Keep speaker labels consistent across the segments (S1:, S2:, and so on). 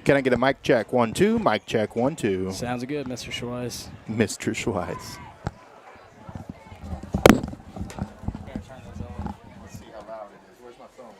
S1: Can I get a mic check? 1, 2. Mic check. 1, 2.
S2: Sounds good, Mr. Schweiss.
S1: Mr. Schweiss. Let's see how loud it is. Where's my phone?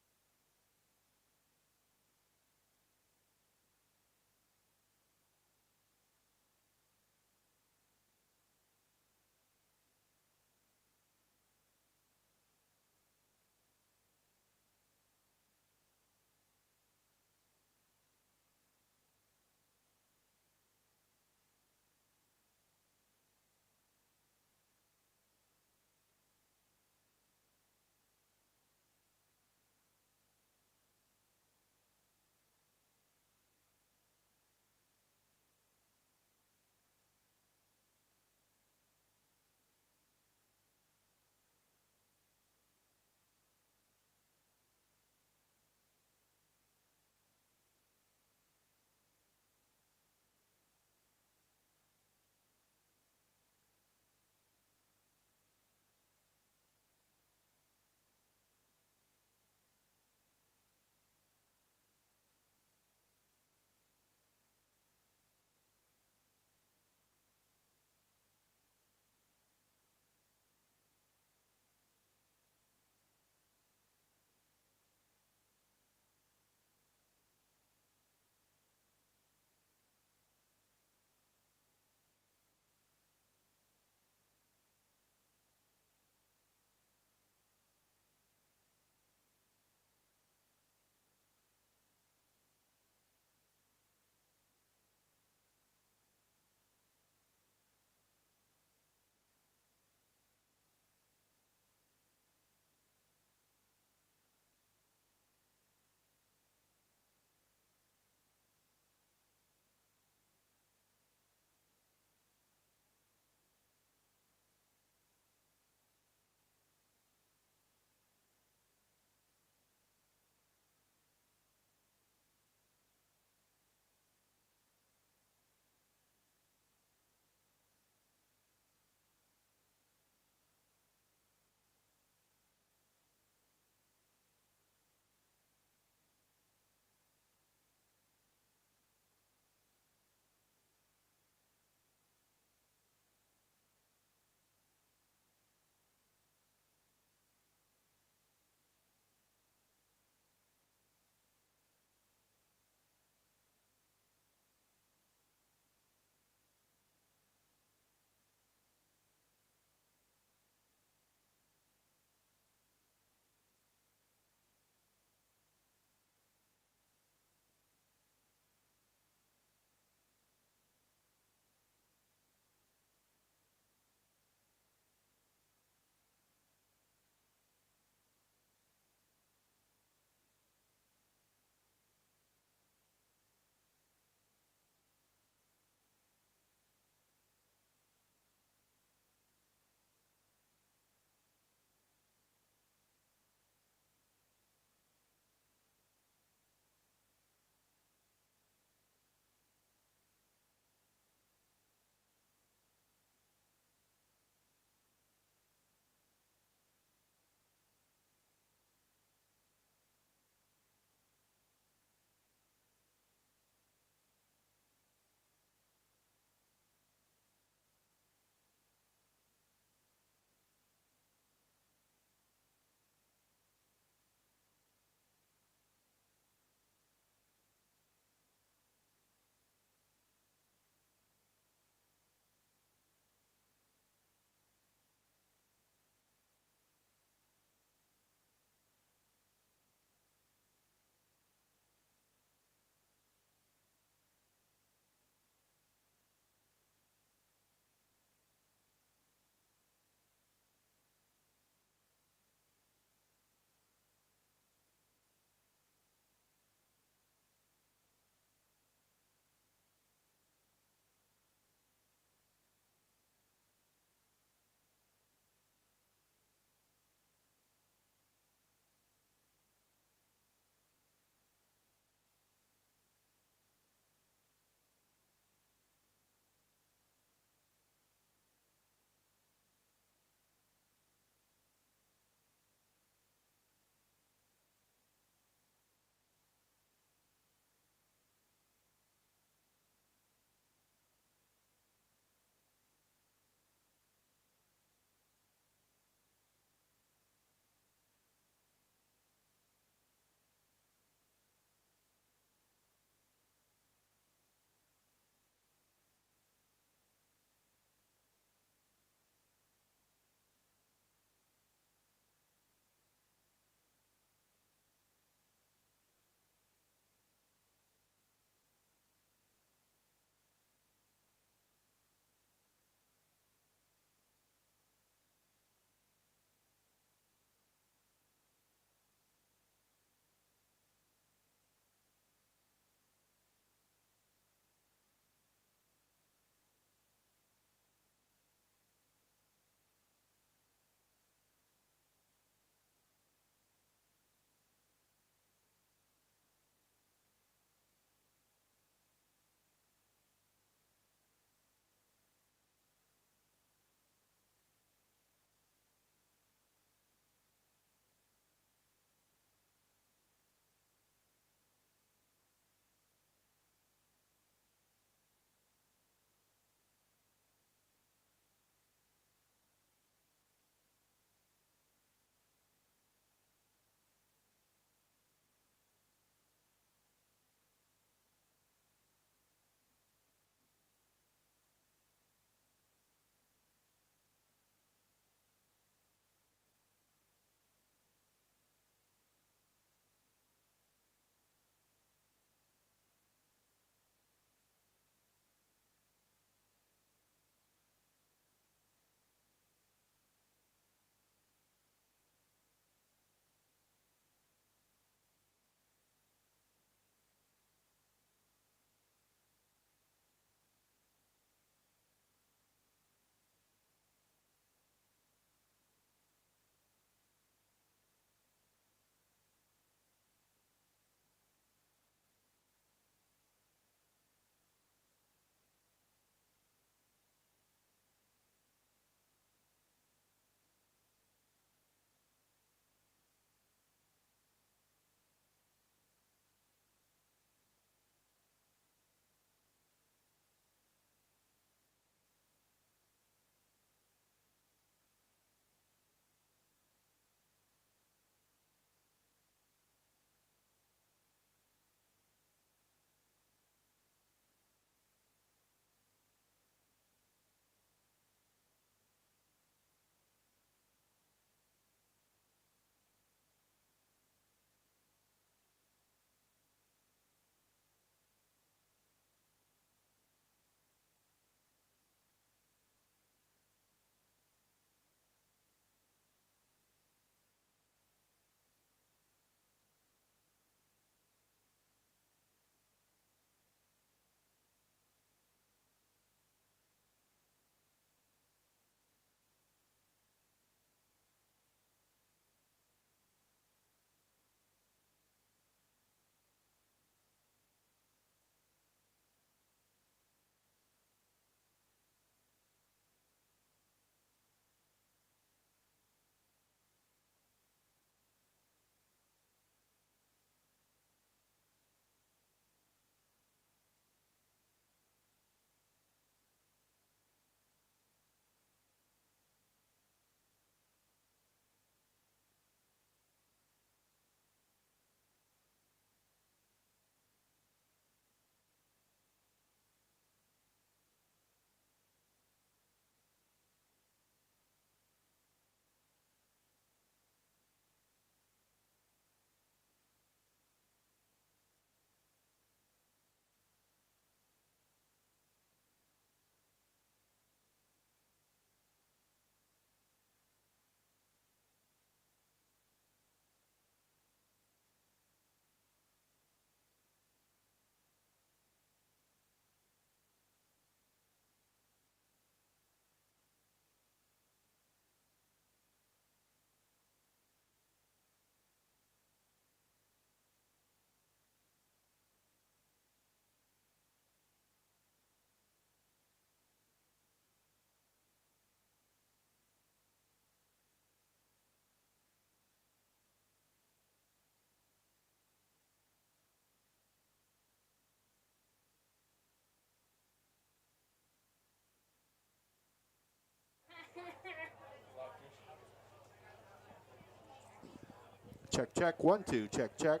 S1: Check, check. 1, 2. Check, check.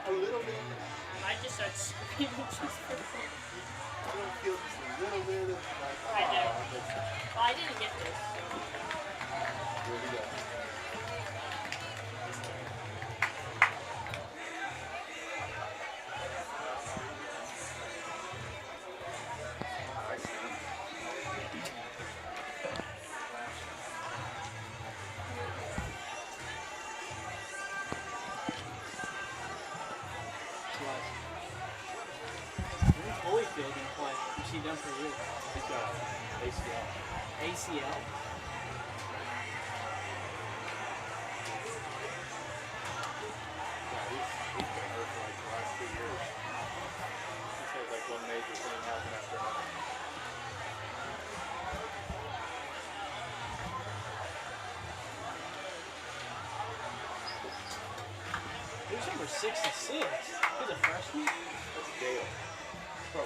S2: A little bit. I just start screaming just for fun.
S1: I don't feel just a little bit of like,
S2: I do.
S1: but
S2: Well, I didn't get this.
S1: here we go. I see.
S2: Holyfield in play. What's he done for you?
S1: He's got ACL.
S2: ACL?
S1: Yeah, he's years. He says like one major thing happened after another.
S2: Who's number 66? He's a freshman?
S1: That's Dale. Bro,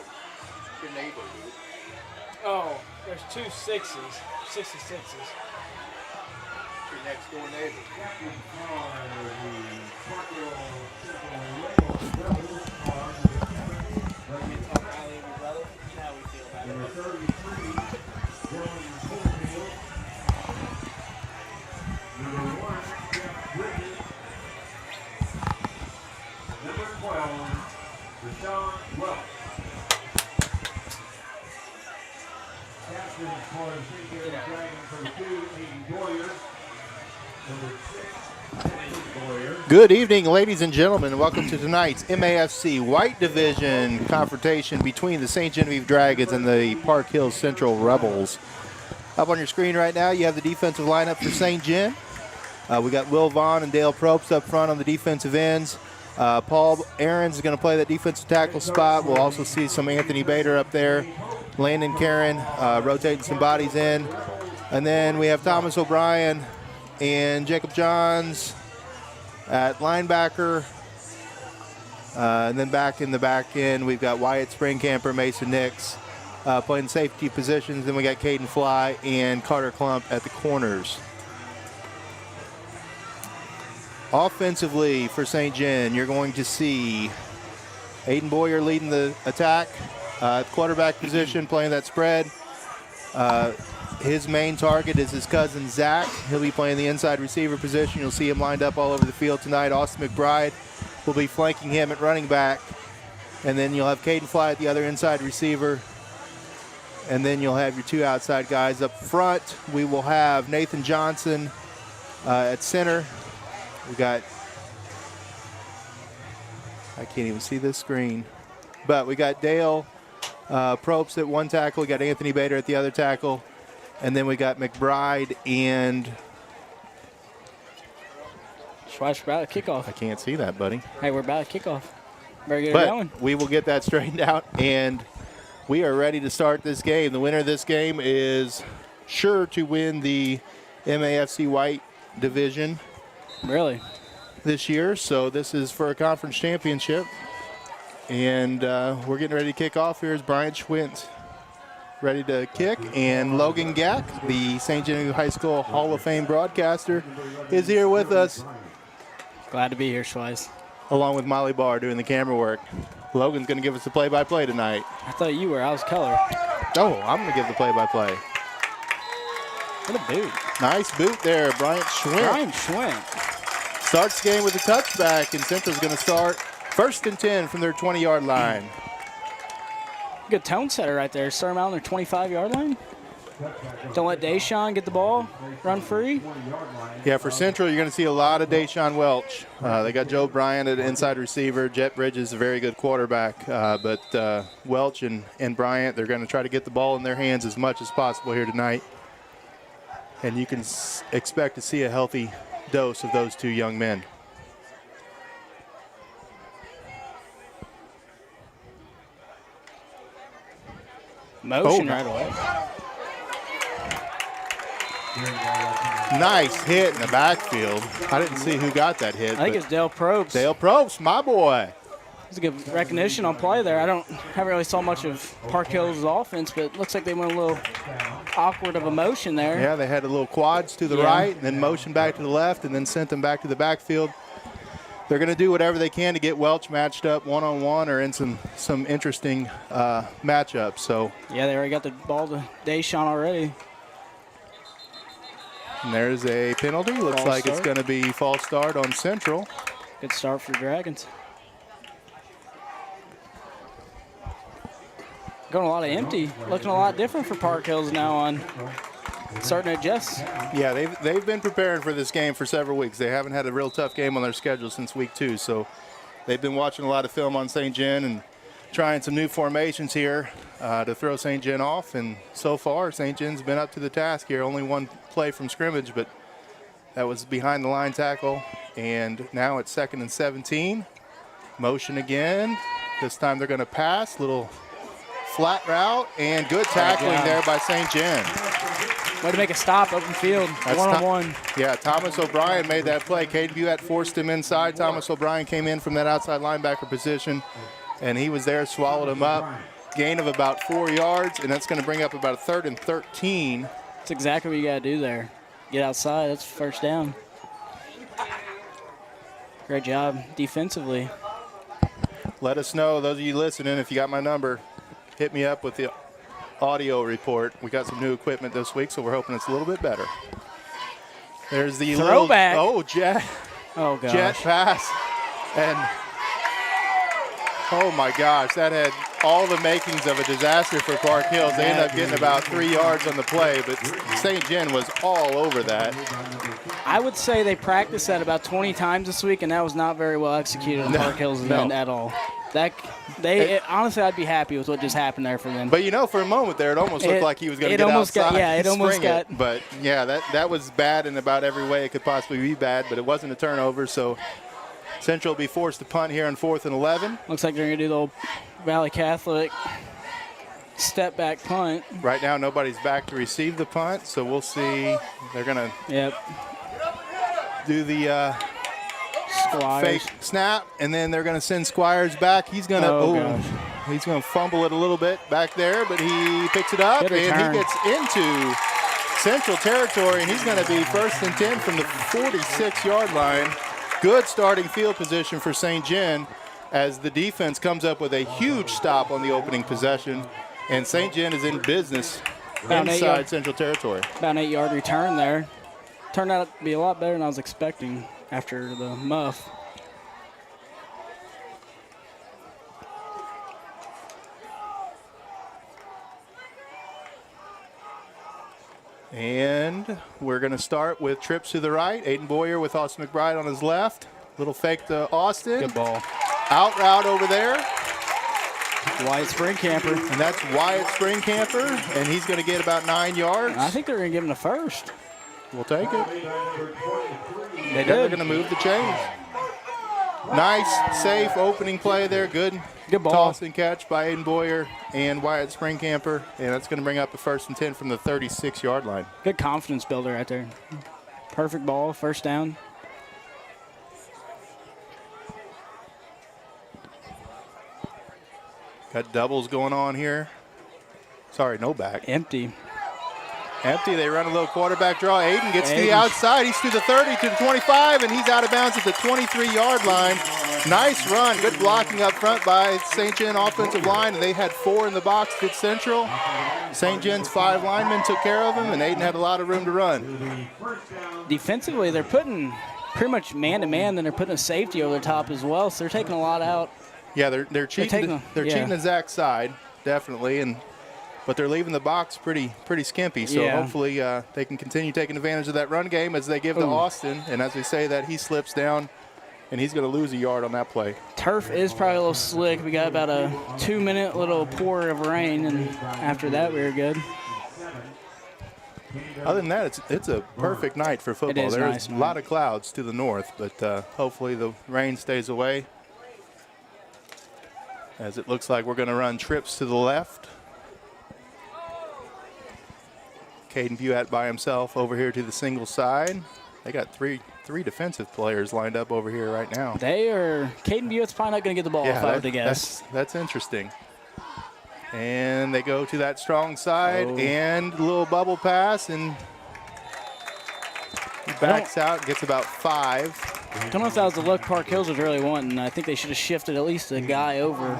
S1: your neighbor, dude.
S2: Oh, there's 2 6s. 66s.
S1: Your next door neighbor.
S2: How we feel about it.
S3: Good evening, ladies and gentlemen. Welcome to tonight's MAFC White Division confrontation between the St. Genevieve Dragons and the Park Hills Central Rebels. Up on your screen right now, you have the defensive lineup for St. Gen. We got Will Vaughn and Dale Probst up front on the defensive ends. Paul Aarons is going to play that defensive tackle spot. We'll also see some Anthony Bader up there. Landon Karen rotating some bodies in. And then we have Thomas O'Brien and Jacob Johns at linebacker. And then back in the back end, we've got Wyatt Springcamper, Mason Nix playing safety positions. Then we got Caden Fly and Carter Klump at the corners. Offensively for St. Gen, you're going to see Aiden Boyer leading the attack at quarterback position, playing that spread. His main target is his cousin Zach. He'll be playing the inside receiver position. You'll see him lined up all over the field tonight. Austin McBride will be flanking him at running back. And then you'll have Caden Fly at the other inside receiver. And then you'll have your 2 outside guys up front. We will have Nathan Johnson at center. We got, I can't even see this screen, but we got Dale Probst at one tackle. We got Anthony Bader at the other tackle. And then we got McBride and
S2: Schweiss, we're about to kickoff.
S3: I can't see that, buddy.
S2: Hey, we're about to kickoff. Better get it
S3: But
S2: going.
S3: we will get that straightened out, and we are ready to start this game. The winner of this game is sure to win the MAFC White Division
S2: Really?
S3: this year. So this is for a conference championship. And we're getting ready to kick off. Here's Brian Schwint ready to kick. And Logan Gack, the St. Genevieve High School Hall of Fame broadcaster, is here with us,
S2: Glad to be here, Schweiss.
S3: along with Molly Barr doing the camera work. Logan's going to give us the play-by-play tonight.
S2: I thought you were. I was Keller.
S3: Oh, I'm going to give the play-by-play.
S2: What a boot.
S3: Nice boot there, Bryant Schwint.
S2: Brian Schwint.
S3: Starts the game with a touchback, and Central's going to start 1st and 10 from their 20-yard line.
S2: Good tone setter right there. Start them out on their 25-yard line. Don't let Deshaun get the ball, run free.
S3: Yeah, for Central, you're going to see a lot of Deshaun Welch. They got Joe Bryant at inside receiver. Jet Bridges is a very good quarterback. But Welch and Bryant, they're going to try to get the ball in their hands as much as possible here tonight. And you can expect to see a healthy dose of those 2 young men.
S2: Motion
S3: Oh.
S2: right away.
S3: Nice hit in the backfield. I didn't see who got that hit.
S2: I think
S3: but
S2: it's Dale Probst.
S3: Dale Probst, my boy.
S2: It's a good recognition on play there. Haven't really saw much of Park Hills' offense, but it looks like they went a little awkward of a motion there.
S3: Yeah, they had a little quads to the
S2: Yeah.
S3: right and then motion back to the left and then sent them back to the backfield. They're going to do whatever they can to get Welch matched up one-on-one or in some interesting matchups. So
S2: Yeah, they already got the ball to Deshaun already.
S3: and there's a penalty. Looks
S2: False
S3: like it's
S2: start.
S3: going to be false start on Central.
S2: Good start for the Dragons. Going a lot of empty. Looking a lot different for Park Hills now on starting to adjust.
S3: Yeah, they've been preparing for this game for several weeks. They haven't had a real tough game on their schedule since week 2. So they've been watching a lot of film on St. Gen and trying some new formations here to throw St. Gen off. And so far, St. Gen's been up to the task here. Only one play from scrimmage, but that was behind the line tackle. And now it's 2nd and 17. Motion again. This time they're going to pass. Little flat route and good tackling there by St. John.
S2: Way to make a stop, open field, one-on-one.
S3: Yeah, Thomas O'Brien made that play. Caden Buette forced him inside. Thomas O'Brien came in from that outside linebacker position, and he was there, swallowed him up. Gain of about 4 yards, and that's going to bring up about a 3rd and 13.
S2: That's exactly what you got to do there. Get outside, that's first down. Great job defensively.
S3: Let us know, those of you listening, if you got my number, hit me up with the audio report. We got some new equipment this week, so we're hoping it's a little bit better. There's the
S2: throwback.
S3: Jet pass. And oh my gosh, that had all the makings of a disaster for Park Hills. They ended up getting about 3 yards on the play, but St. John was all over that.
S2: I would say they practiced that about 20 times this week, and that was not very well executed on Park Hills' end at all. Honestly, I'd be happy with what just happened there for them.
S3: But for a moment there, it almost looked like he was going to get outside.
S2: It almost got.
S3: But yeah, that was bad in about every way it could possibly be bad. But it wasn't a turnover, so Central will be forced to punt here on 4th and 11.
S2: Looks like they're going to do the old Valley Catholic step back punt.
S3: Right now, nobody's back to receive the punt, so we'll see. They're going to do the fake snap, and then they're going to send Squires back. He's going to he's going to fumble it a little bit back there, but he picks it up, and he gets into Central territory, and he's going to be 1st and 10 from the 46-yard line. Good starting field position for St. John as the defense comes up with a huge stop on the opening possession, and St. John is in business inside Central territory.
S2: About an 8-yard return there. Turned out to be a lot better than I was expecting after the muff.
S3: And we're going to start with trips to the right. Aiden Boyer with Austin McBride on his left. Little fake to Austin.
S2: Good ball.
S3: Out route over there.
S2: Wyatt Springcamper.
S3: And that's Wyatt Springcamper, and he's going to get about 9 yards.
S2: I think they're going to give him the first.
S3: We'll take it.
S2: They're
S3: going to move the chains. Nice, safe opening play there. Good
S2: ball.
S3: Toss and catch by Aiden Boyer and Wyatt Springcamper. And that's going to bring up a 1st and 10 from the 36-yard line.
S2: Good confidence builder right there. Perfect ball, first down.
S3: Got doubles going on here. Sorry, no back.
S2: Empty.
S3: They run a little quarterback draw. Aiden gets to the outside. He's through the 30 to the 25, and he's out of bounds at the 23-yard line. Nice run. Good blocking up front by St. John offensive line. And they had 4 in the box with Central. St. John's 5 linemen took care of him, and Aiden had a lot of room to run.
S2: Defensively, they're putting pretty much man-to-man, then they're putting a safety over the top as well, so they're taking a lot out.
S3: Yeah, they're cheating. They're cheating the Zach side, definitely, but they're leaving the box pretty skimpy. So hopefully they can continue taking advantage of that run game as they give to Austin. And as we say that, he slips down, and he's going to lose a yard on that play.
S2: Turf is probably a little slick. We got about a 2-minute little pour of rain, and after that we were good.
S3: Other than that, it's a perfect night for football. There's a lot of clouds to the north, but hopefully the rain stays away. As it looks like we're going to run trips to the left. Caden Buette by himself over here to the single side. They got three defensive players lined up over here right now.
S2: Caden Buette's probably not going to get the ball, if I were to guess.
S3: That's interesting. And they go to that strong side and a little bubble pass, and he backs out and gets about 5.
S2: I don't know if that was the look Park Hills was really wanting. I think they should have shifted at least a guy over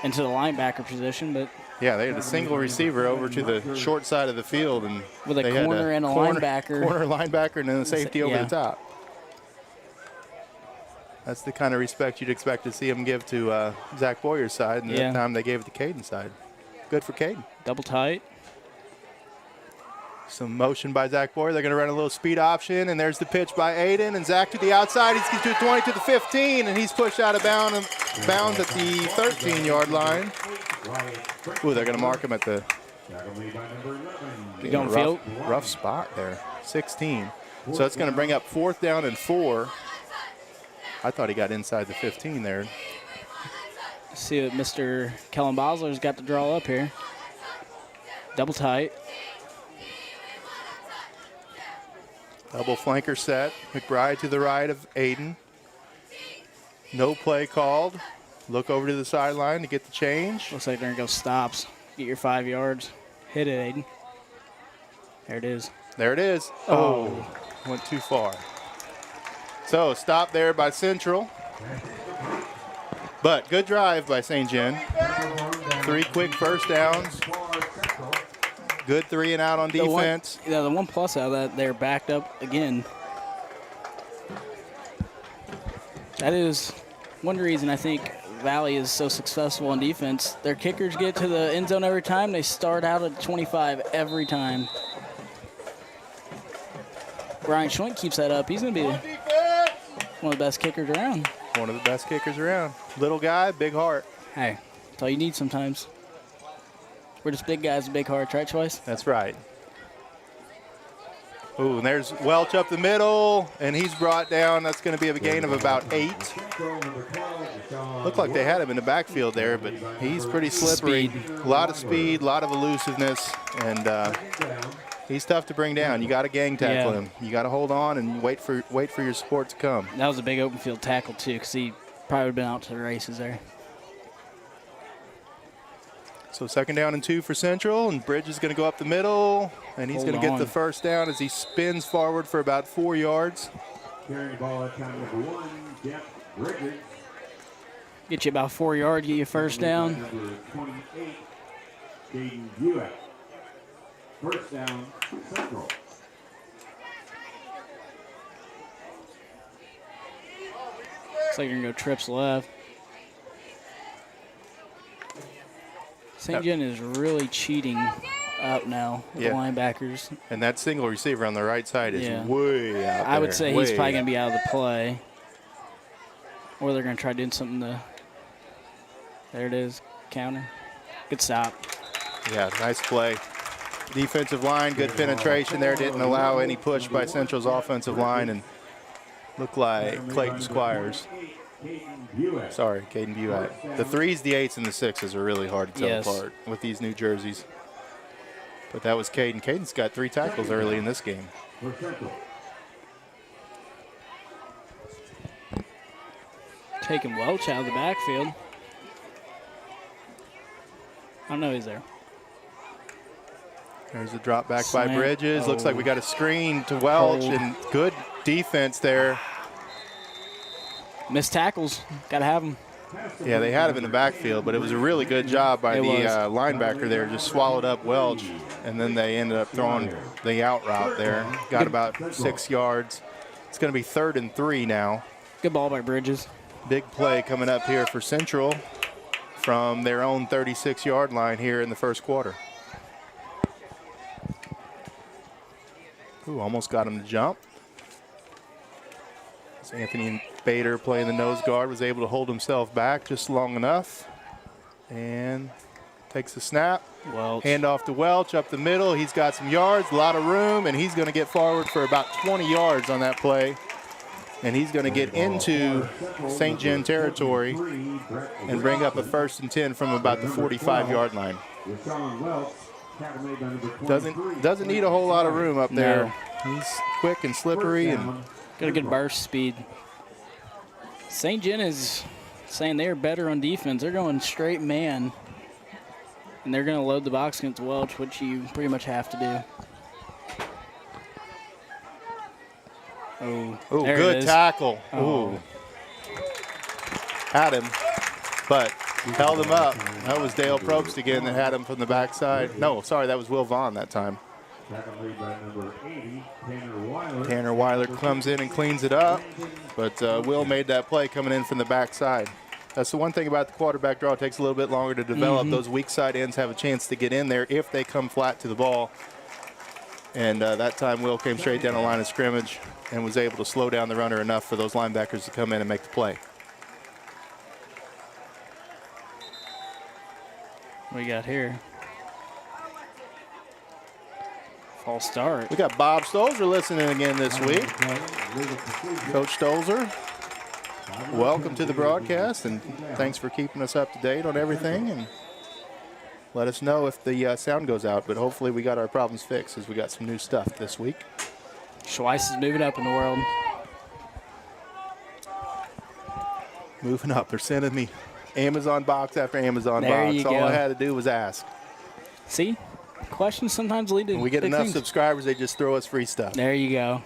S2: into the linebacker position, but
S3: yeah, they had a single receiver over to the short side of the field, and
S2: with a corner and a linebacker.
S3: Corner linebacker and then a safety over the top. That's the kind of respect you'd expect to see them give to Zach Boyer's side, and that time they gave it to Caden's side. Good for Caden.
S2: Double tight.
S3: Some motion by Zach Boyer. They're going to run a little speed option, and there's the pitch by Aiden. And Zach to the outside. He's to the 20 to the 15, and he's pushed out of bounds at the 13-yard line. Ooh, they're going to mark him at the rough spot there, 16. So it's going to bring up 4th down and 4. I thought he got inside the 15 there.
S2: See what Mr. Kellen Bosler's got to draw up here. Double tight.
S3: Double flanker set. McBride to the right of Aiden. No play called. Look over to the sideline to get the change.
S2: Looks like they're going to go stops. Get your 5 yards. Hit it, Aiden. There it is.
S3: There it is. Oh, went too far. So stop there by Central. But good drive by St. John. 3 quick first downs. Good 3 and out on defense.
S2: The one plus out of that, they're backed up again. That is one reason I think Valley is so successful on defense. Their kickers get to the end zone every time. They start out at 25 every time. Brian Schwink keeps that up. He's going to be one of the best kickers around.
S3: One of the best kickers around. Little guy, big heart.
S2: Hey, that's all you need sometimes. We're just big guys with big hearts, right, Choice?
S3: That's right. Ooh, and there's Welch up the middle, and he's brought down. That's going to be a gain of about 8. Looked like they had him in the backfield there, but he's pretty slippery. A lot of speed, a lot of elusiveness, and he's tough to bring down. You got to gang tackle him. You got to hold on and wait for your support to come.
S2: That was a big open field tackle too, because he probably would have been out to the races there.
S3: So 2nd down and 2 for Central, and Bridge is going to go up the middle, and he's going to get the first down as he spins forward for about 4 yards.
S4: Carrying the ball at time number 1, Jeff Bridges.
S2: Get you about 4 yards, get you first down.
S4: Number 28, Caden Buick. First down, Central.
S2: Looks like you're going to go trips left. St. John is really cheating up now with the linebackers.
S3: And that single receiver on the right side is way out there.
S2: I would say he's probably going to be out of the play. Or they're going to try doing something to – there it is, counter. Good stop.
S3: Yeah, nice play. Defensive line, good penetration there. Didn't allow any push by Central's offensive line, and looked like Clayton Squires. Sorry, Caden Buick. The 3s, the 8s, and the 6s are really hard to tell apart with these new jerseys. But that was Caden. Caden's got 3 tackles early in this game.
S2: Taking Welch out of the backfield. I don't know he's there.
S3: There's a drop back by Bridges. Looks like we got a screen to Welch, and good defense there.
S2: Missed tackles. Got to have them.
S3: Yeah, they had him in the backfield, but it was a really good job by the linebacker there. Just swallowed up Welch, and then they ended up throwing the out route there. Got about 6 yards. It's going to be 3rd and 3 now.
S2: Good ball by Bridges.
S3: Big play coming up here for Central from their own 36-yard line here in the first quarter. Ooh, almost got him to jump. As Anthony Bader playing the nose guard was able to hold himself back just long enough. And takes the snap.
S2: Welch.
S3: Hand off to Welch up the middle. He's got some yards, a lot of room, and he's going to get forward for about 20 yards on that play. And he's going to get into St. John territory and bring up a 1st and 10 from about the 45-yard line. Doesn't need a whole lot of room up there. No. He's quick and slippery and
S2: got a good burst speed. St. John is saying they're better on defense. They're going straight man, and they're going to load the box against Welch, which you pretty much have to do. Oh,
S3: good tackle. Oh. Had him, but held him up. That was Dale Probst again that had him from the backside. No, sorry, that was Will Vaughn that time. Tanner Weiler comes in and cleans it up, but Will made that play coming in from the backside. That's the one thing about the quarterback draw. It takes a little bit longer to develop. Those weak side ends have a chance to get in there if they come flat to the ball. And that time Will came straight down the line of scrimmage and was able to slow down the runner enough for those linebackers to come in and make the play.
S2: What we got here? False start.
S3: We got Bob Stolzer listening again this week. Coach Stolzer. welcome to the broadcast, and thanks for keeping us up to date on everything. And let us know if the sound goes out, but hopefully we got our problems fixed as we got some new stuff this week.
S2: Schweiss is moving up in the world.
S3: Moving up. They're sending me Amazon box after Amazon
S2: There
S3: box.
S2: you
S3: All
S2: go.
S3: I had to do was ask.
S2: See? Questions sometimes lead to
S3: When we get
S2: big
S3: enough
S2: things.
S3: subscribers, they just throw us free stuff.
S2: There you go.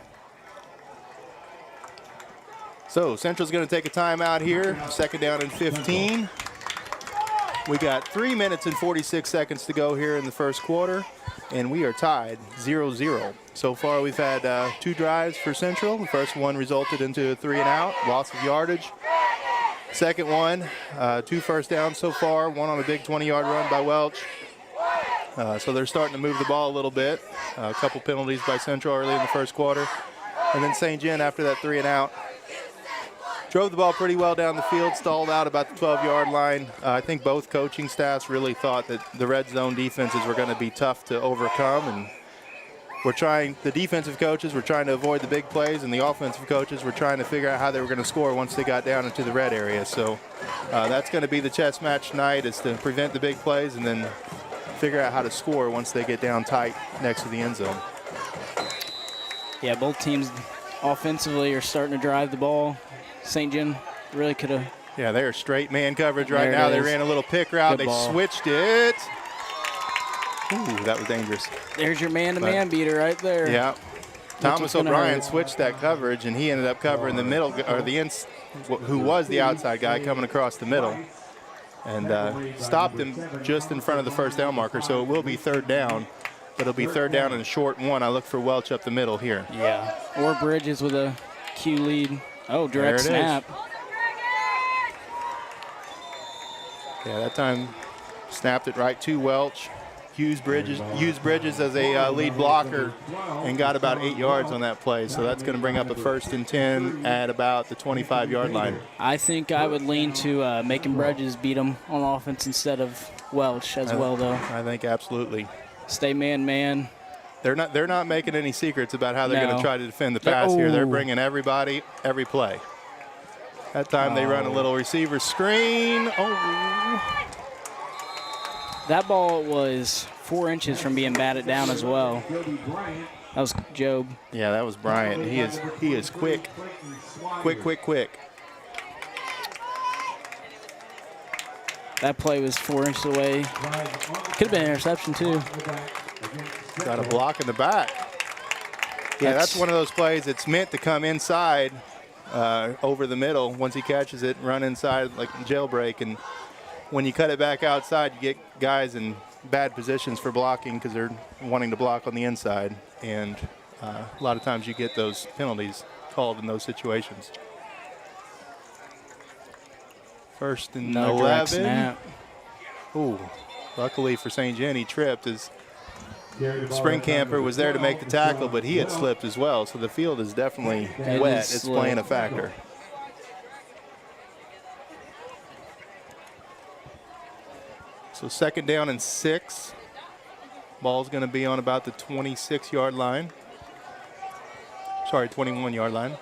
S3: So Central's going to take a timeout here. Second down and 15. We got 3 minutes and 46 seconds to go here in the first quarter, and we are tied 0-0. So far we've had 2 drives for Central. The first one resulted into a 3-and-out, loss of yardage. Second one, 2 first downs so far, one on a big 20-yard run by Welch. So they're starting to move the ball a little bit. A couple penalties by Central early in the first quarter. And then St. John, after that 3-and-out, drove the ball pretty well down the field, stalled out about the 12-yard line. I think both coaching staffs really thought that the red zone defenses were going to be tough to overcome, and the defensive coaches were trying to avoid the big plays, and the offensive coaches were trying to figure out how they were going to score once they got down into the red area. So that's going to be the chess match tonight, is to prevent the big plays and then figure out how to score once they get down tight next to the end zone.
S2: Yeah, both teams offensively are starting to drive the ball. St. John really could have.
S3: Yeah, they're straight man coverage right
S2: There it
S3: now. They
S2: is.
S3: ran a little pick route.
S2: Good
S3: They
S2: ball.
S3: switched it. Ooh, that was dangerous.
S2: There's your man-to-man beater right there.
S3: Yeah. Thomas
S2: gonna
S3: O'Brien
S2: hurt.
S3: switched that coverage, and he ended up covering the middle, or who was the outside guy coming across the middle, and stopped him just in front of the first down marker. So it will be third down, but it'll be third down and a short one. I look for Welch up the middle here.
S2: Yeah. Or Bridges with a Q lead. Oh,
S3: There
S2: direct
S3: it is.
S2: snap.
S3: Yeah, that time snapped it right to Welch. Used Bridges as a lead blocker and got about 8 yards on that play. So that's going to bring up a 1st and 10 at about the 25-yard line.
S2: I think I would lean to making Bridges beat him on offense instead of Welch as well, though.
S3: I think absolutely.
S2: Stay man-man.
S3: They're not making any secrets about how they're going
S2: No.
S3: to try to defend the pass here. They're
S2: Oh.
S3: bringing everybody, every play. That time they run a little receiver screen. Oh.
S2: That ball was 4 inches from being batted down as well. That was Job.
S3: Yeah, that was Bryant. He is quick. Quick.
S2: That play was 4 inches away. Could have been an interception, too.
S3: Got a block in the back. Yeah, that's one of those plays. It's meant to come inside over the middle. Once he catches it, run inside like jailbreak. And when you cut it back outside, you get guys in bad positions for blocking because they're wanting to block on the inside. And a lot of times you get those penalties called in those situations. First and
S2: Another
S3: 11.
S2: direct snap.
S3: Ooh, luckily for St. John, he tripped. His spring camper was there to make the tackle, but he had slipped as well. So the field is definitely wet.
S2: is
S3: It's
S2: slick.
S3: playing a factor. So second down and 6. Ball's going to be on about the 26-yard line. Sorry, 21-yard line.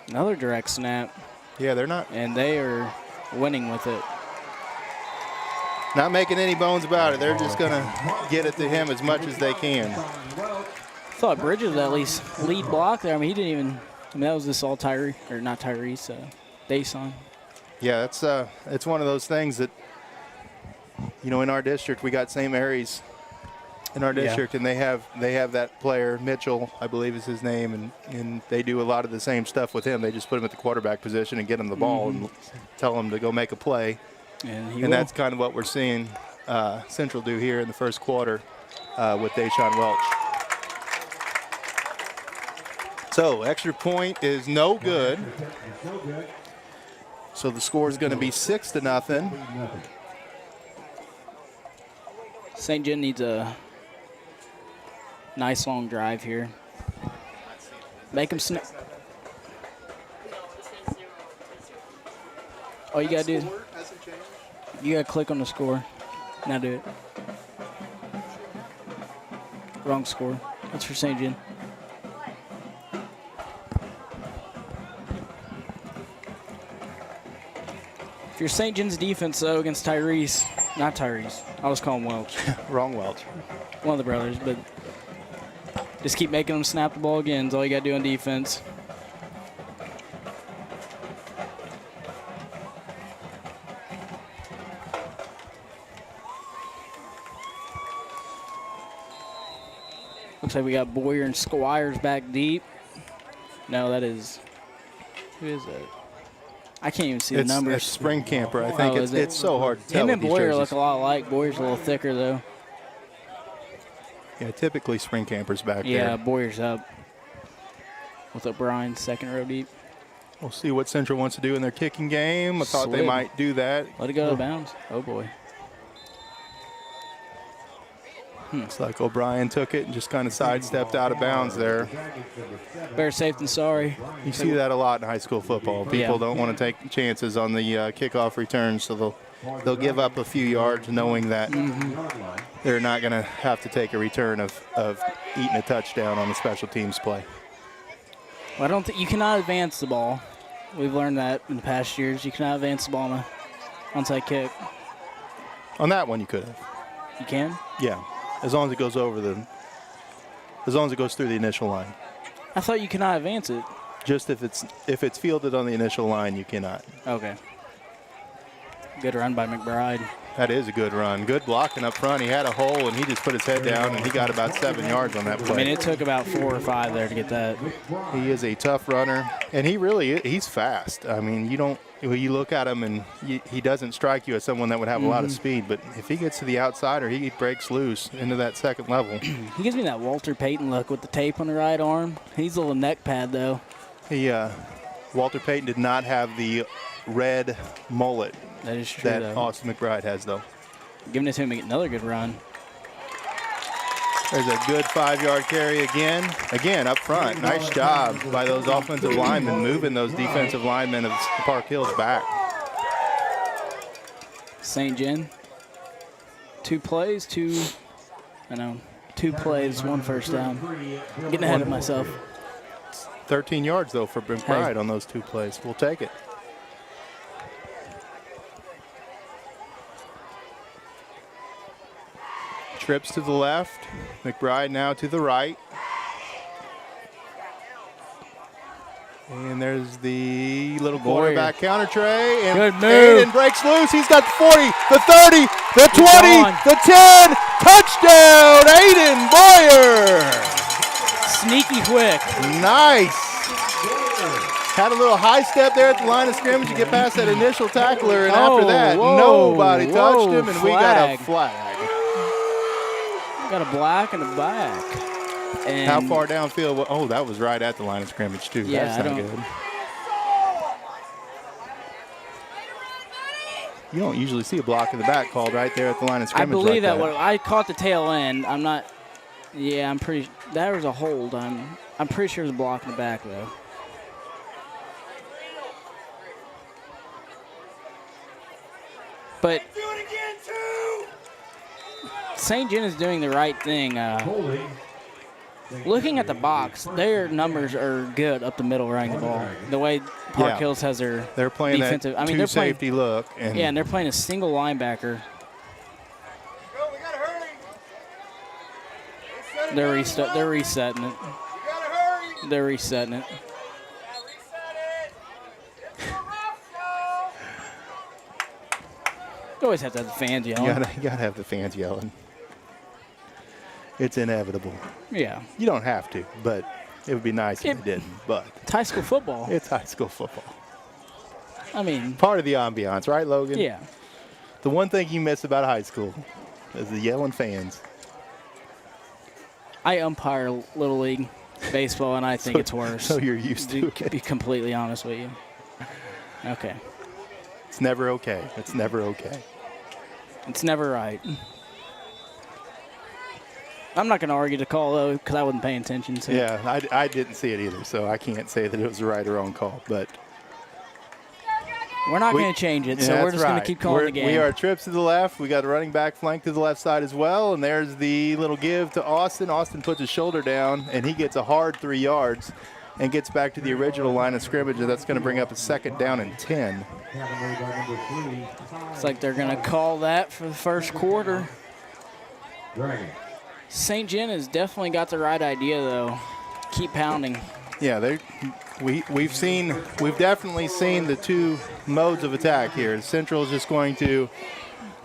S2: Another direct snap,
S3: Yeah, they're not
S2: and they are winning with it.
S3: making any bones about it. They're just going to get it to him as much as they can.
S2: Thought Bridges would at least lead block there. I mean, he didn't even. I mean, that was this all Tyree, or not Tyrese, Dason.
S3: Yeah, it's one of those things that, you know, in our district we got St. Mary's in our district, and they have that player Mitchell, I believe is his name, and they do a lot of the same stuff with him. They just put him at the quarterback position and get him the ball and tell him to go make a play,
S2: And
S3: that's kind of what we're seeing Central do here in the first quarter with Deshaun Welch. So extra point is no good. So the score is going to be 6-0.
S2: St. John needs a nice long drive here. Make him snap. All you gotta do is you gotta click on the score. Now do it. Wrong score. That's for St. John. you're St. John's defense, though, against Tyrese, not Tyrese, I was calling Welch,
S3: Wrong Welch.
S2: one of the brothers, but just keep making them snap the ball again is all you got to do on defense. Looks like we got Boyer and Squires back deep. No, that is, who is that? I can't even see the numbers.
S3: It's Spring Camper. I think
S2: Oh, is it?
S3: it's so hard to tell.
S2: Him
S3: with
S2: and
S3: these
S2: Boyer
S3: jerseys.
S2: look a lot alike. Boyer's a little thicker, though.
S3: Yeah, typically Spring Campers back
S2: Yeah,
S3: there.
S2: Boyer's up. With O'Brien, second row deep.
S3: We'll see what Central wants to do in their kicking game. I thought they
S2: Slid.
S3: might do that.
S2: Let it go out of bounds. Oh, boy.
S3: Looks like O'Brien took it and just kind of sidestepped out of bounds there.
S2: Better safe than sorry.
S3: You see that a lot in high school football. People
S2: Yeah.
S3: don't want to take chances on the kickoff returns, so they'll give up a few yards knowing that they're not going to have to take a return of eating a touchdown on the special teams play.
S2: Well, I don't think you cannot advance the ball. We've learned that in the past years. You cannot advance the ball on an onside kick.
S3: On that one, you could have.
S2: You can?
S3: Yeah, as long as it goes as long as it goes through the initial line.
S2: I thought you cannot advance it.
S3: Just if it's fielded on the initial line, you cannot.
S2: Okay. Good run by McBride.
S3: That is a good run. Good blocking up front. He had a hole, and he just put his head down, and he got about 7 yards on that play.
S2: I mean, it took about 4 or 5 there to get that.
S3: He is a tough runner, and he's fast. I mean, you look at him, and he doesn't strike you as someone that would have a lot of speed, but if he gets to the outside or he breaks loose into that second level.
S2: He gives me that Walter Payton look with the tape on the right arm. He's a little neck pad, though.
S3: Walter Payton did not have the red mullet
S2: That is true,
S3: that
S2: though.
S3: Austin McBride has, though.
S2: Giving it to him to get another good run.
S3: There's a good 5-yard carry again. Again, up front. Nice job by those offensive linemen moving those defensive linemen of Park Hills back.
S2: St. John. 2 plays, 2 plays, 1 first down. Getting ahead of myself.
S3: 13 yards, though, for McBride on those 2 plays. We'll take it. Trips to the left. McBride now to the right. And there's the little quarterback counter tray. And
S2: Good move.
S3: Aiden breaks loose. He's got the 40, the 30, the 20,
S2: gone.
S3: the 10. Touchdown, Aiden Boyer.
S2: Sneaky quick.
S3: Nice. Had a little high step there at the line of scrimmage to get past that initial tackler. And after that, nobody touched him, and we got a flag.
S2: Got a black and a black. And
S3: How far downfield? Oh, that was right at the line of scrimmage, too.
S2: Yeah,
S3: That's not good. You don't usually see a block in the back called right there at the line of
S2: I
S3: scrimmage.
S2: believe
S3: like
S2: that one. I caught the tail end. I'm not. Yeah, I'm pretty. That was a hold. I'm pretty sure there's a block in the back though. But St. John is doing the right thing. Looking at the box, their numbers are good up the middle running the ball. The way Park Hills has their
S3: They're playing
S2: defensive.
S3: that two-safety look. And
S2: yeah, and they're playing a single linebacker. They're resetting it. They're resetting it. You always have to have the fans yelling.
S3: you gotta have the fans yelling. It's inevitable.
S2: Yeah.
S3: You don't have to, but it would be nice if they didn't. But
S2: It's high school football.
S3: it's high school football.
S2: I mean,
S3: Part of the ambiance, right, Logan?
S2: yeah.
S3: The one thing you miss about high school is the yelling fans.
S2: I umpire Little League baseball, and I think it's worse.
S3: So you're used to
S2: To
S3: it.
S2: be completely honest with you. Okay.
S3: It's never okay. It's never okay.
S2: It's never right. I'm not going to argue the call, though, because I wasn't paying attention. So.
S3: Yeah, I didn't see it either, so I can't say that it was a right or wrong call. But
S2: We're not going to change it, so we're just going to keep calling the game.
S3: We are trips to the left. We got a running back flank to the left side as well, and there's the little give to Austin. Austin puts his shoulder down, and he gets a hard 3 yards. and gets back to the original line of scrimmage, and that's going to bring up a 2nd down and 10.
S2: Looks like they're going to call that for the first quarter.
S4: Dragon.
S2: St. John has definitely got the right idea, though. Keep pounding.
S3: Yeah, we've definitely seen the two modes of attack here. Central is just going to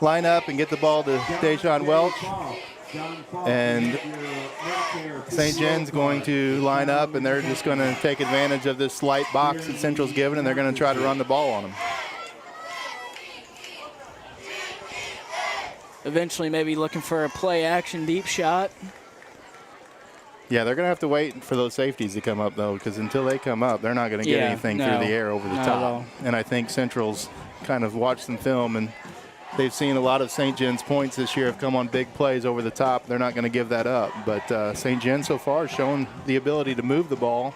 S3: line up and get the ball to Deshaun Welch, and St. John's going to line up, and they're just going to take advantage of this slight box that Central's given, and they're going to try to run the ball on them.
S2: Eventually maybe looking for a play-action deep shot.
S3: Yeah, they're going to have to wait for those safeties to come up, though, because until they come up, they're not going to get anything through the air over the
S2: not at
S3: top.
S2: all.
S3: And I think Central's kind of watched some film, and they've seen a lot of St. John's points this year have come on big plays over the top. They're not going to give that up. But St. John so far has shown the ability to move the ball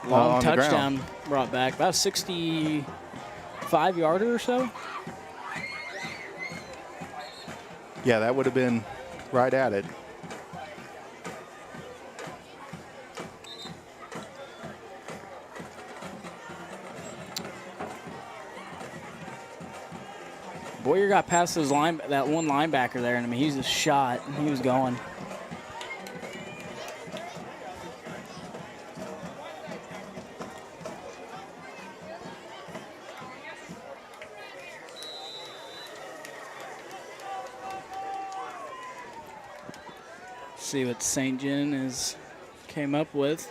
S2: Long
S3: on
S2: touchdown
S3: the ground.
S2: brought back. About 65-yarder or so.
S3: Yeah, that would have been right at it.
S2: Boyer got past that one linebacker there, and I mean, he was just shot, and he was going. See what St. John came up with.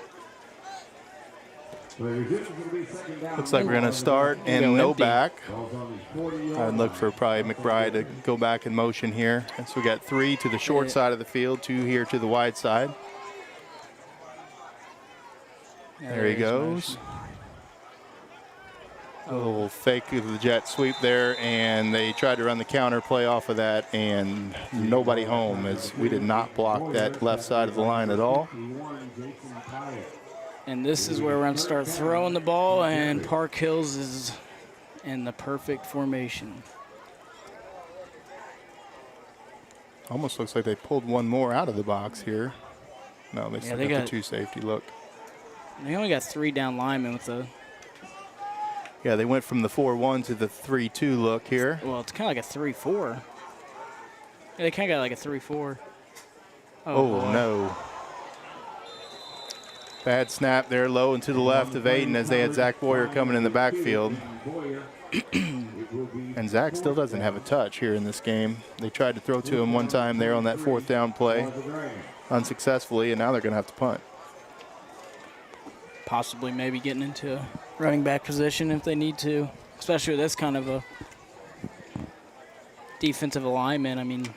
S3: Looks like we're going to start and
S2: Go
S3: no
S2: empty.
S3: back. I'd look for probably McBride to go back in motion here. And so we got 3 to the short side of the field, 2 here to the wide side. There he goes. A little fake of the jet sweep there, and they tried to run the counter play off of that, and nobody home, as we did not block that left side of the line at all.
S2: And this is where we're going to start throwing the ball, and Park Hills is in the perfect formation.
S3: Almost looks like they pulled one more out of the box here. No, they still got the 2 safety look.
S2: They only got 3 down linemen with the.
S3: Yeah, they went from the 4-1 to the 3-2 look here.
S2: Well, it's kind of like a 3-4. Yeah, they kind of got like a 3-4.
S3: Oh,
S2: boy.
S3: no. Bad snap there, low and to the left of Aiden as they had Zach Boyer coming in the backfield. And Zach still doesn't have a touch here in this game. They tried to throw to him one time there on that 4th down play, unsuccessfully, and now they're going to have to punt.
S2: Possibly maybe getting into running back position if they need to, especially with this kind of a defensive alignment. I mean,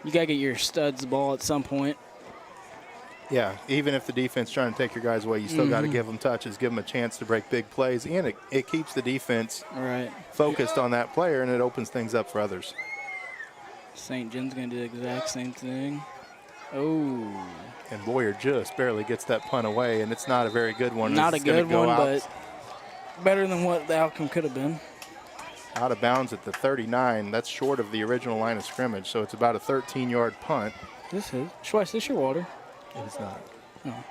S2: you got to get your studs the ball at some point.
S3: Yeah, even if the defense trying to take your guys away, you still got to give them touches, give them a chance to break big plays, and it keeps the defense focused on that player, and it opens things up for others.
S2: St. John's going to do the exact same thing. Oh.
S3: And Boyer just barely gets that punt away, and it's not a very good one.
S2: Not a good one,
S3: out,
S2: but better than what the outcome could have been.
S3: Out of bounds at the 39. That's short of the original line of scrimmage, so it's about a 13-yard punt.
S2: This is. Schweiss, this your water?
S3: It is not.
S2: Oh.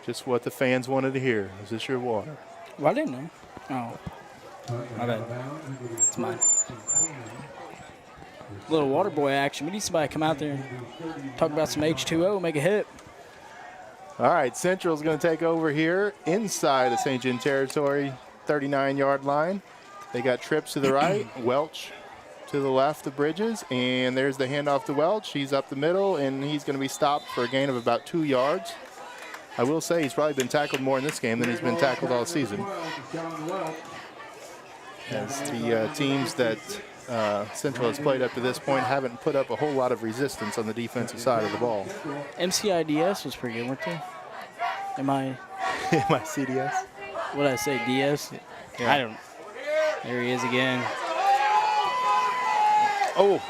S3: Just what the fans wanted to hear. Is this your water?
S2: Well, I didn't know. Oh. My bad. It's mine. Little water boy action. We need somebody to come out there and talk about some H2O, make a hit.
S3: All right, Central's going to take over here inside the St. John territory, 39-yard line. They got trips to the right, Welch to the left of Bridges, and there's the handoff to Welch. He's up the middle, and he's going to be stopped for a gain of about 2 yards. I will say he's probably been tackled more in this game than he's been tackled all season. As the teams that Central has played up to this point haven't put up a whole lot of resistance on the defensive side of the ball.
S2: MCIDS was pretty good, weren't they?
S3: My CDS?
S2: What did I say, DS?
S3: Yeah.
S2: I don't. There he is again.
S3: Oh.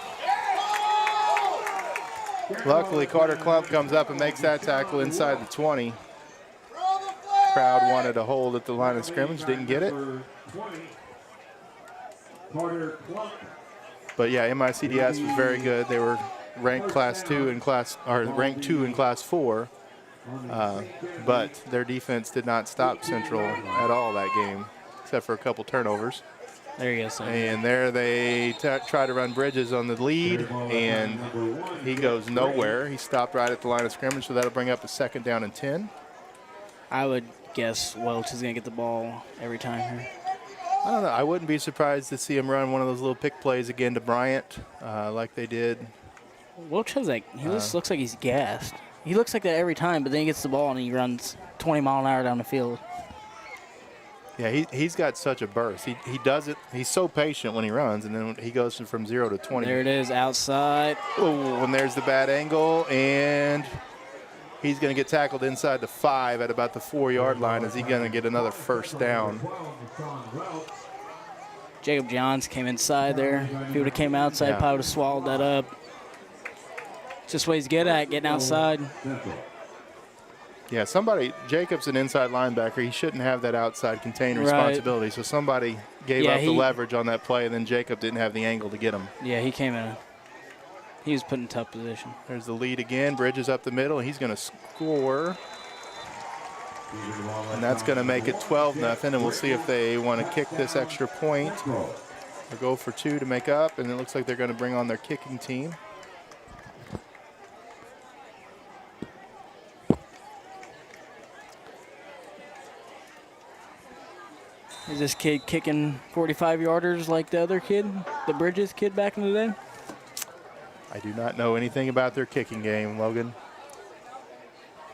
S3: Luckily, Carter Klump comes up and makes that tackle inside the 20. Crowd wanted a hold at the line of scrimmage, didn't get it. But yeah, MICDS was very good. They were ranked Class 2 in Class, or ranked 2 in Class 4. But their defense did not stop Central at all that game, except for a couple turnovers.
S2: There you go, son.
S3: And there they try to run Bridges on the lead, and he goes nowhere. He stopped right at the line of scrimmage, so that'll bring up a 2nd down and 10.
S2: I would guess Welch is going to get the ball every time here.
S3: I don't know. I wouldn't be surprised to see him run one of those little pick plays again to Bryant, like they did.
S2: Welch has like, he just looks like he's gassed. He looks like that every time, but then he gets the ball and he runs 20 mile an hour down the field.
S3: Yeah, he's got such a burst. He does it. He's so patient when he runs, and then he goes from 0 to 20.
S2: There it is, outside.
S3: Oh, and there's the bad angle, and he's going to get tackled inside the 5 at about the 4-yard line. Is he going to get another 1st down?
S2: Jacob Johns came inside there. If he would have came outside,
S3: Yeah.
S2: probably would have swallowed that up. Just what he's good at, getting outside.
S3: Yeah, Jacob's an inside linebacker. He shouldn't have that outside contain
S2: Right.
S3: responsibility. So somebody gave
S2: Yeah,
S3: up the leverage on that play, and then Jacob didn't have the angle to get him.
S2: Yeah, he came in. He was put in tough position.
S3: There's the lead again. Bridges up the middle. He's going to score. And that's going to make it 12-0, and we'll see if they want to kick this extra point or go for 2 to make up, and it looks like they're going to bring on their kicking team.
S2: Is this kid kicking 45-yarders like the other kid, the Bridges kid back in the day?
S3: I do not know anything about their kicking game, Logan.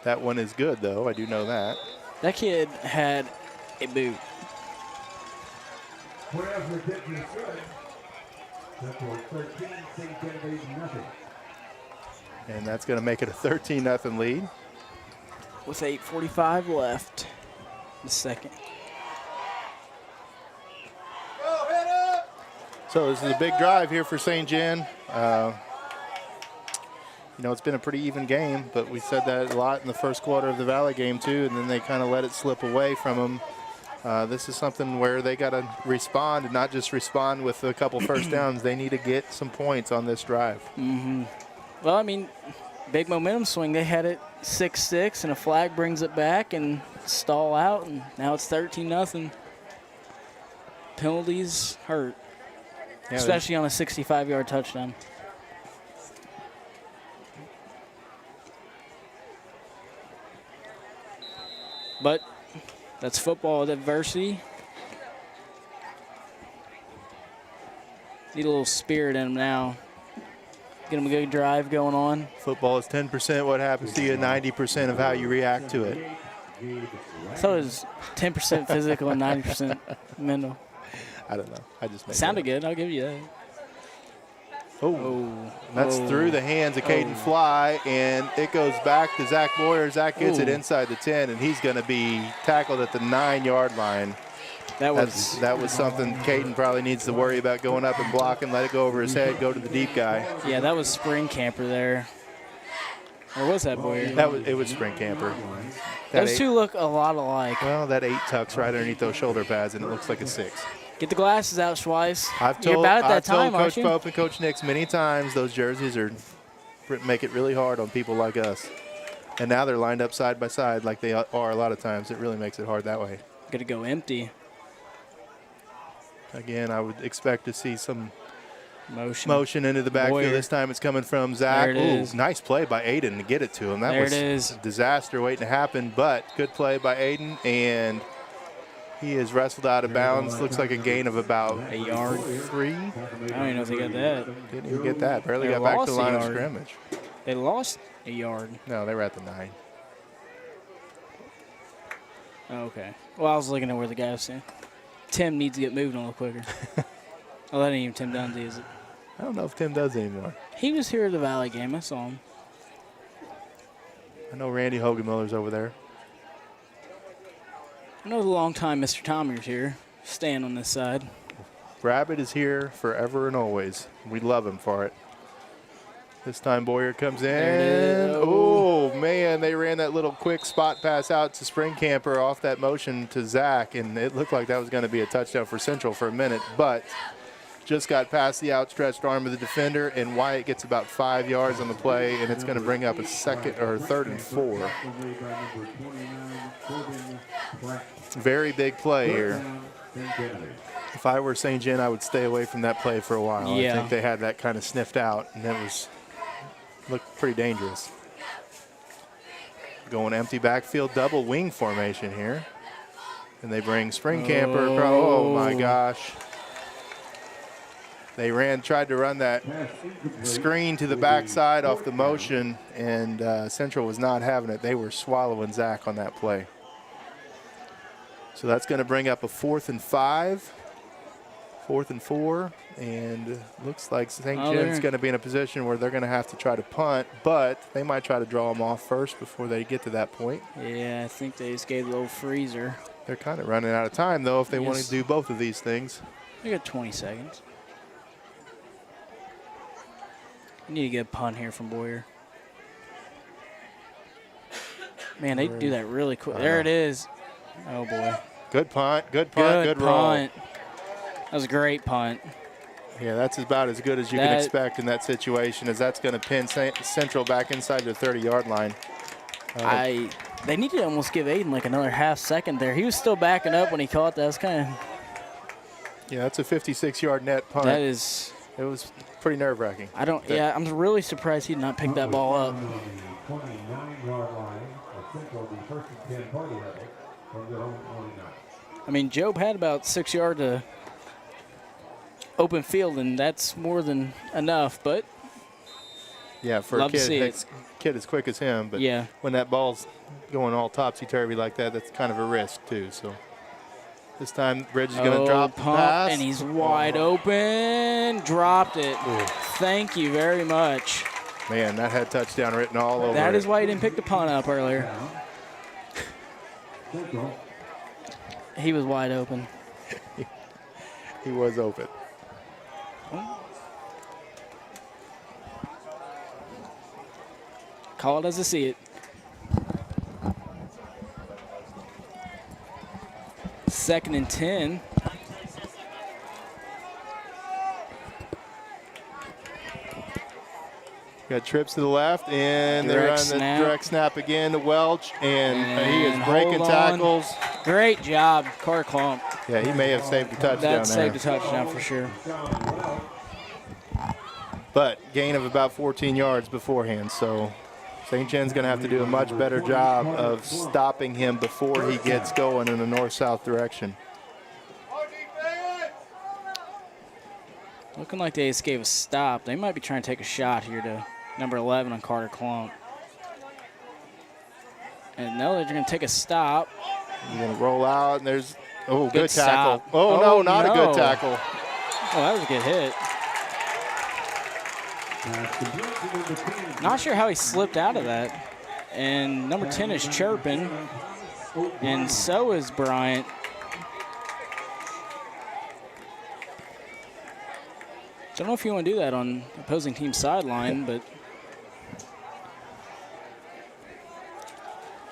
S3: That one is good, though. I do know that.
S2: That kid had a boot.
S4: Wherever the kick is good. Central 13, St. Genevieve nothing.
S3: And that's going to make it a 13-0 lead.
S2: With 8:45 left, the second.
S3: So this is a big drive here for St. Gen. You know, it's been a pretty even game, but we said that a lot in the first quarter of the Valley game too, and then they kind of let it slip away from them. This is something where they got to respond, and not just respond with a couple first downs. They need to get some points on this drive.
S2: Mm-hmm. Well, I mean, big momentum swing. They had it 6-6, and a flag brings it back and stall out, and now it's 13-0. Penalties hurt,
S3: Yeah,
S2: especially on a 65-yard touchdown. But that's football with adversity. Need a little spirit in them now. Get them a good drive going on.
S3: football is 10% what happens to you, 90% of how you react to it.
S2: So it was 10% physical and 90% mental.
S3: I don't know. I just made
S2: Sounded
S3: that up.
S2: good. I'll give you that.
S3: Oh, that's through the hands of Caden Fly, and it goes back to Zach Boyer. Zach gets it inside the 10, and he's going to be tackled at the 9-yard line. That was something Caden probably needs to worry about, going up and blocking, let it go over his head, go to the deep guy.
S2: Yeah, that was Spring Camper there. Or was that Boyer?
S3: It was Spring Camper.
S2: Those two look a lot alike.
S3: Well, that 8 tucks right underneath those shoulder pads, and it looks like a 6.
S2: Get the glasses out, Schweiss.
S3: I've
S2: You're
S3: told,
S2: about at that
S3: I've
S2: time,
S3: told
S2: aren't
S3: Coach
S2: you?
S3: Pope and Coach Nix many times those jerseys make it really hard on people like us. And now they're lined up side by side like they are a lot of times. It really makes it hard that way.
S2: Got to go empty.
S3: Again, I would expect to see some
S2: Motion.
S3: into the backfield.
S2: Boyer.
S3: This time it's coming from Zach.
S2: There it is.
S3: Nice play by Aiden to get it to him. That
S2: There
S3: was
S2: it is.
S3: a disaster waiting to happen, but good play by Aiden, and he is wrestled out of bounds. Looks like a gain of about
S2: A yard.
S3: 3.
S2: I don't even know if they got that.
S3: Didn't even get that. Barely
S2: They
S3: got back to
S2: lost
S3: the
S2: a
S3: line of
S2: yard.
S3: scrimmage.
S2: They lost a yard.
S3: No, they were at the 9.
S2: Oh, okay. Well, I was looking at where the guy was saying. Tim needs to get moved a little quicker. Oh, that ain't even Tim Dunsey, is it?
S3: I don't know if Tim does anymore.
S2: He was here at the Valley game. I saw him.
S3: I know Randy Hogan-Miller's over there.
S2: I know the long time Mr. Tommy's here, staying on this side.
S3: Rabbit is here forever and always. We love him for it. This time Boyer comes in.
S2: There it is.
S3: Oh, man, they ran that little quick spot pass out to Spring Camper off that motion to Zach, and it looked like that was going to be a touchdown for Central for a minute, but just got past the outstretched arm of the defender, and Wyatt gets about 5 yards on the play, and it's going to bring up a second or 3rd and 4. Very big play here. If I were St. John, I would stay away from that play for a while.
S2: Yeah.
S3: I think they had that kind of sniffed out, and it looked pretty dangerous. Going empty backfield, double wing formation here. And they bring Springcamper across. Oh my gosh. They tried to run that screen to the backside off the motion, and Central was not having it. They were swallowing Zach on that play. So that's going to bring up a 4th and 5, 4th and 4, and looks like St. John's going to be in a position where they're going to have to try to punt, but they might try to draw them off first before they get to that point.
S2: Yeah, I think they just gave the little freezer.
S3: They're kind of running out of time, though, if they want to do both of these things.
S2: We got 20 seconds. You need to get a punt here from Boyer. Man, they do that really quick. There it is. Oh, boy.
S3: Good punt, good punt, good roll.
S2: That was a great punt.
S3: Yeah, that's about as good as you can expect in that situation, as that's going to pin Central back inside the 30-yard line.
S2: They need to almost give Aiden like another half second there. He was still backing up when he caught that. That was kind of.
S3: Yeah, that's a 56-yard net punt.
S2: That is.
S3: It was pretty nerve-wracking.
S2: Yeah, I'm really surprised he did not pick that ball up.
S4: 29-yard line of Central, the 1st and 10 party level from the home 29.
S2: I mean, Job had about 6 yards to open field, and that's more than enough, but.
S3: Yeah, for a kid as quick as him, but
S2: yeah,
S3: when that ball's going all topsy-turvy like that, that's kind of a risk too. So this time, Bridge is going to drop the pass.
S2: And he's wide open. Dropped it.
S3: Ooh.
S2: Thank you very much.
S3: Man, that had touchdown written all over it.
S2: That is why he didn't pick the punt up earlier. He was wide open.
S3: He was open.
S2: Call it as I see it. Second and 10.
S3: Got trips to the left, and they run the direct snap again to Welch, and he is breaking tackles.
S2: Great job, Carter Klump.
S3: Yeah, he may have saved a touchdown there.
S2: That saved a touchdown for sure.
S3: But gain of about 14 yards beforehand, so St. John's going to have to do a much better job of stopping him before he gets going in the north-south direction.
S2: Looking like they just gave a stop. They might be trying to take a shot here to number 11 on Carter Klump. And now they're going to take a stop.
S3: You're going to roll out, and there's, good tackle.
S2: Stop.
S3: Oh, no, not a good tackle.
S2: Oh, that was a good hit. Not sure how he slipped out of that. And number 10 is chirping, and so is Bryant. Don't know if you want to do that on opposing team sideline, but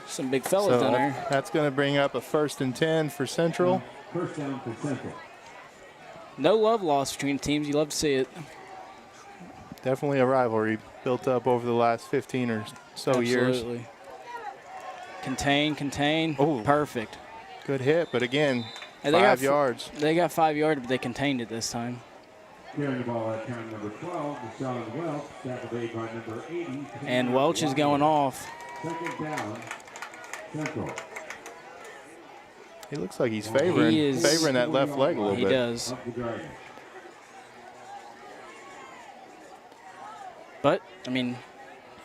S2: some big fellas down there.
S3: That's going to bring up a 1st and 10 for Central.
S4: First down for Central.
S2: No love lost between teams. You love to see it.
S3: Definitely a rivalry built up over the last 15 or so years.
S2: Absolutely. Contain.
S3: Oh,
S2: perfect.
S3: Good hit, but again,
S2: Hey,
S3: 5 yards.
S2: They got 5 yards, but they contained it this time.
S4: Carrying the ball at turn number 12, Deshaun Welch, tackled aid by number 80.
S2: And Welch is going off.
S4: Second down, Central.
S3: He looks like he's favoring that left leg a little bit.
S2: He does.
S4: Up the Dragons.
S2: But, I mean,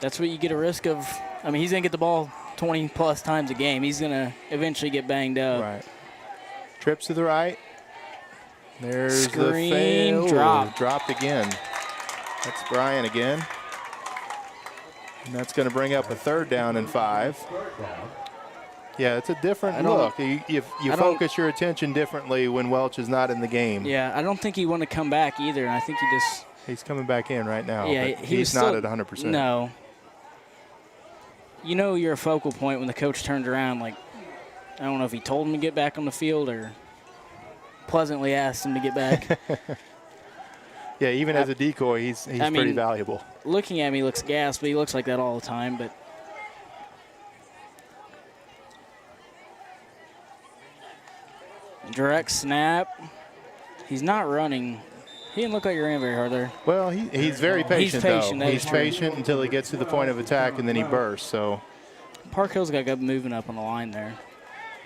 S2: that's what you get a risk of. I mean, he's going to get the ball 20-plus times a game. He's going to eventually get banged up.
S3: Right. Trips to the right. There's
S2: Screen,
S3: the fail.
S2: drop.
S3: Dropped again. That's Brian again. And that's going to bring up a 3rd down and 5. Yeah, it's a different look. You focus your attention differently when Welch is not in the game.
S2: Yeah, I don't think he wanted to come back either. And I think he just.
S3: He's coming back in right now.
S2: Yeah,
S3: but he's not at 100%.
S2: No. You know you're a focal point when the coach turns around. Like, I don't know if he told him to get back on the field or pleasantly asked him to get back.
S3: Yeah, even as a decoy, he's pretty
S2: mean,
S3: valuable.
S2: Looking at me, he looks gassed, but he looks like that all the time. But direct snap. He's not running. He didn't look like he ran very hard there.
S3: Well, he's very patient,
S2: patient,
S3: though.
S2: that
S3: He's
S2: is true.
S3: patient until he gets to the point of attack, and then he bursts. So
S2: Park Hill's got to go moving up on the line there.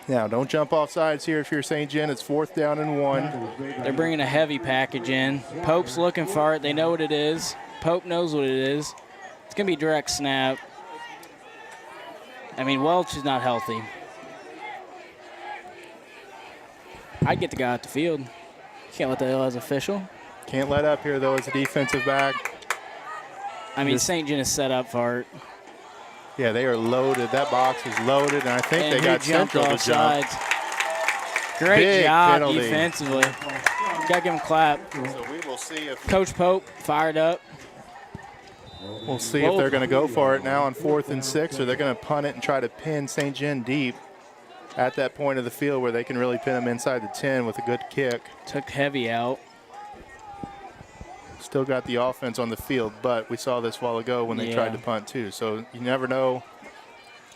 S3: now, don't jump off sides here if you're St. John. It's 4th down and 1.
S2: They're bringing a heavy package in. Pope's looking for it. They know what it is. Pope knows what it is. It's going to be direct snap. I mean, Welch is not healthy. I'd get the guy out the field. Can't let that go as official.
S3: Can't let up here, though, as a defensive back.
S2: I mean, St. John is set up for it.
S3: Yeah, they are loaded. That box is loaded, and I think
S2: And
S3: they
S2: he
S3: got
S2: jumped
S3: Central to
S2: off
S3: jump.
S2: sides. Great
S3: Big
S2: job
S3: penalty.
S2: defensively. Got to give him a clap.
S3: So we will see if
S2: Coach Pope fired up.
S3: if they're going to go for it now on 4th and 6, or they're going to punt it and try to pin St. John deep at that point of the field where they can really pin them inside the 10 with a good kick.
S2: Took heavy out.
S3: Still got the offense on the field, but we saw this a while ago when they
S2: Yeah.
S3: tried to punt too. So you never know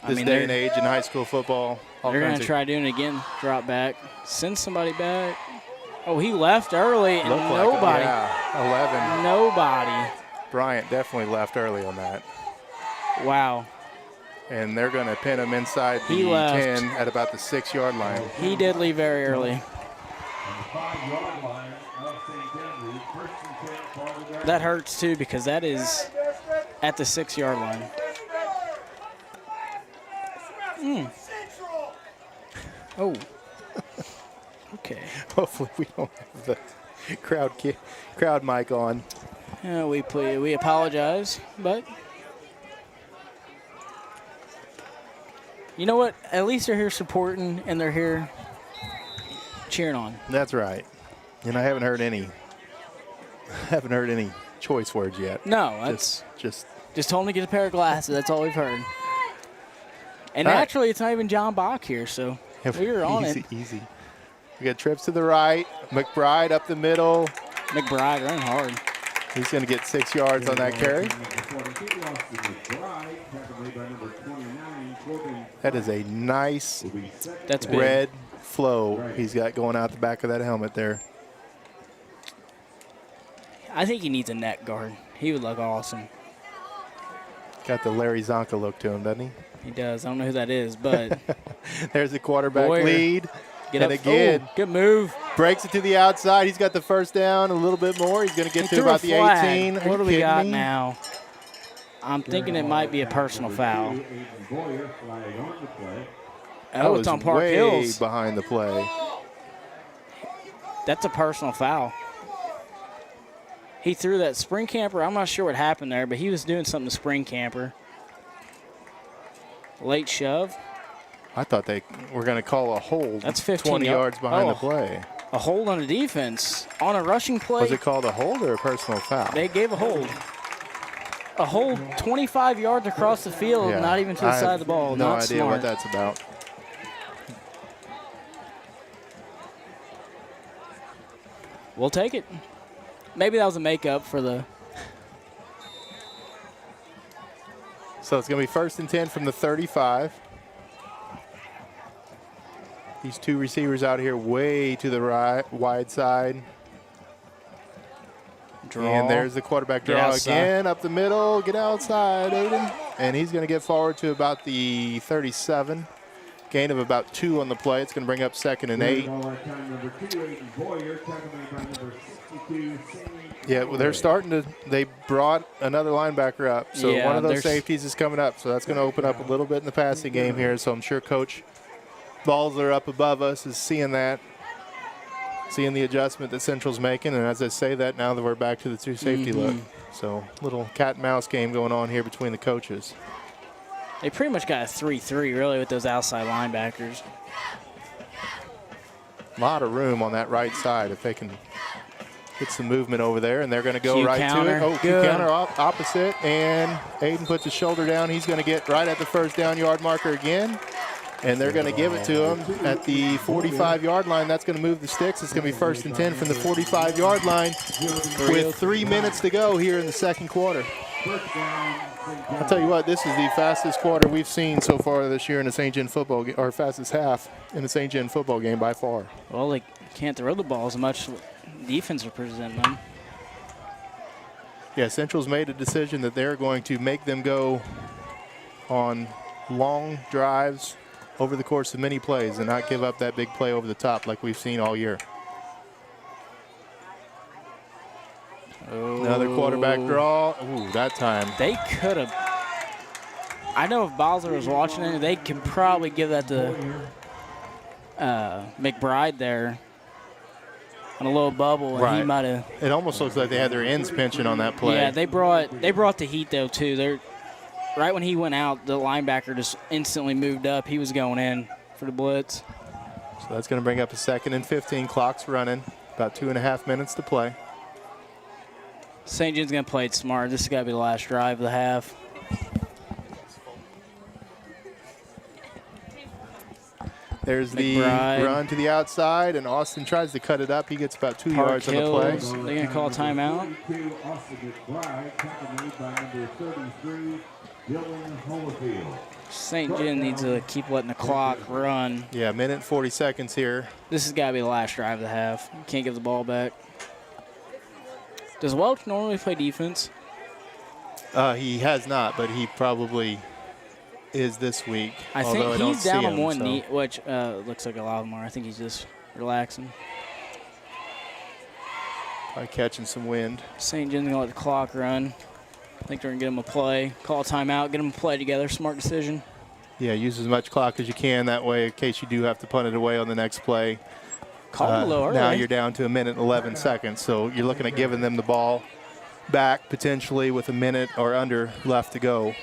S2: I
S3: this
S2: mean,
S3: day and age in high school football. all
S2: They're going
S3: kinds
S2: to
S3: of-
S2: try doing it again. Drop back. Send somebody back. Oh, he left early, and
S3: looked like it.
S2: nobody.
S3: Yeah, 11.
S2: Nobody.
S3: Bryant definitely left early on that.
S2: Wow.
S3: And they're going to pin him inside
S2: He
S3: the
S2: left.
S3: 10 at about the 6-yard line.
S2: He did leave very early.
S4: On the 5-yard line of St. Andrews, 1st and 10 for the Dragons.
S2: That hurts, too, because that is at the 6-yard line. Oh. Okay.
S3: Hopefully we don't have the crowd mic on.
S2: Yeah, we apologize, but you know what? At least they're here supporting, and they're here cheering on.
S3: That's right. And I haven't heard any choice words yet.
S2: No, that's
S3: Just
S2: just told him to get a pair of glasses. That's all we've heard. And
S3: All right.
S2: actually, it's not even John Bach here, so we were on it.
S3: Easy. We got trips to the right. McBride up the middle.
S2: McBride running hard.
S3: He's going to get 6 yards on that carry. That is a nice
S2: That's big.
S3: red flow he's got going out the back of that helmet there.
S2: I think he needs a neck guard. He would look awesome.
S3: Got the Larry Zonka look to him, doesn't he?
S2: He does. I don't know who that is, but
S3: There's the quarterback
S2: Boyer.
S3: lead.
S2: get
S3: And
S2: up.
S3: again,
S2: Oh, good move.
S3: breaks it to the outside. He's got the first down, a little bit more. He's going to get
S2: He
S3: to
S2: threw a
S3: about the
S2: flag.
S3: 18. Are
S2: What
S3: you
S2: do we
S3: kidding
S2: got
S3: me?
S2: now? I'm thinking it might be a personal foul.
S3: That
S2: Oh,
S3: was
S2: it's on Park
S3: way
S2: Hills.
S3: behind the play.
S2: That's a personal foul. He threw that spring camper. I'm not sure what happened there, but he was doing something to spring camper. Late shove.
S3: I thought they were going to call a hold.
S2: That's 15
S3: 20 yards behind the play.
S2: A hold on the defense. On a rushing play,
S3: Was it called a hold or a personal foul?
S2: they gave a hold. A hold 25 yards across the field,
S3: Yeah.
S2: not even to the
S3: I
S2: side
S3: have
S2: of the ball.
S3: No
S2: Not
S3: idea
S2: smart.
S3: what that's about.
S2: We'll take it. Maybe that was a makeup for the.
S3: So it's going to be 1st and 10 from the 35. These two receivers out here way to the right, wide side.
S2: Draw.
S3: And there's the quarterback
S2: Get
S3: draw
S2: outside.
S3: again, up the middle. Get outside, Aiden. And he's going to get forward to about the 37. Gain of about 2 on the play. It's going to bring up 2nd and 8. Yeah, well, they're starting to – they brought another linebacker up. So
S2: Yeah,
S3: one of those
S2: there's-
S3: safeties is coming up. So that's going to open up a little bit in the passing game here. So I'm sure Coach Balzer up above us is seeing that, seeing the adjustment that Central's making. And as I say that, now that we're back to the 2 safety look. So little cat and mouse game going on here between the coaches.
S2: They pretty much got a 3-3, really, with those outside linebackers.
S3: A lot of room on that right side if they can get some movement over there. And they're going to go
S2: Q
S3: right
S2: counter.
S3: to it. Oh, Q
S2: Good.
S3: counter opposite. And Aiden puts his shoulder down. He's going to get right at the 1st down yard marker again. And they're going to give it to him at the 45-yard line. That's going to move the sticks. It's going to be 1st and 10 from the 45-yard line with 3 minutes to go here in the second quarter. I'll tell you what, this is the fastest quarter we've seen so far this year in the St. John football game, or fastest half in the St. John football game by far.
S2: Well, they can't throw the ball as much. Defense are presenting them.
S3: Yeah, Central's made a decision that they're going to make them go on long drives over the course of many plays and not give up that big play over the top like we've seen all year.
S2: Oh.
S3: Another quarterback draw. Ooh, that time.
S2: They could have. I know if Bowser was watching it, they can probably give that to McBride there on a little bubble, and he might have.
S3: It almost looks like they had their ends pinching on that play.
S2: Yeah, they brought the heat though too. They're right when he went out, the linebacker just instantly moved up. He was going in for the blitz.
S3: So that's going to bring up a 2nd and 15. Clock's running. About 2.5 minutes to play.
S2: St. John's going to play it smart. This has got to be the last drive of the half.
S3: There's the
S2: McBride.
S3: run to the outside, and Austin tries to cut it up. He gets about 2 yards on the play.
S2: They're going to call timeout. St. John needs to keep letting the clock run.
S3: Yeah, 1:40 seconds here.
S2: This has got to be the last drive of the half. You can't give the ball back. Does Welch normally play defense?
S3: He has not, but he probably is this week.
S2: I
S3: although
S2: think
S3: I
S2: he's
S3: don't
S2: down
S3: see
S2: on
S3: him,
S2: one
S3: so.
S2: knee, which looks like a lot more. I think he's just relaxing.
S3: Probably catching some wind.
S2: St. John's going to let the clock run. I think they're going to get him a play. Call a timeout, get him a play together. Smart decision.
S3: Yeah, use as much clock as you can that way in case you do have to punt it away on the next play.
S2: Call it a little early.
S3: Now you're down to 1:11 seconds, so you're looking at giving them the ball back potentially with a minute or under left to go.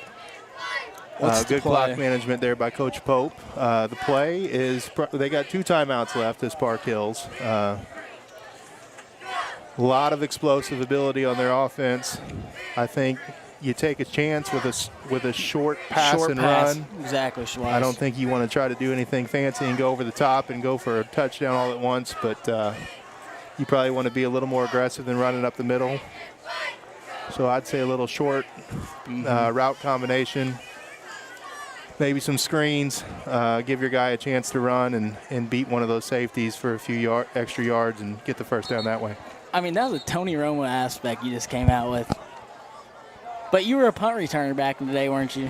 S3: Good clock management there by Coach Pope. The play is they got 2 timeouts left as Park Hills. A lot of explosive ability on their offense. I think you take a chance with a short pass run.
S2: Exactly. Schweiss.
S3: I don't think you want to try to do anything fancy and go over the top and go for a touchdown all at once, but you probably want to be a little more aggressive than running up the middle. So I'd say a little short route combination, maybe some screens, give your guy a chance to run and beat one of those safeties for a few extra yards and get the first down that way.
S2: I mean, that was a Tony Romo aspect you just came out with. But you were a punt returner back in the day, weren't you?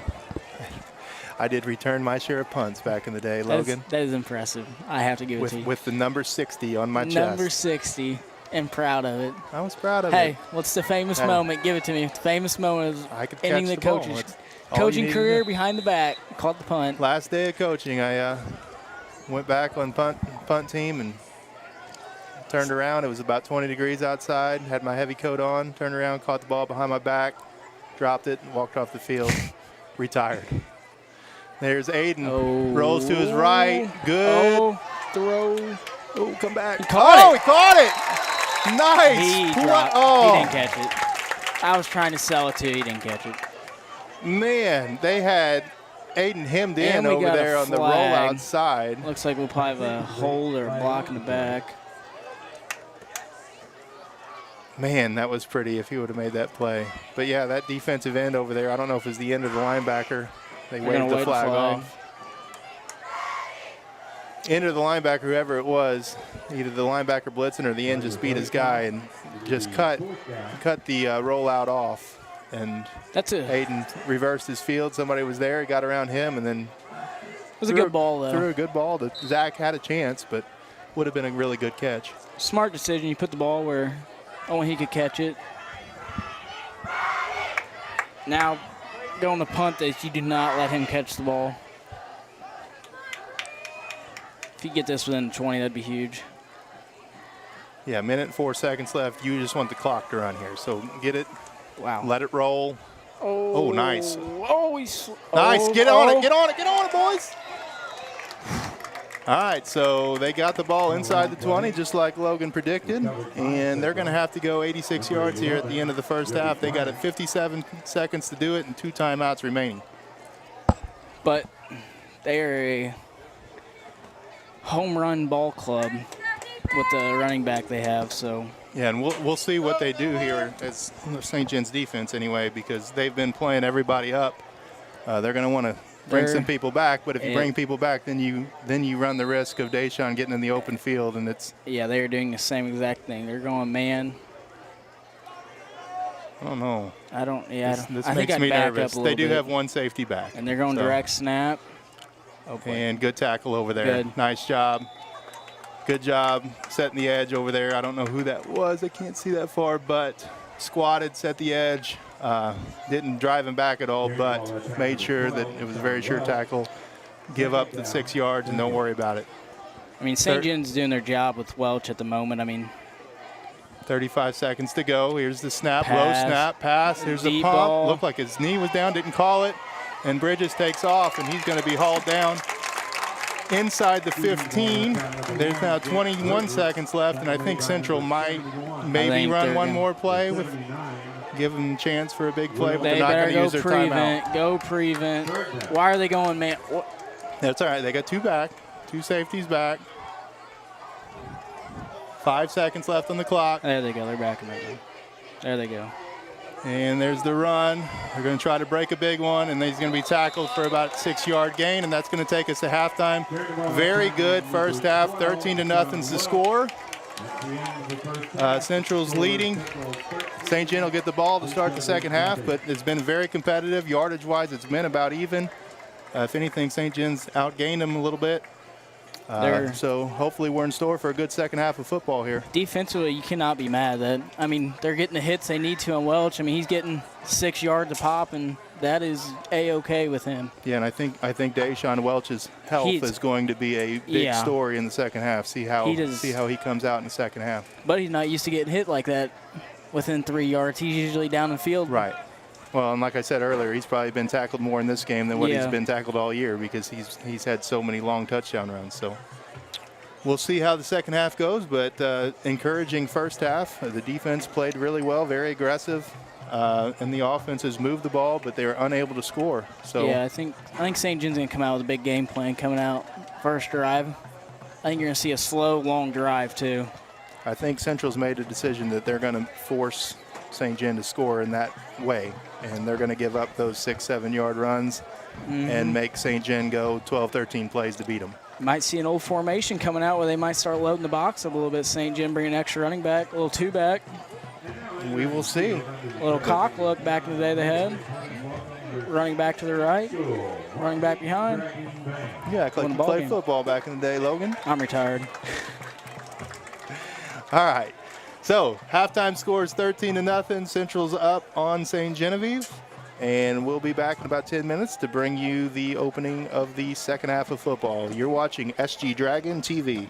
S3: I did return my share of punts back in the day, Logan.
S2: That is impressive. I have to give it to you.
S3: With the number 60 on my chest.
S2: Number 60, and proud of it.
S3: I was proud of it.
S2: Hey, what's the famous moment? Give it to me. The famous moment is
S3: I could
S2: ending
S3: catch
S2: the
S3: the ball.
S2: coach's
S3: That's all you
S2: coaching
S3: need to
S2: career
S3: know.
S2: behind the back. Caught the punt.
S3: Last day of coaching, I went back on punt team and turned around. It was about 20 degrees outside. Had my heavy coat on. Turned around, caught the ball behind my back, dropped it, and walked off the field. Retired. There's Aiden.
S2: Oh.
S3: Rolls to his right. Good.
S2: Oh, throw.
S3: Oh, come back.
S2: He caught it.
S3: He caught it. Nice.
S2: He didn't catch it. I was trying to sell it to you. He didn't catch it.
S3: Man, they had Aiden hemmed in
S2: And we
S3: over
S2: got a
S3: there on the
S2: flag.
S3: rollout side.
S2: Looks like we'll probably have a hold or a block in the back.
S3: Man, that was pretty if he would have made that play. But, yeah, that defensive end over there, I don't know if it was the end of the linebacker. They waved the flag off. End of the linebacker, whoever it was, either the linebacker blitzing or the end just beat his guy and just cut the rollout off. And Aiden reversed his field. Somebody was there. He got around him and then
S2: it was a good ball, though.
S3: Threw a good ball. Zach had a chance, but would have been a really good catch.
S2: Smart decision. You put the ball where only he could catch it. Now, go on the punt that you do not let him catch the ball. If you get this within 20, that'd be huge.
S3: Yeah, 1:04 left. You just want the clock to run here. So get it.
S2: Wow.
S3: Let it roll. Oh, nice.
S2: Oh,
S3: nice. Get on it. Get on it. Get on it, boys. All right, so they got the ball inside the 20, just like Logan predicted, and they're going to have to go 86 yards here at the end of the first half. They got it 57 seconds to do it and 2 timeouts remaining.
S2: But they are a home run ball club with the running back they have. So
S3: Yeah, and we'll see what they do here as St. John's defense anyway, because they've been playing everybody up. They're going to want to bring some people back, but if you bring people back, then you run the risk of Deshaun getting in the open field, and it's.
S2: Yeah, they're doing the same exact thing. They're going man.
S3: I don't know.
S2: I don't. Yeah,
S3: This
S2: I think
S3: makes
S2: I'd
S3: me
S2: back
S3: nervous.
S2: up a little
S3: They do
S2: bit.
S3: have one safety back,
S2: And they're going
S3: so.
S2: direct snap. Oh, boy.
S3: And good tackle over there.
S2: Good.
S3: Nice job. Good job setting the edge over there. I don't know who that was. I can't see that far, but squatted, set the edge. Didn't drive him back at all, but made sure that it was a very sure tackle. Give up the 6 yards and don't worry about it.
S2: I mean, St. John's doing their job with Welch at the moment. I mean,
S3: 35 seconds to go. Here's the snap,
S2: Pass.
S3: low snap, pass. Here's the
S2: Deep
S3: pump.
S2: ball.
S3: Looked like his knee was down, didn't call it. And Bridges takes off, and he's going to be hauled down inside the 15. There's now 21 seconds left, and I think Central might maybe run one more play with give them a chance for a big play, but
S2: they
S3: they're not
S2: better
S3: going to
S2: go
S3: use their
S2: prevent.
S3: timeout.
S2: Go prevent. Why are they going man?
S3: That's all right. They got two back, two safeties back. 5 seconds left on the clock.
S2: There they go. They're backing right now. There they go.
S3: And there's the run. They're going to try to break a big one, and he's going to be tackled for about a 6-yard gain, and that's going to take us to halftime. Very good first half. 13-0's the score. Central's leading. St. John will get the ball to start the second half, but it's been very competitive. Yardage-wise, it's been about even. If anything, St. John's outgained them a little bit. So hopefully we're in store for a good second half of football here.
S2: Defensively, you cannot be mad at that. I mean, they're getting the hits they need to on Welch. I mean, he's getting 6 yards a pop, and that is A-okay with him.
S3: Yeah, and I think Deshaun Welch's health is going to be a big story in the second half. See how he comes out in the second half.
S2: But he's not used to getting hit like that within 3 yards. He's usually down the field.
S3: Right. Well, and like I said earlier, he's probably been tackled more in this game than what he's been tackled all year because he's had so many long touchdown runs. So we'll see how the second half goes, but encouraging first half. The defense played really well, very aggressive, and the offense has moved the ball, but they were unable to score. So
S2: yeah, I think St. John's going to come out with a big game plan coming out first drive. I think you're going to see a slow, long drive too.
S3: I think Central's made a decision that they're going to force St. John to score in that way, and they're going to give up those 6-7 yard runs and make St. John go 12-13 plays to beat them.
S2: Might see an old formation coming out where they might start loading the box up a little bit. St. John bringing an extra running back, a little two back.
S3: We will see.
S2: A little cock look back in the day they had. Running back to the right, running back behind.
S3: Yeah, like you played football back in the day, Logan.
S2: I'm retired.
S3: All right. So, halftime score is 13-0. Central's up on St. Genevieve. And we'll be back in about 10 minutes to bring you the opening of the second half of football. You're watching SG Dragon TV.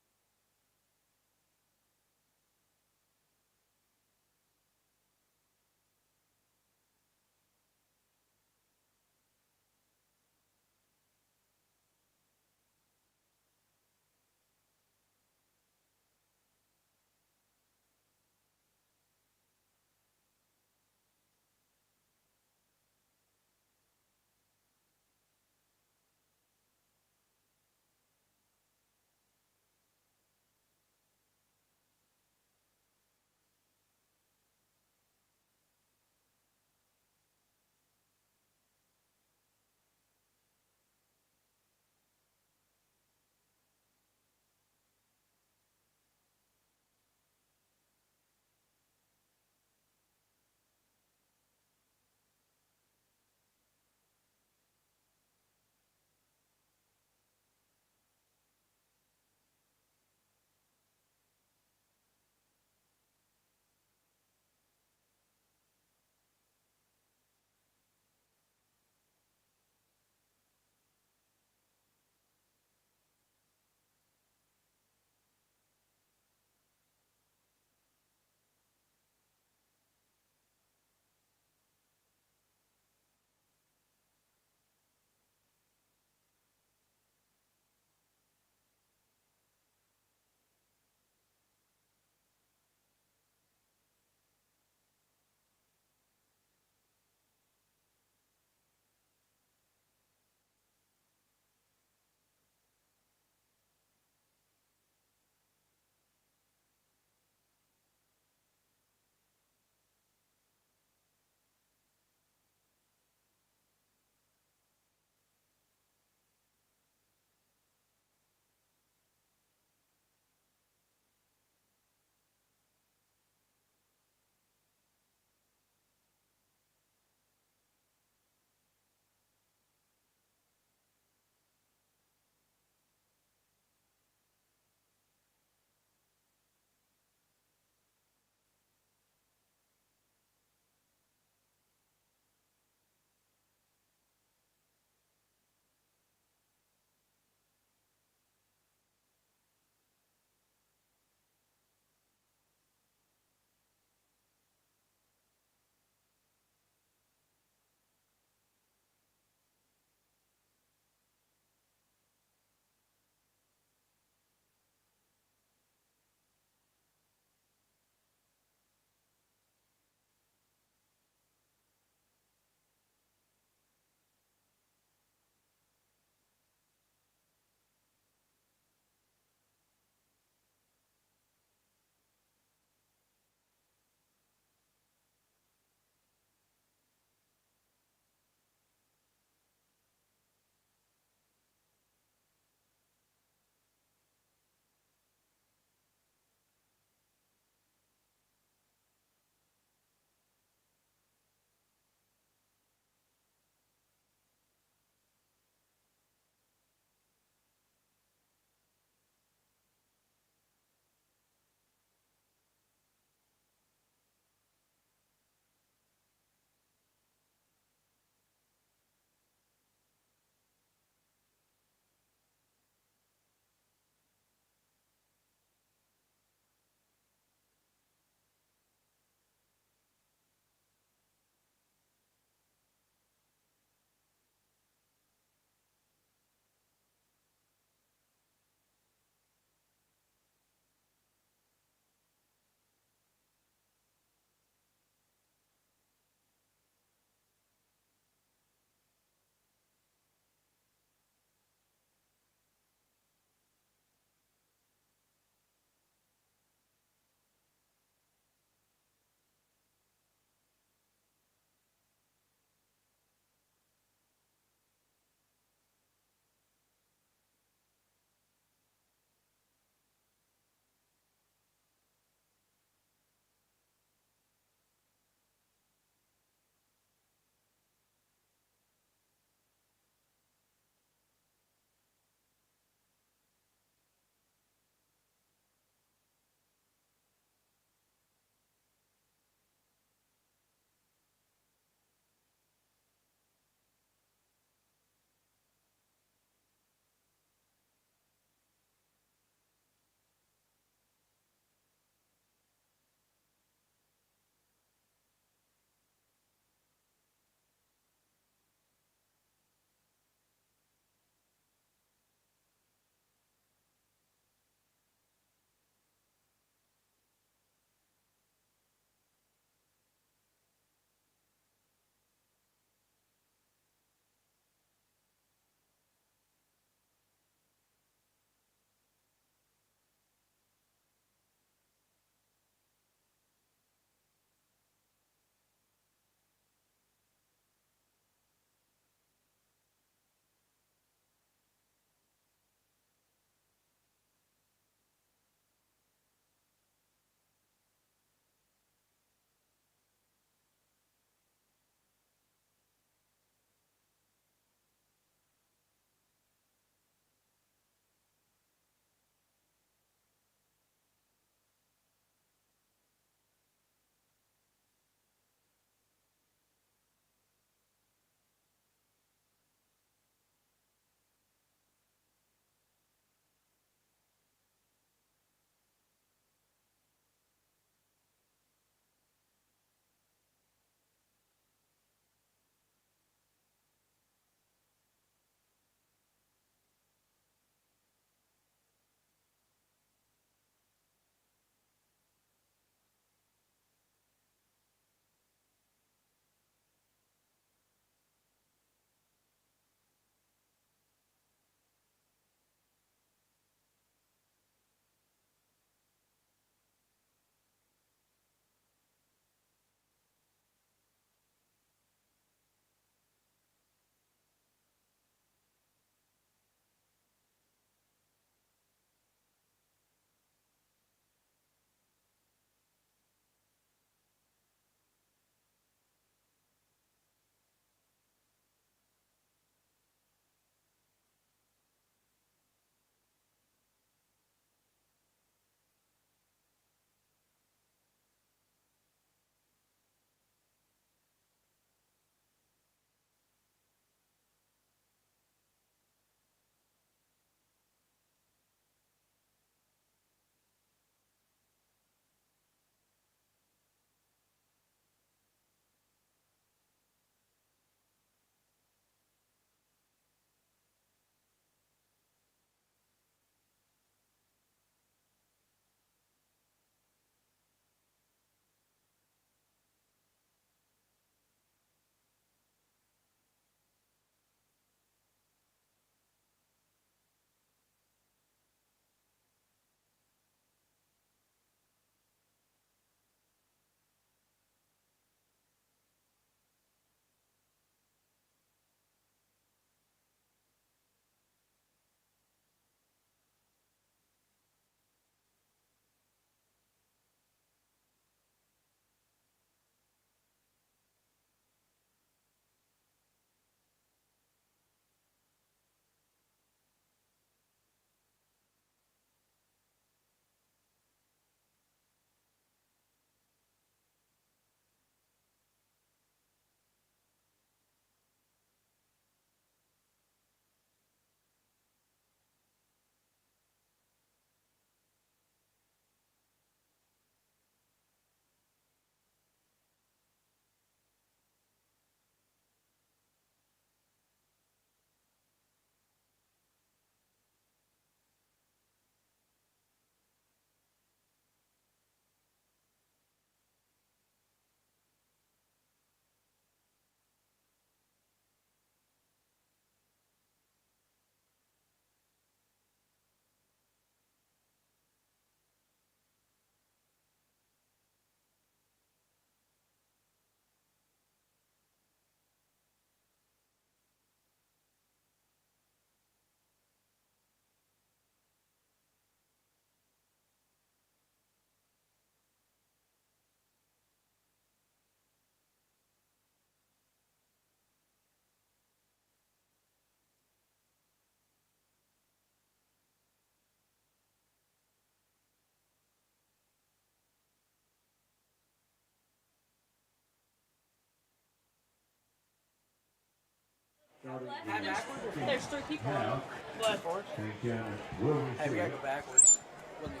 S2: There's 3 people on
S4: half.
S2: platforms.
S4: St. John will
S2: Hey, we gotta
S4: receive.
S2: go backwards. Wasn't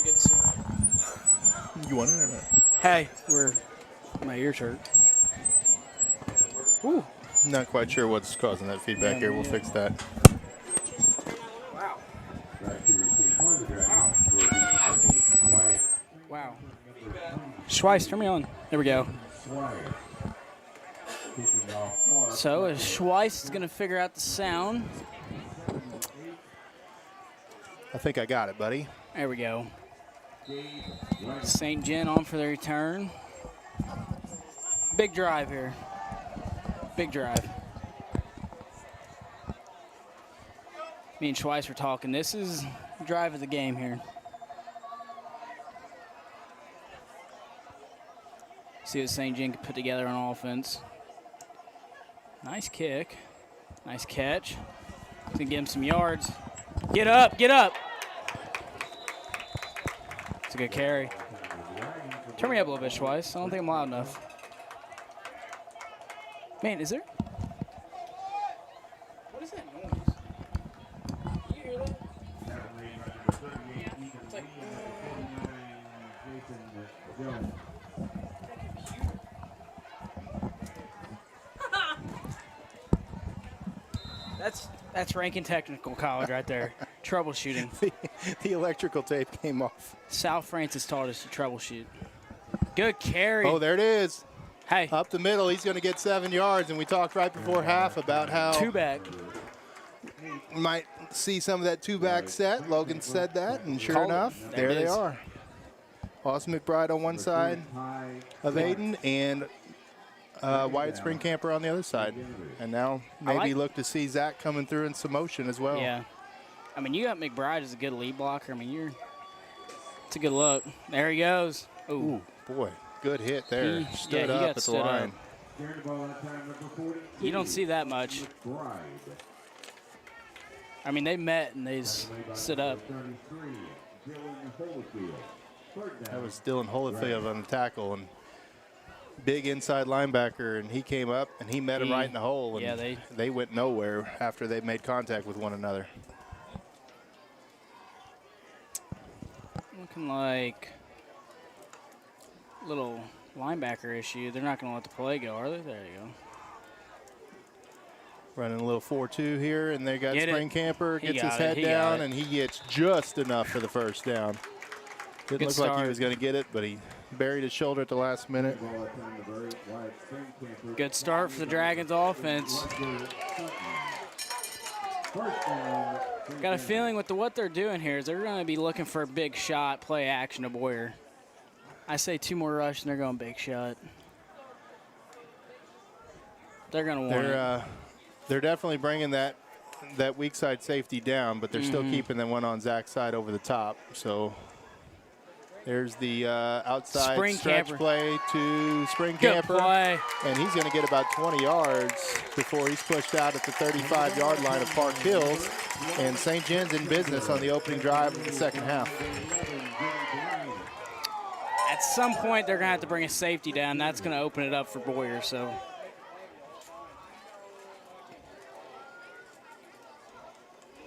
S2: good to see.
S3: You want it or not?
S2: Hey, my ears hurt. Ooh.
S3: Not quite sure what's causing that feedback here. We'll fix that.
S2: Wow.
S4: Back to receive for the Dragons will be Wyatt
S2: Wow. Schweiss, turn me on. There we go.
S4: Swire. Kicking off mark.
S2: So as Schweiss is gonna figure out the sound.
S3: I think I got it, buddy.
S2: There we go. St. John on for the return. Big drive here. Big drive. Me and Schweiss were talking. This is drive of the game here. See what St. John can put together on offense. Nice kick. Nice catch. Gonna give him some yards. Get up, get up. It's a good carry. Turn me up a little bit, Schweiss. I don't think I'm loud enough. Man, is there? What is that noise? Do you hear that? It's like, That's Rankin Technical College right there. Troubleshooting.
S3: The electrical tape came off.
S2: South Francis taught us to troubleshoot. Good carry.
S3: Oh, there it is.
S2: Hey,
S3: Up the middle, he's going to get 7 yards, and we talked right before half about how
S2: 2-back.
S3: we might see some of that 2-back set. Logan said that, and sure
S2: Called it.
S3: enough,
S2: There
S3: there
S2: it
S3: they
S2: is.
S3: are. Austin McBride on one side of Aiden, and Wyatt Spring Camper on the other side. And now maybe
S2: like-
S3: look to see Zach coming through in some motion as well.
S2: Yeah. I mean, you got McBride as a good lead blocker. I mean, it's a good look. There he goes. Ooh.
S3: Ooh, boy, good hit there.
S2: He
S3: Stood
S2: got
S3: up at the
S2: stood up.
S3: line.
S2: You don't see that much. I mean, they met and they just stood up.
S3: That was Dylan Holyfield on the tackle, and big inside linebacker, and he came up and he met him right in the hole, and
S2: yeah,
S3: they went nowhere after they made contact with one another.
S2: Looking like a little linebacker issue. They're not going to let the play go, are they? There you go.
S3: Running a little 4-2 here, and they got
S2: Get it.
S3: Spring Camper,
S2: He
S3: gets his
S2: got it.
S3: head
S2: He got
S3: down,
S2: it.
S3: and he gets just enough for the first down. Didn't
S2: Good
S3: look like he
S2: start.
S3: was going to get it, but he buried his shoulder at the last minute.
S2: Good start for the Dragons offense. Got a feeling with what they're doing here is they're going to be looking for a big shot, play action to Boyer. I say 2 more rush and they're going big shot. They're going to want it.
S3: They're definitely bringing that weak side safety down, but they're still keeping the one on Zach's side over the top. So there's the outside
S2: Spring
S3: stretch
S2: Camper.
S3: play to Spring
S2: Good
S3: Camper.
S2: play.
S3: And he's going to get about 20 yards before he's pushed out at the 35-yard line of Park Hills. And St. John's in business on the opening drive of the second half.
S2: At some point, they're going to have to bring a safety down. That's going to open it up for Boyer. So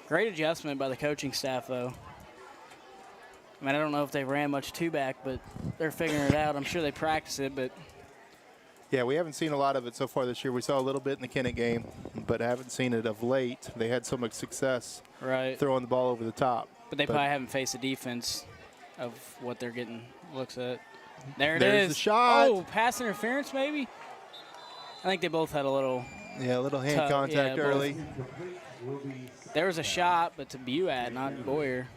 S2: great adjustment by the coaching staff, though. I mean, I don't know if they ran much 2-back, but they're figuring it out. I'm sure they practice it, but
S3: Yeah, we haven't seen a lot of it so far this year. We saw a little bit in the Kennett game, but haven't seen it of late. They had so much success
S2: right.
S3: throwing the ball over the top.
S2: But they probably haven't faced a defense of what they're getting looks at. There it
S3: There's
S2: is.
S3: the shot.
S2: Oh, pass interference maybe? I think they both had a little.
S3: Yeah, a little hand
S2: Tough,
S3: contact
S2: yeah,
S3: early.
S2: There was a shot, but to Buat, not Boyer.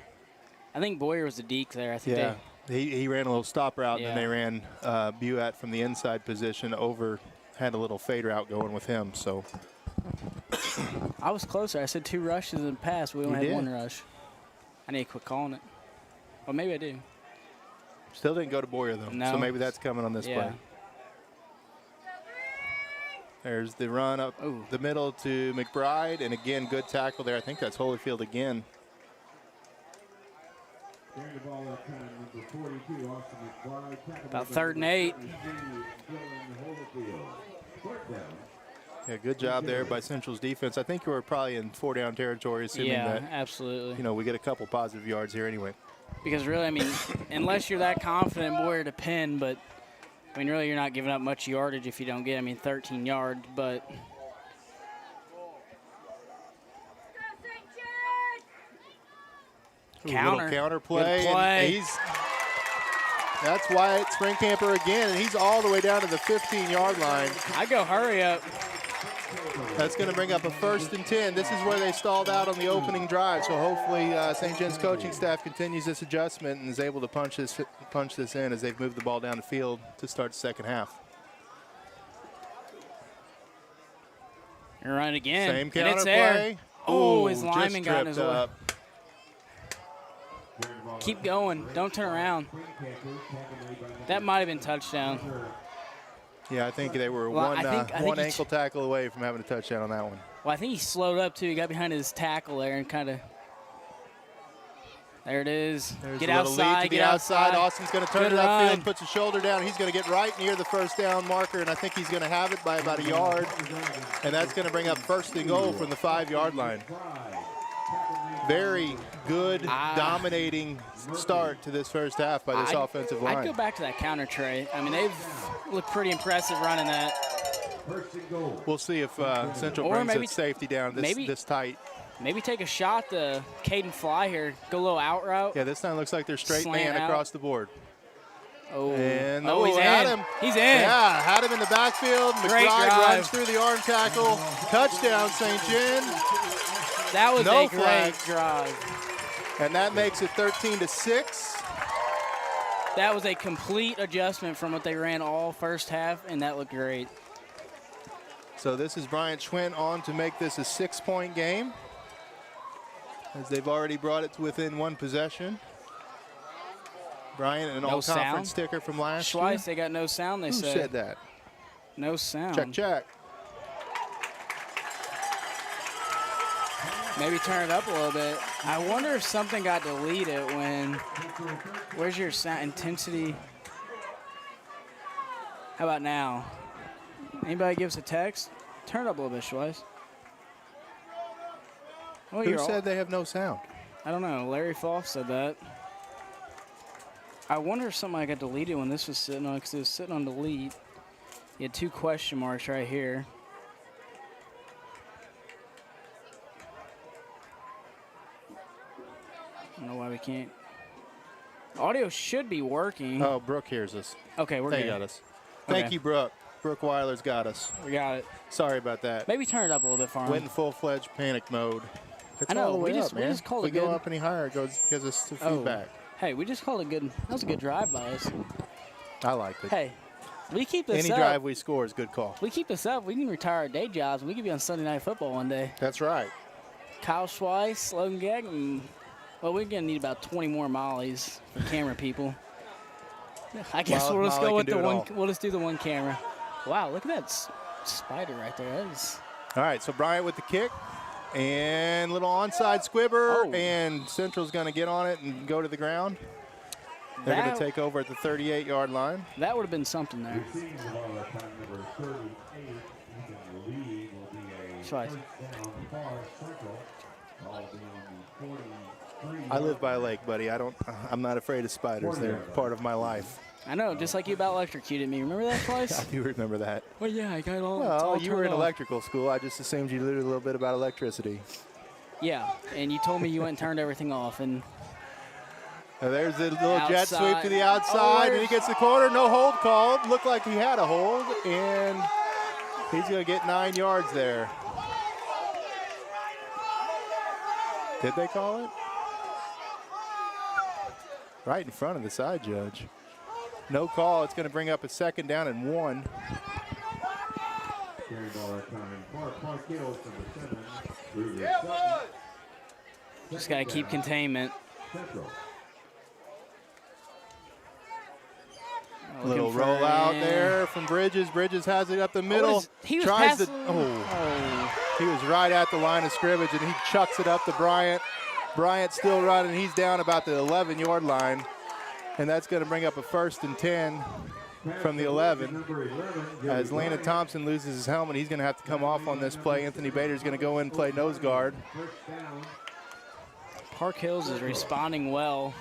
S2: I think Boyer was the deke there. I think
S3: Yeah, he ran a little stop route, and then
S2: Yeah.
S3: they ran Buat from the inside position over, had a little fade route going with him. So
S2: I was closer. I said 2 rushes in the pass. We only
S3: You
S2: had
S3: did.
S2: 1 rush. I need to quit calling it. Well, maybe I do.
S3: still didn't go to Boyer, though.
S2: No.
S3: So maybe that's coming on this
S2: Yeah.
S3: play. There's the run up
S2: Ooh.
S3: the middle to McBride, and again, good tackle there. I think that's Holyfield again.
S2: About 3rd and 8.
S3: Yeah, good job there by Central's defense. I think we're probably in 4-down territory, assuming
S2: Yeah,
S3: that
S2: absolutely.
S3: we get a couple positive yards here anyway.
S2: Because really, I mean, unless you're that confident, Boyer to pin, but I mean, really, you're not giving up much yardage if you don't get. I mean, 13 yards, but.
S3: Little counter
S2: Good
S3: play.
S2: play.
S3: And that's Wyatt Springcamper again, and he's all the way down to the 15-yard line.
S2: I go hurry up.
S3: That's going to bring up a 1st and 10. This is where they stalled out on the opening drive, so hopefully St. John's coaching staff continues this adjustment and is able to punch this in as they've moved the ball down the field to start the second half.
S2: You're right again.
S3: Same
S2: And
S3: counter
S2: it's there.
S3: play.
S2: Oh, his
S3: just
S2: lineman got in his
S3: tripped
S2: way.
S3: up.
S2: Keep going. Don't turn around. That might have been touchdown.
S3: Yeah, I think they were
S2: Well,
S3: one,
S2: I think
S3: one
S2: he-
S3: ankle tackle away from having a touchdown on that one.
S2: Well, I think he slowed up, too. He got behind his tackle there and kind of. There it is.
S3: There's
S2: Get
S3: a little lead
S2: outside.
S3: to the
S2: Get
S3: outside. Austin's going to turn
S2: Good
S3: it upfield,
S2: run.
S3: puts his shoulder down. He's going to get right near the first down marker, and I think he's going to have it by about a yard. And that's going to bring up 1st and goal from the 5-yard line. Very good, dominating start to this first half by this offensive line.
S2: I'd go back to that counter tray. I mean, they've looked pretty impressive running that.
S3: We'll see if Central
S2: Or
S3: brings
S2: maybe-
S3: its safety down this tight.
S2: Maybe take a shot to Caden Fly here. Go a little out route.
S3: Yeah, this time looks like they're straight
S2: Slant
S3: man
S2: out.
S3: across the board.
S2: Oh,
S3: And
S2: he's
S3: had
S2: in.
S3: him.
S2: He's in.
S3: Yeah, had him in the backfield.
S2: Great
S3: McBride
S2: drive.
S3: runs through the arm tackle. Touchdown, St. John.
S2: That was
S3: No
S2: a great
S3: flags.
S2: drive.
S3: And that makes it 13-6.
S2: That was a complete adjustment from what they ran all first half, and that looked great.
S3: So this is Bryant Schwinn on to make this a 6-point game, as they've already brought it to within one possession. Bryant, an
S2: No
S3: all-conference
S2: sound.
S3: sticker from last year.
S2: Schweiss, they got no sound, they
S3: Who
S2: said.
S3: said that?
S2: No sound.
S3: Check.
S2: Maybe turn it up a little bit. I wonder if something got deleted when. Where's your sound intensity? How about now? Anybody give us a text? Turn it up a little bit, Schweiss. Oh,
S3: Who said they have no sound?
S2: I don't know. Larry Falk said that. I wonder if somebody got deleted when this was sitting on, because it was sitting on delete. You had 2 question marks right here. I don't know why we can't. Audio should be working.
S3: Oh, Brooke hears us.
S2: Okay, we're
S3: They
S2: good.
S3: got us. Thank
S2: Okay.
S3: you, Brooke. Brooke Weiler's got us.
S2: We got it.
S3: Sorry about that.
S2: Maybe turn it up a little bit for him.
S3: Went in full-fledged panic mode. It's
S2: I know,
S3: all the way
S2: we just-
S3: up,
S2: we
S3: man.
S2: just called
S3: we
S2: it
S3: go
S2: good.
S3: up any higher, it gives us the
S2: Oh.
S3: feedback.
S2: Hey, we just called it good. That was a good drive by us.
S3: I liked it.
S2: Hey, we keep this
S3: Any
S2: up.
S3: drive we score is a good call.
S2: We keep this up. We can retire our day jobs. And we could be on Sunday Night Football one day.
S3: That's right.
S2: Kyle Schweiss, Logan Gagnon. Well, we're going to need about 20 more mollies for camera people. I guess
S3: Molly-
S2: we'll just
S3: Molly
S2: go with
S3: can
S2: the
S3: do it
S2: one.
S3: all.
S2: We'll just do the one camera. Wow, look at that spider right there. That is.
S3: All right, so Bryant with the kick. And little onside squibber.
S2: Oh.
S3: And Central's going to get on it and go to the ground. They're going
S2: That-
S3: to take over at the 38-yard line.
S2: That would have been something there.
S4: Receiving the ball at time number 38. Even the lead will be a
S2: Schweiss.
S4: first down for Central. Ball will be on the 43.
S3: I live by a lake, buddy. I'm not afraid of spiders. They're part of my life.
S2: I know, just like you about electrocuted me. Remember that
S3: I
S2: twice?
S3: do remember that.
S2: Well, yeah, I got it all. it's
S3: Well,
S2: all
S3: you were in
S2: turned off.
S3: electrical school. I just assumed you knew a little bit about electricity.
S2: Yeah, and you told me you went and turned everything off, and
S3: Now there's the little jet sweep to the
S2: Outside.
S3: outside,
S2: Oh,
S3: and he gets the corner. No hold called. Looked like he had a hold, and he's going to get 9 yards there. Did they call it? Right in front of the side judge. No call. It's going to bring up a 2nd down and 1.
S4: Carry ball at time for Park Hills number 7. Ruger Sutton.
S2: just got to keep containment.
S4: Central.
S3: Little
S2: Looking for-
S3: rollout
S2: yeah.
S3: there from Bridges. Bridges has it up the middle.
S2: He was
S3: Tries to.
S2: passing.
S3: Oh. He was right at the line of scrimmage, and he chucks it up to Bryant. Bryant still running. He's down about the 11-yard line, and that's going to bring up a 1st and 10 from the 11. As Landon Thompson loses his helmet, he's going to have to come off on this play. Anthony Bader's going to go in and play nose guard.
S2: Park Hills is responding well.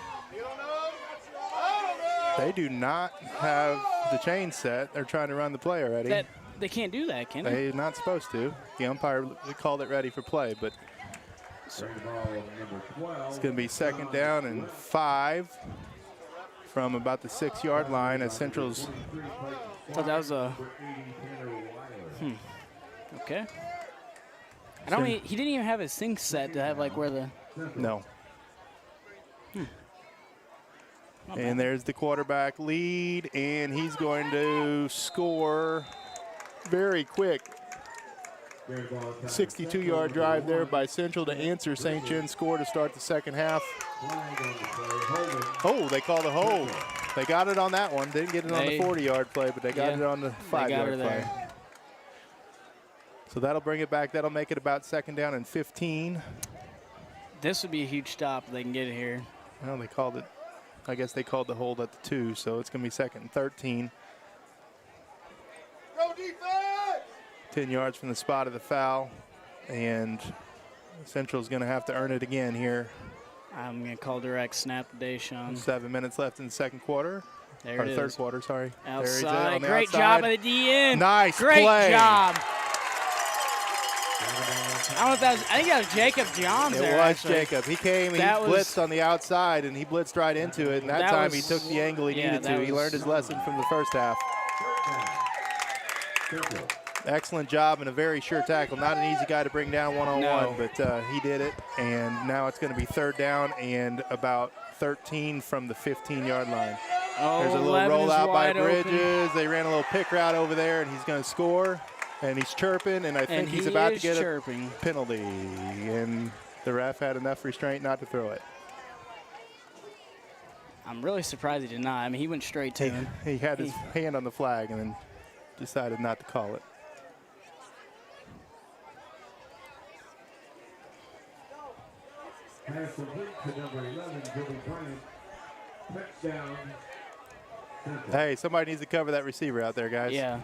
S3: They do not have the chain set. They're trying to run the play already.
S2: They can't do that, can they?
S3: They're not supposed to. The umpire called it ready for play, but it's going to be 2nd down and 5 from about the 6-yard line as Central's.
S2: I thought that was a. Okay. I don't. He didn't even have his thing set to have like where the.
S3: No. And there's the quarterback lead, and he's going to score very quick. 62-yard drive there by Central to answer St. John's score to start the second half. Oh, they called a hold. They got it on that one. Didn't get it on the 40-yard play, but they got it on the 5-yard play. So that'll bring it back. That'll make it about 2nd down and 15.
S2: This would be a huge stop if they can get it here.
S3: Well, they called it. I guess they called the hold at the 2, so it's going to be 2nd and 13.
S1: Go defense!
S3: 10 yards from the spot of the foul, and Central's going to have to earn it again here.
S2: I'm going to call direct snap today, Sean.
S3: 7 minutes left in the second quarter.
S2: There it is.
S3: Third quarter, sorry.
S2: Outside.
S3: There
S2: Great job by the DN.
S3: Nice
S2: Great
S3: play.
S2: job. I don't know if that was, I think that was Jacob Johns
S3: It
S2: there.
S3: was
S2: actually.
S3: Jacob. He came, he blitzed on the outside, and he blitzed right into it. And that time he took the angle he needed to. He learned his lesson from the first half. Excellent job and a very sure tackle. Not an easy guy to bring down one-on-one, but he did it. And now it's going to be 3rd down and about 13 from the 15-yard line.
S2: Oh,
S3: there's a little rollout by Bridges. They ran a little pick route over there, and he's going to score. And he's chirping, and I think he's about to get a penalty. And the ref had enough restraint not to throw it.
S2: I'm really surprised he did not. I mean, he went straight to him.
S3: He had his hand on the flag and then decided not to call it.
S4: Pass complete to number 11, Joey Bryant. Touchdown.
S3: Hey, somebody needs to cover that receiver out there, guys.
S2: Yeah.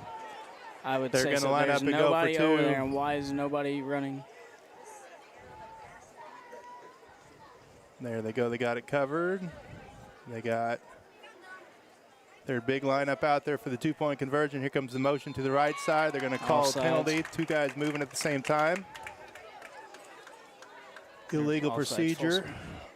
S2: I would
S3: They're
S2: say
S3: going to
S2: so.
S3: line
S2: There's
S3: up and go for 2.
S2: over there, and why is nobody running?
S3: There they go. They got it covered. They got their big lineup out there for the 2-point conversion. Here comes the motion to the right side. They're going to call a penalty. 2 guys moving at the same time. Illegal procedure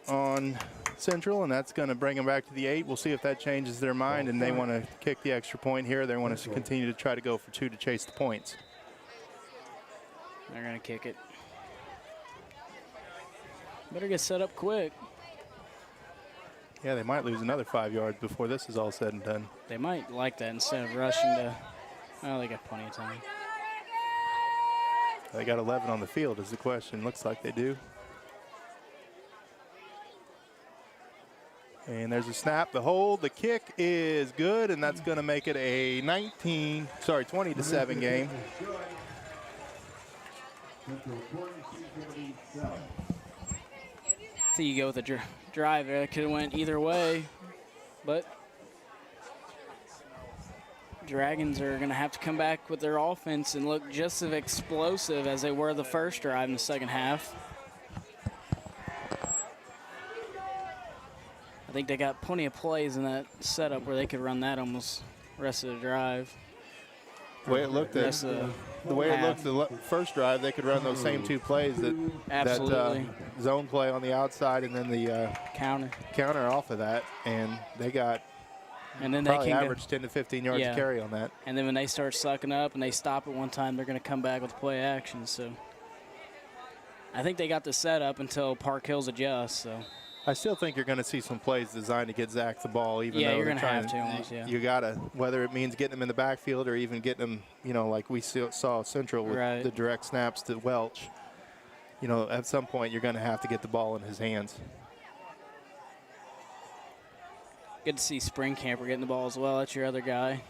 S3: on Central, and that's going to bring them back to the 8. We'll see if that changes their mind, and they want to kick the extra point here. They want to continue to try to go for 2 to chase the points.
S2: They're going to kick it. Better get set up quick.
S3: Yeah, they might lose another 5 yards before this is all said and done.
S2: They might like that instead of rushing to. Oh, they got plenty of time.
S3: They got 11 on the field is the question. Looks like they do. And there's a snap, the hold, the kick is good, and that's going to make it a 20-7 game.
S2: So you go with a drive there. That could have went either way, but Dragons are going to have to come back with their offense and look just as explosive as they were the first drive in the second half. I think they got plenty of plays in that setup where they could run that almost the rest of the drive.
S3: The way it looked the first drive, they could run those same 2 plays that zone play on the outside and then the counter off of that, and they got probably average 10 to 15 yards to carry on that.
S2: And then when they start sucking up and they stop at one time, they're going to come back with play action. So I think they got the setup until Park Hills adjusts. So
S3: I still think you're going to see some plays designed to get Zach the ball, even though
S2: you're going to have to almost,
S3: you got to, whether it means getting him in the backfield or even getting him, like we saw Central with the direct snaps to Welch. At some point you're going to have to get the ball in his hands.
S2: Good to see Spring Camper getting the ball as well. That's your other guy.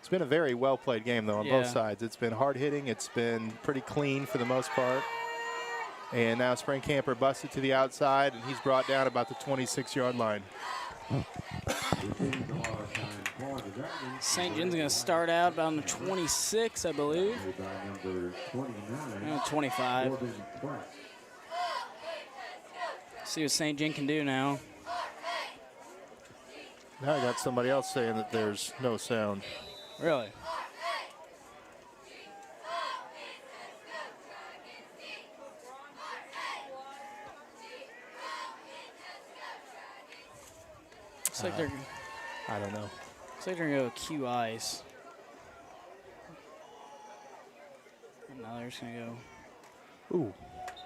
S3: It's been a very well-played game, though, on both sides. It's been hard-hitting. It's been pretty clean for the most part. And now Spring Camper busted to the outside, and he's brought down about the 26-yard line.
S4: Receiving the ball at time for the Dragons.
S2: St. John's going to start out about on the 26, I believe.
S4: By number 29,
S2: 25.
S4: Corbin Pratt.
S2: See what St. John can do now.
S3: Now I got somebody else saying that there's no sound.
S2: Really? Looks like they're
S3: I don't know.
S2: looks like they're gonna go Q ice. And now they're just gonna go.
S3: Ooh,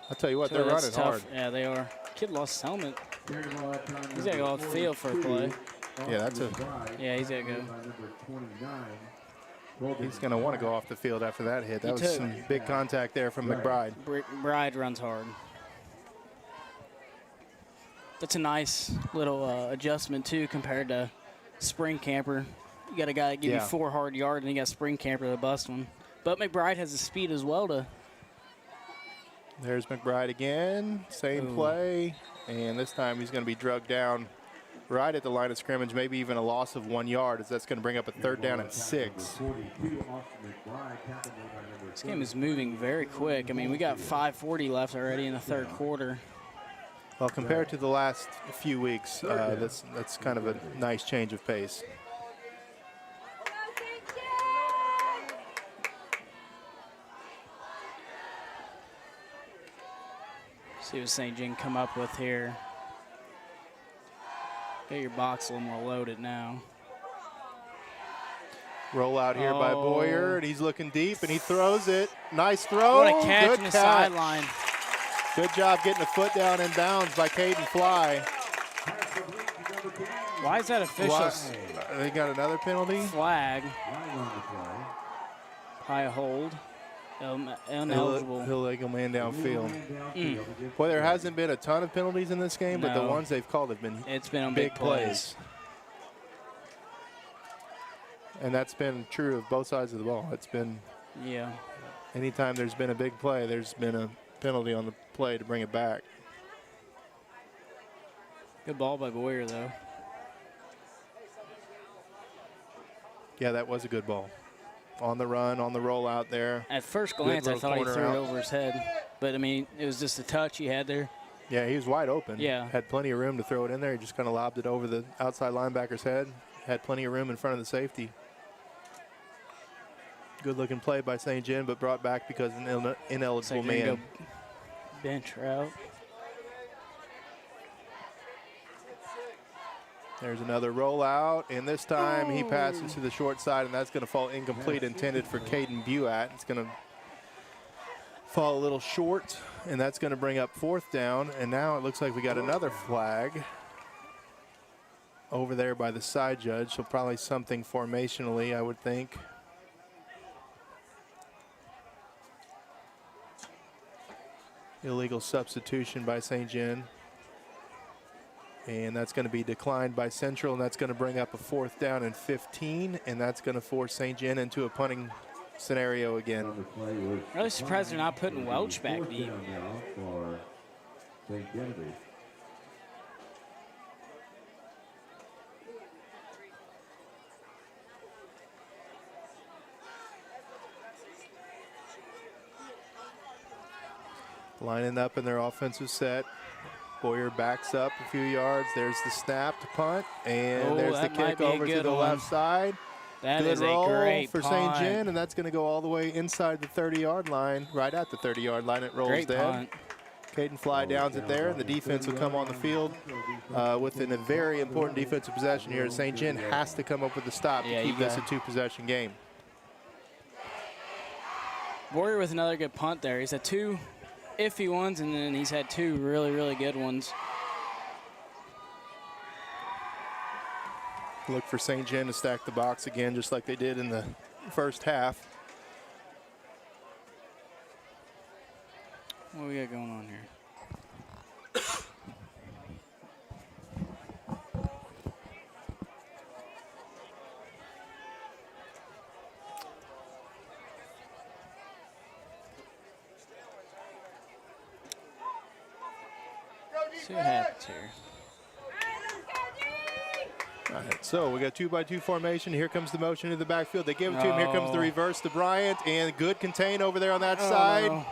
S3: I'll tell you what,
S2: So
S3: they're
S2: that's
S3: running
S2: tough.
S3: hard.
S2: Yeah, they are. Kid lost his helmet.
S4: Carrying the ball at time
S2: He's gotta go off the field for a play.
S3: Yeah, that's a.
S2: Yeah, he's gotta go.
S4: By number 29, Corbin
S3: He's going to want to go off the field after that hit. That
S2: He
S3: was
S2: took-
S3: some big contact there from McBride.
S2: Bride runs hard. That's a nice little adjustment too compared to Spring Camper. You got a guy that give
S3: Yeah.
S2: you 4 hard yards, and you got Spring Camper to bust one. But McBride has the speed as well to.
S3: There's McBride again. Same
S2: Ooh.
S3: play. And this time he's going to be drugged down right at the line of scrimmage, maybe even a loss of 1 yard, as that's going to bring up a 3rd down and 6.
S4: 42, Austin McBride, tackled by number
S2: This game is moving very quick. I mean, we got 5:40 left already in the 3rd quarter.
S3: Well, compared to the last few weeks, that's kind of a nice change of pace.
S2: See what St. John come up with here. Get your box a little more loaded now.
S3: Roll out here by
S2: Oh.
S3: Boyer, and he's looking deep, and he throws it. Nice throw.
S2: What a catch
S3: Good
S2: on the
S3: catch.
S2: sideline.
S3: Good job getting the foot down in bounds by Caden Fly.
S2: Why is that official
S3: What? They got another penalty.
S2: flag?
S4: Line on the play.
S2: High hold. Ineligible.
S3: Illegal man downfield.
S4: Downfield.
S3: Boy, there hasn't been a ton of penalties in this game, but the
S2: No.
S3: ones they've called have been
S2: It's been on
S3: big plays. And that's been true of both sides of the ball. It's been
S2: Yeah.
S3: anytime there's been a big play, there's been a penalty on the play to bring it back.
S2: Good ball by Boyer, though.
S3: Yeah, that was a good ball. On the run, on the roll out there.
S2: At first
S3: Good
S2: glance, I
S3: little
S2: thought he
S3: corner
S2: threw it
S3: out.
S2: over his head. But, I mean, it was just a touch he had there.
S3: Yeah, he was wide open.
S2: Yeah.
S3: Had plenty of room to throw it in there. He just kind of lobbed it over the outside linebacker's head. Had plenty of room in front of the safety. Good looking play by St. John, but brought back because an ineligible
S2: So you're gonna
S3: man.
S2: go bench route.
S3: There's another rollout, and this time he passes to the short side, and that's going to fall incomplete, intended for Caden Buat. It's going to fall a little short, and that's going to bring up 4th down, and now it looks like we got another flag over there by the side judge, so probably something formationally, I would think. Illegal substitution by St. John. And that's going to be declined by Central, and that's going to bring up a 4th down and 15, and that's going to force St. John into a punting scenario again.
S4: On the play was
S2: Really surprised they're not putting Welch back
S4: fourth
S2: deep.
S4: down now for St. Genevieve.
S3: Lining up in their offensive set. Boyer backs up a few yards. There's the snap to punt, and
S2: Oh,
S3: there's the
S2: that might
S3: kick
S2: be a
S3: over to
S2: good
S3: the
S2: one.
S3: left side.
S2: That
S3: Good
S2: is
S3: roll
S2: a great
S3: for
S2: punt.
S3: St. John, and that's going to go all the way inside the 30-yard line, right at the 30-yard line. It rolls
S2: Great
S3: dead.
S2: punt.
S3: Caden Fly downs it there, and the defense will come on the field within a very important defensive possession here. St. John has to come up with a stop
S2: Yeah,
S3: to
S2: you
S3: keep this a
S2: got-
S3: 2-possession game.
S2: Warrior with another good punt there. He's had 2 iffy ones, and then he's had 2 really, really good ones.
S3: Look for St. John to stack the box again, just like they did in the first half.
S2: What we got going on here? See what happens here.
S3: All right, so we got 2-by-2 formation. Here comes the motion in the backfield. They give it to him. Here comes the reverse to Bryant, and good contain over there on that side.
S2: No.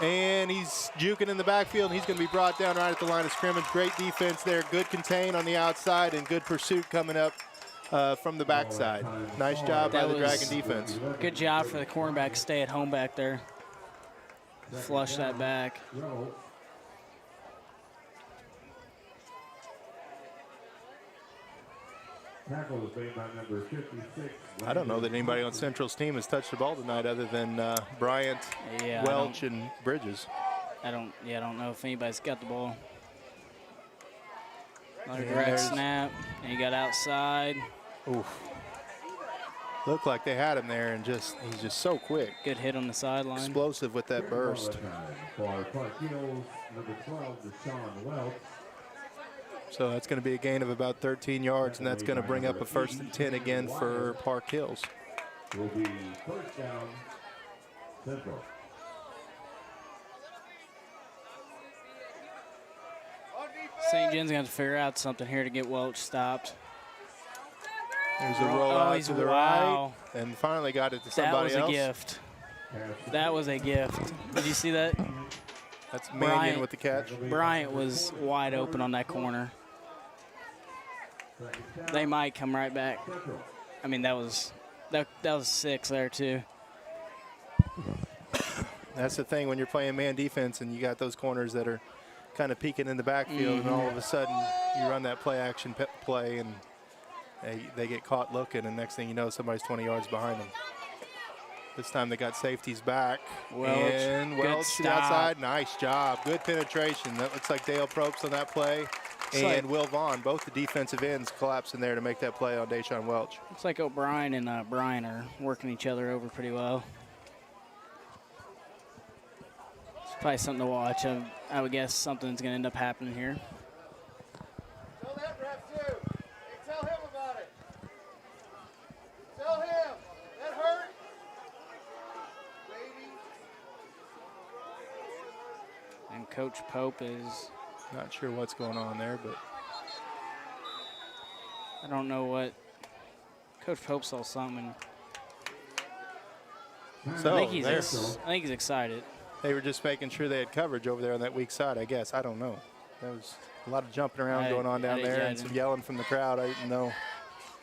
S3: And he's juking in the backfield, and he's going to be brought down right at the line of scrimmage. Great defense there. Good contain on the outside, and good pursuit coming up from the backside. Nice job by the Dragon defense.
S2: Good job for the cornerback. Stay at home back there. Flush that back.
S4: Tackle was made by number 56.
S3: I don't know that anybody on Central's team has touched the ball tonight other than Bryant,
S2: Yeah,
S3: Welch, and Bridges.
S2: I don't know if anybody's got the ball. Another direct snap, and he got outside.
S3: Oof. Looked like they had him there, and he's just so quick.
S2: Good hit on the sideline.
S3: Explosive with that burst.
S4: For Park Hills, number 12, Deshaun Welch.
S3: So that's going to be a gain of about 13 yards, and that's going to bring up a 1st and 10 again for Park Hills.
S4: Will be first down, Central.
S2: St. John's going to figure out something here to get Welch stopped.
S3: There's a rollout to the
S2: wow.
S3: right, and finally got it to somebody else.
S2: That was a gift. That was a gift. Did you see that?
S3: That's Mannion with the catch.
S2: Bryant was wide open on that corner. They might come right back. I mean, that was 6 there too.
S3: That's the thing when you're playing man defense and you got those corners that are kind of peeking in the backfield, and all of a sudden you run that play action play and they get caught looking, and next thing you know, somebody's 20 yards behind them. This time they got safeties back. And Welch to the outside. Nice job. Good penetration. That looks like Dale Probst on that play. And Will Vaughn, both the defensive ends collapsing there to make that play on Deshaun Welch.
S2: Looks like O'Brien and Bryan are working each other over pretty well. It's probably something to watch. I would guess something's going to end up happening here.
S5: Tell that ref too. Hey, tell him about it. Tell him. That hurt. Baby.
S2: And Coach Pope is...
S3: Not sure what's going on there, but
S2: I don't know what. Coach Pope saw something.
S3: so
S2: I think he's excited.
S3: they were just making sure they had coverage over there on that weak side, I guess. I don't know. There was a lot of jumping around going on down there and some yelling from the crowd. I didn't know.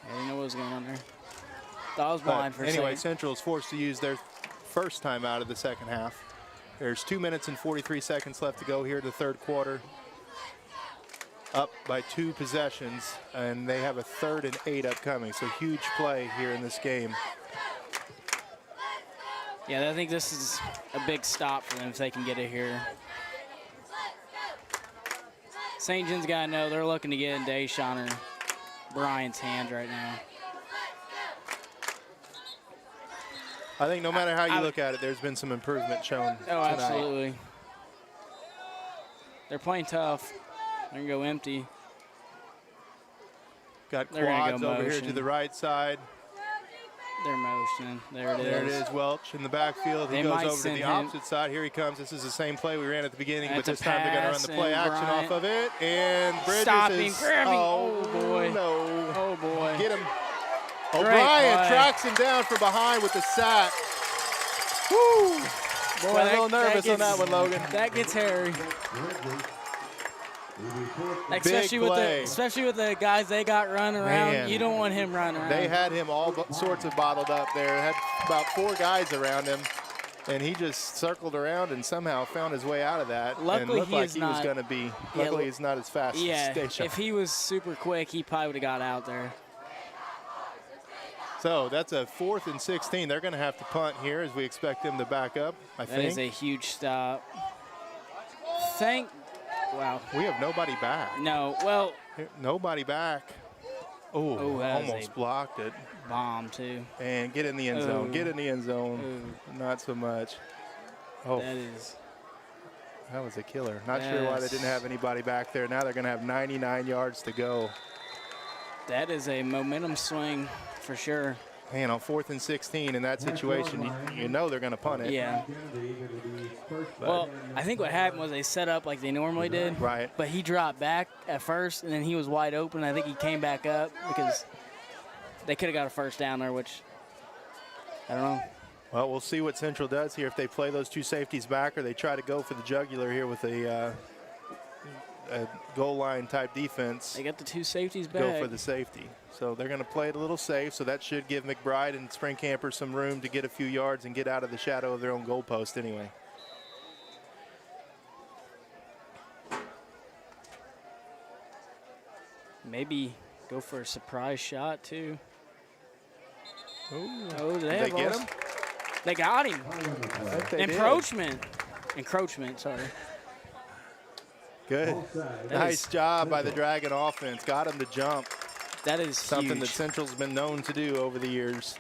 S2: I didn't know what was going on there. Thought I was blind for a
S3: anyway,
S2: second.
S3: Central is forced to use their first time out of the second half. There's 2 minutes and 43 seconds left to go here in the third quarter. Up by 2 possessions, and they have a 3rd and 8 upcoming. So huge play here in this game.
S2: Yeah, I think this is a big stop for them if they can get it here. St. John's got to know they're looking to get in Deshaun or Bryant's hands right now.
S3: I think no matter how you look at it, there's been some improvement shown tonight.
S2: Absolutely. They're playing tough. They're going to go empty.
S3: Got
S2: They're gonna
S3: quads
S2: go
S3: over here
S2: motion.
S3: to the right side.
S2: They're motioning. There it is.
S3: There it is, Welch in the backfield. He
S2: They
S3: goes
S2: might
S3: over to
S2: send
S3: the
S2: him.
S3: opposite side. Here he comes. This is the same play we ran at the beginning, but
S2: That's
S3: this
S2: a
S3: time they're going to run
S2: pass,
S3: the play
S2: and
S3: action
S2: Bryant-
S3: off of it. And Bridges
S2: Stopping,
S3: is,
S2: grabbing.
S3: oh,
S2: Oh, boy.
S3: no.
S2: Oh, boy.
S3: Get him.
S2: Great
S3: O'Brien
S2: play.
S3: tracks him down from behind with the sack. Woo!
S2: Boy,
S3: Got a little nervous on
S2: gets-
S3: that one, Logan.
S2: That gets hairy.
S3: Big play.
S2: Especially with the guys they got running around.
S3: Man.
S2: You don't want him running around.
S3: They had him all sorts of bottled up there. Had about 4 guys around him, and he just circled around and somehow found his way out of that. And
S2: Luckily,
S3: looked
S2: he
S3: like
S2: is
S3: he was
S2: not-
S3: going to be.
S2: Yeah,
S3: Luckily, he's not as fast
S2: Yeah,
S3: as Deshaun.
S2: if he was super quick, he probably would have got out there.
S3: So that's a 4th and 16. They're going to have to punt here as we expect them to back up, I
S2: That is
S3: think.
S2: a huge stop. Wow.
S3: We have nobody back.
S2: No, well,
S3: Nobody back. Oh,
S2: that was
S3: almost
S2: a-
S3: blocked it.
S2: bomb too.
S3: And get in the end zone.
S2: Ooh.
S3: Get in the end zone. Not so much. Oh,
S2: That is.
S3: that was a killer. Not sure why they
S2: Yes.
S3: didn't have anybody back there. Now they're going to have 99 yards to go.
S2: That is a momentum swing for sure.
S3: man, on 4th and 16 in that situation, you know they're going to punt it.
S2: Yeah. Well, I think what happened was they set up like they normally did.
S3: Right.
S2: But he dropped back at first, and then he was wide open. I think he came back up because they could have got a first down there, which I don't know.
S3: Well, we'll see what Central does here if they play those 2 safeties back or they try to go for the jugular here with a goal line type defense.
S2: They got the 2 safeties back.
S3: Go for the safety. So they're going to play it a little safe, so that should give McBride and Spring Camper some room to get a few yards and get out of the shadow of their own goalpost anyway.
S2: Maybe go for a surprise shot, too.
S3: Ooh.
S2: Oh,
S3: Did they get him?
S2: They got him.
S3: I think they did.
S2: Encroachment, sorry.
S3: Good. Nice job by the Dragon offense. Got him to jump.
S2: That is
S3: something
S2: huge.
S3: that Central's been known to do over the years.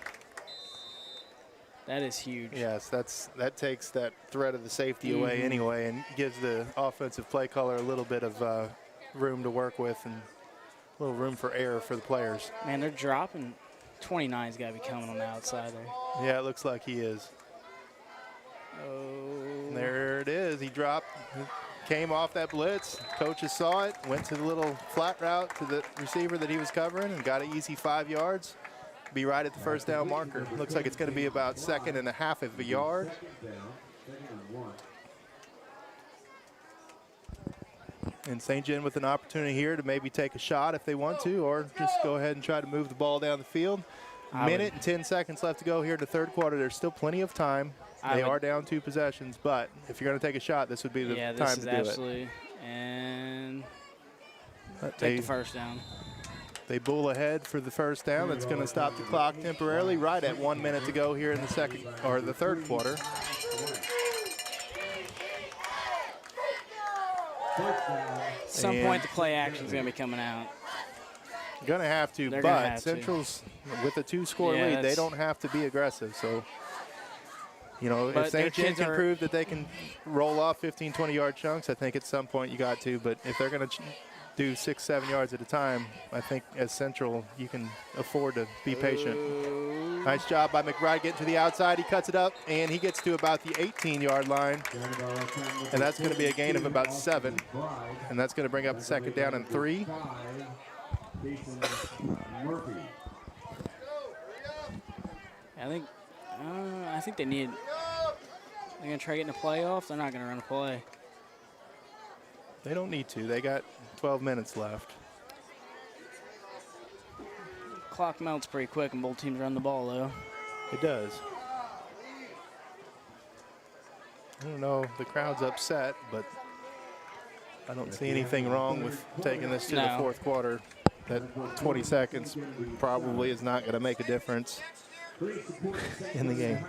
S2: That is huge.
S3: Yes, that takes that threat of the safety away anyway and gives the offensive play caller a little bit of room to work with and a little room for error for the players.
S2: Man, they're dropping. 29's got to be coming on the outside there.
S3: Yeah, it looks like he is.
S2: Oh.
S3: There it is. He dropped. Came off that blitz. Coaches saw it, went to the little flat route to the receiver that he was covering and got an easy 5 yards. Be right at the first down marker. Looks like it's going to be about 2.5 of a yard. And St. John with an opportunity here to maybe take a shot if they want to, or just go ahead and try to move the ball down the field. Minute and 10 seconds left to go here in the third quarter. There's still plenty of time. They are down 2 possessions, but if you're going to take a shot, this would be the time to do it. Yeah, this is absolutely.
S2: And take the first down.
S3: They bull ahead for the first down. That's going to stop the clock temporarily right at 1 minute to go here in the third quarter.
S2: At some point, the play action is going to be coming out.
S3: Going to have to, but Central's with a 2-score lead. They don't have to be aggressive. So, you know, if St. John can prove that they can roll off 15, 20-yard chunks, I think at some point you got to. But if they're going to do 6, 7 yards at a time, I think as Central, you can afford to be patient. Nice job by McBride getting to the outside. He cuts it up, and he gets to about the 18-yard line. And that's going to be a gain of about 7. And that's going to bring up the second down and 3.
S2: I think they need. They're going to try getting a play off. They're not going to run a play.
S3: They don't need to. They got 12 minutes left.
S2: Clock melts pretty quick and both teams run the ball, though.
S3: It does. I don't know. The crowd's upset, but I don't see anything wrong with taking this to the fourth quarter. That 20 seconds probably is not going to make a difference in the game.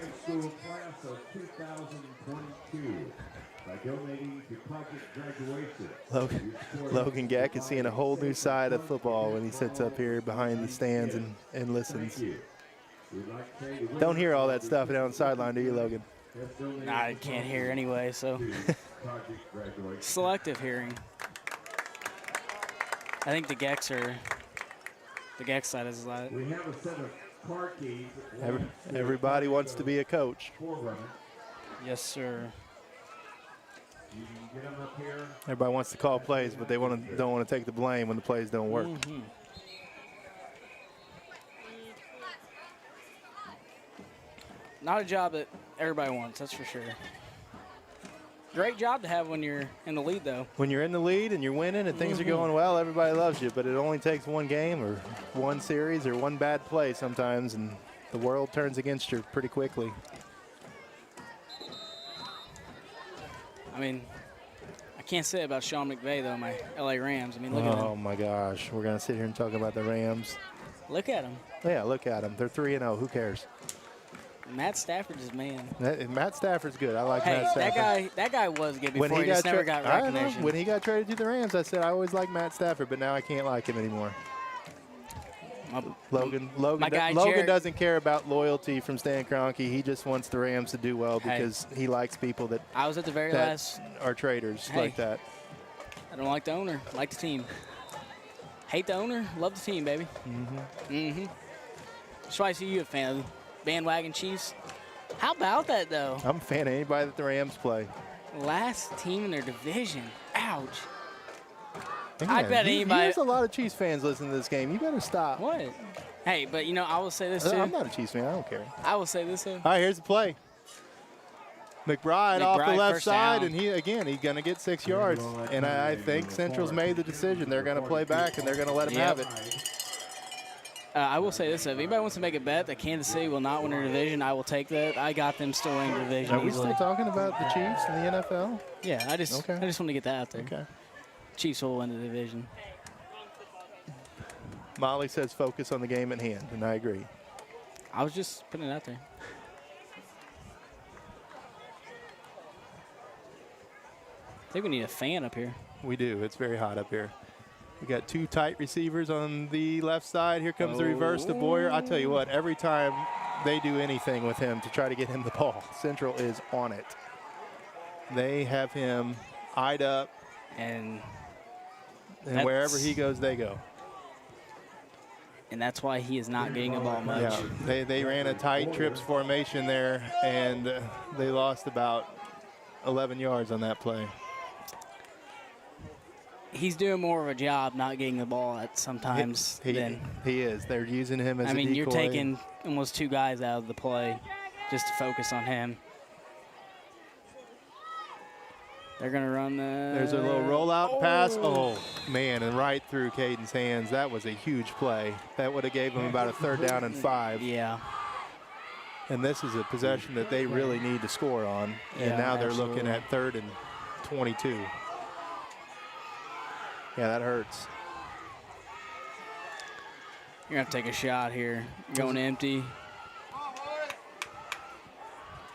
S3: Logan Geck is seeing a whole new side of football when he sits up here behind the stands and listens. Don't hear all that stuff down the sideline, do you, Logan?
S2: Nah, I can't hear anyway, so. Selective hearing. I think the Gex side is like.
S4: We have a set of car keys.
S3: Everybody wants to be a coach.
S2: Yes, sir.
S4: You can get them up here.
S3: Everybody wants to call plays, but they don't want to take the blame when the plays don't work.
S2: Not a job that everybody wants, that's for sure. Great job to have when you're in the lead, though.
S3: When you're in the lead and you're winning and things are going well, everybody loves you. But it only takes one game or one series or one bad play sometimes, and the world turns against you pretty quickly.
S2: I mean, I can't say it about Sean McVay, though, my LA Rams. I mean, look at them.
S3: Oh, my gosh. We're going to sit here and talk about the Rams.
S2: Look at them.
S3: Yeah, look at them. They're 3-0. Who cares?
S2: Matt Stafford's his man.
S3: Matt Stafford's good. I like Matt Stafford.
S2: That guy was good before he just never got recognition.
S3: When he got traded to the Rams, I said I always liked Matt Stafford, but now I can't like him anymore. Logan doesn't care about loyalty from Stan Kroenke. He just wants the Rams to do well because he likes people that
S2: I was at the very last
S3: are traitors like that.
S2: I don't like the owner, like the team. Hate the owner, love the team, baby. Schweiss, are you a fan of bandwagon Chiefs? How about that, though?
S3: I'm a fan of anybody that the Rams play.
S2: Last team in their division. Ouch.
S3: Man,
S2: I bet anybody.
S3: There's a lot of Chiefs fans listening to this game. You better stop.
S2: What? Hey, but you know, I will say this too.
S3: I'm not a Chiefs fan. I don't care.
S2: I will say this too.
S3: All right, here's the play. McBride off the
S2: McBride,
S3: left
S2: first
S3: side,
S2: down.
S3: and he's going to get 6 yards. And I think Central's made the decision. They're going to play back, and they're going to let him
S2: Yep.
S3: have it.
S2: I will say this: if anybody wants to make a bet that Kansas City will not win their division, I will take that. I got them still winning their division
S3: Are we
S2: easily.
S3: still talking about the Chiefs in the NFL?
S2: Yeah, I just
S3: Okay.
S2: want to get that out there.
S3: Okay.
S2: Chiefs will win the division.
S3: Molly says focus on the game at hand, and I agree.
S2: I was just putting it out there. I think we need a fan up here.
S3: We do. It's very hot up here. We got 2 tight receivers on the left side. Here comes the reverse to Boyer. I tell you what, every time they do anything with him to try to get him the ball, Central is on it. They have him eyed up,
S2: And
S3: wherever he goes, they go.
S2: that's why he is not getting the ball much.
S3: Yeah, they ran a tight trips formation there, and they lost about 11 yards on that play.
S2: He's doing more of a job not getting the ball at sometimes than.
S3: He is. They're using him as a decoy.
S2: You're taking almost 2 guys out of the play just to focus on him. They're going to run the.
S3: There's a little rollout pass. Oh, man, and right through Caden's hands. That was a huge play. That would have gave them about a 3rd down and 5.
S2: Yeah.
S3: And this is a possession that they really need to score on. And
S2: Yeah,
S3: now they're
S2: absolutely.
S3: looking at 3rd and 22. Yeah, that hurts.
S2: You're going to have to take a shot here. Going empty.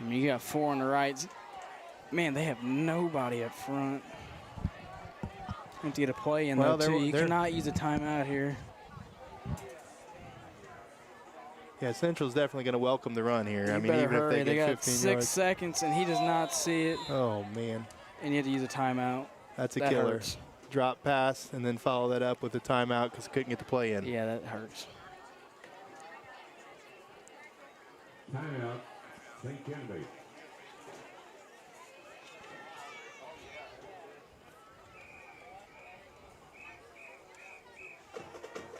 S2: You got 4 on the right. Man, they have nobody up front. Have to get a play in
S3: Well,
S2: though, too. You
S3: they're-
S2: cannot use a timeout here.
S3: Yeah, Central's definitely going to welcome the run here. I
S2: You
S3: mean,
S2: better
S3: even
S2: hurry.
S3: if they
S2: They
S3: get
S2: got
S3: 15
S2: 6
S3: yards.
S2: seconds, and he does not see it.
S3: Oh, man.
S2: And you have to use a timeout.
S3: That's a
S2: That
S3: killer.
S2: hurts.
S3: Drop pass and then follow that up with a timeout because couldn't get the play in.
S2: Yeah, that hurts.
S4: Timeout, St. Kennedy.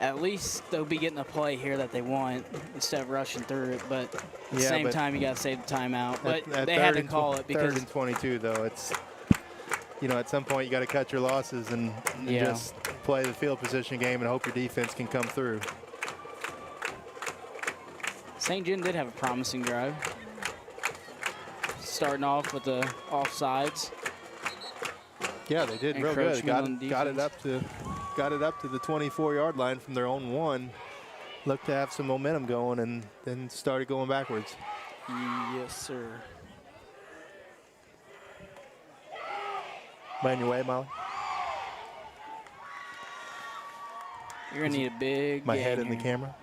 S2: At least they'll be getting a play here that they want instead of rushing through it. But at the
S3: Yeah,
S2: same
S3: but
S2: time, you got to save the timeout. But
S3: At
S2: they had to
S3: and
S2: call
S3: tw-
S2: it because
S3: 3rd and 22, though. It's, you know, at some point you got to cut your losses and
S2: Yeah.
S3: just play the field position game and hope your defense can come through.
S2: St. John did have a promising drive. Starting off with the offsides.
S3: Yeah, they did real good.
S2: Encroachment on
S3: Got it up to the 24-yard line from their own 1. Looked to have some momentum going and then started going backwards.
S2: Yes, sir.
S3: On your way, Molly?
S2: You're going to need a big
S3: My
S2: gain
S3: head in the
S2: here.
S3: camera.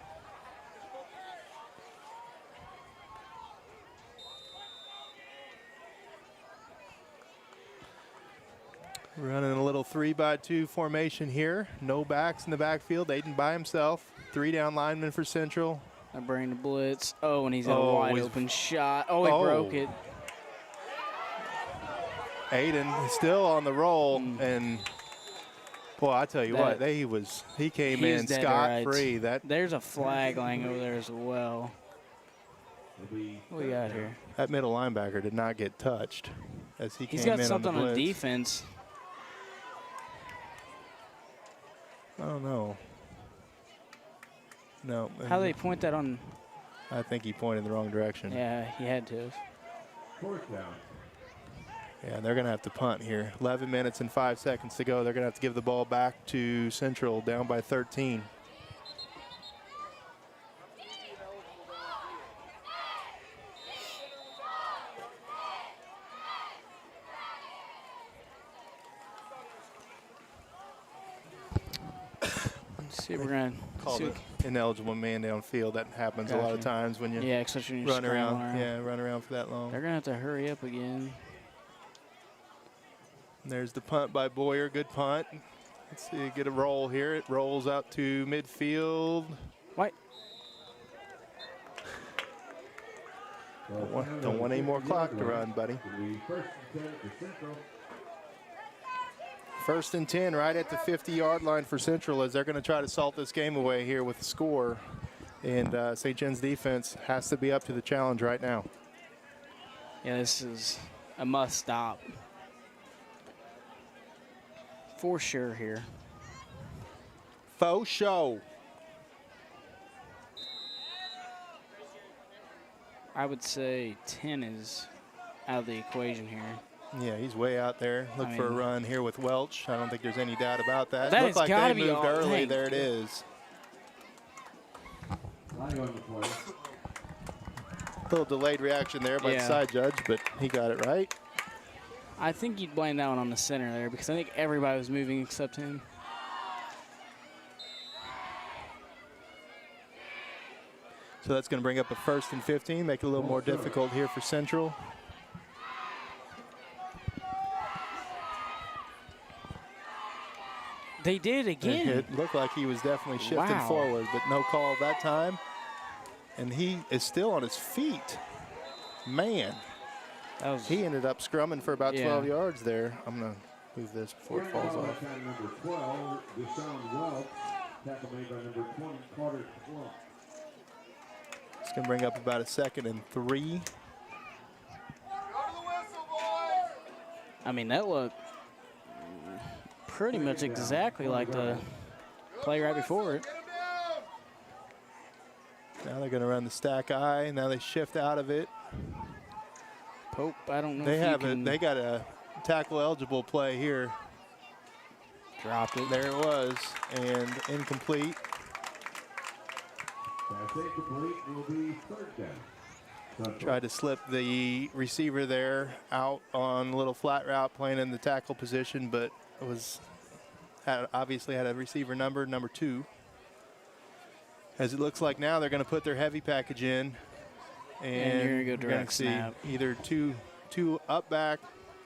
S3: Running a little 3-by-2 formation here. No backs in the backfield. Aiden by himself. 3 down linemen for Central.
S2: I bring the blitz. Oh, and he's got
S3: Oh,
S2: a wide
S3: he's-
S2: open shot. Oh, he broke it.
S3: Aiden still on the roll, and boy, I tell you what,
S2: That-
S3: he came
S2: he was
S3: in
S2: dead
S3: scot-free.
S2: right.
S3: That
S2: There's a flag laying over there as well. What we got here?
S3: middle linebacker did not get touched as he
S2: He's
S3: came
S2: got
S3: in
S2: something
S3: on the
S2: on
S3: blitz.
S2: defense.
S3: I don't know. No.
S2: How do they point that on?
S3: I think he pointed in the wrong direction.
S2: Yeah, he had to.
S4: 4th down.
S3: Yeah, they're going to have to punt here. 11 minutes and 5 seconds to go. They're going to have to give the ball back to Central, down by 13.
S2: Let's see if we're going
S3: Called
S2: to.
S3: an ineligible man downfield. That happens a lot of
S2: Gotcha.
S3: times when you
S2: Yeah, especially when you're
S3: run around.
S2: scrambling
S3: Yeah, run around for that long.
S2: They're going to have to hurry up again.
S3: There's the punt by Boyer. Good punt. Let's see, get a roll here. It rolls out to midfield.
S2: What?
S3: Don't want any more clock to run, buddy.
S4: It'll be first and 10 for Central.
S3: First and 10 right at the 50-yard line for Central as they're going to try to salt this game away here with the score. And St. John's defense has to be up to the challenge right now.
S2: Yeah, this is a must stop. For sure here.
S3: Faux show.
S2: I would say 10 is out of the equation here.
S3: Yeah, he's way out there. Look for a
S2: mean-
S3: run here with Welch. I don't think there's any doubt about that.
S2: That
S3: Looked
S2: has
S3: like
S2: gotta
S3: they
S2: be
S3: moved
S2: all-
S3: early.
S2: dang.
S3: There it is.
S4: Flag on the play.
S3: A little delayed reaction there by the
S2: Yeah.
S3: side judge, but he got it right.
S2: I think you'd blame that one on the center there because I think everybody was moving except him.
S3: So that's going to bring up a first and 15, make it a little more difficult here for Central.
S2: They did again.
S3: It looked like he was definitely shifting
S2: Wow.
S3: forward, but no call that time. And he is still on his feet. Man,
S2: That was,
S3: he ended up scrumming for about
S2: Yeah.
S3: 12 yards there. I'm going to move this before it falls off.
S4: Time number 12, Deshaun Welch. Tackle made by number 20, Carter Plump.
S3: It's going to bring up about a second and 3.
S5: Go to the whistle, boys.
S2: I mean, that looked pretty much exactly like the play right before it.
S5: Get him down.
S3: Now they're going to run the stack eye. Now they shift out of it.
S2: Pope, I don't know
S3: They
S2: if you
S3: have
S2: can
S3: it. They got a tackle eligible play here.
S2: drop it.
S3: There it was, and incomplete.
S4: Pass incomplete will be third down. Central.
S3: Tried to slip the receiver there out on a little flat route, playing in the tackle position, but it was obviously had a receiver number 2. As it looks like now, they're going to put their heavy package in, and
S2: you're gonna go
S3: you're
S2: direct
S3: see
S2: snap.
S3: either two up back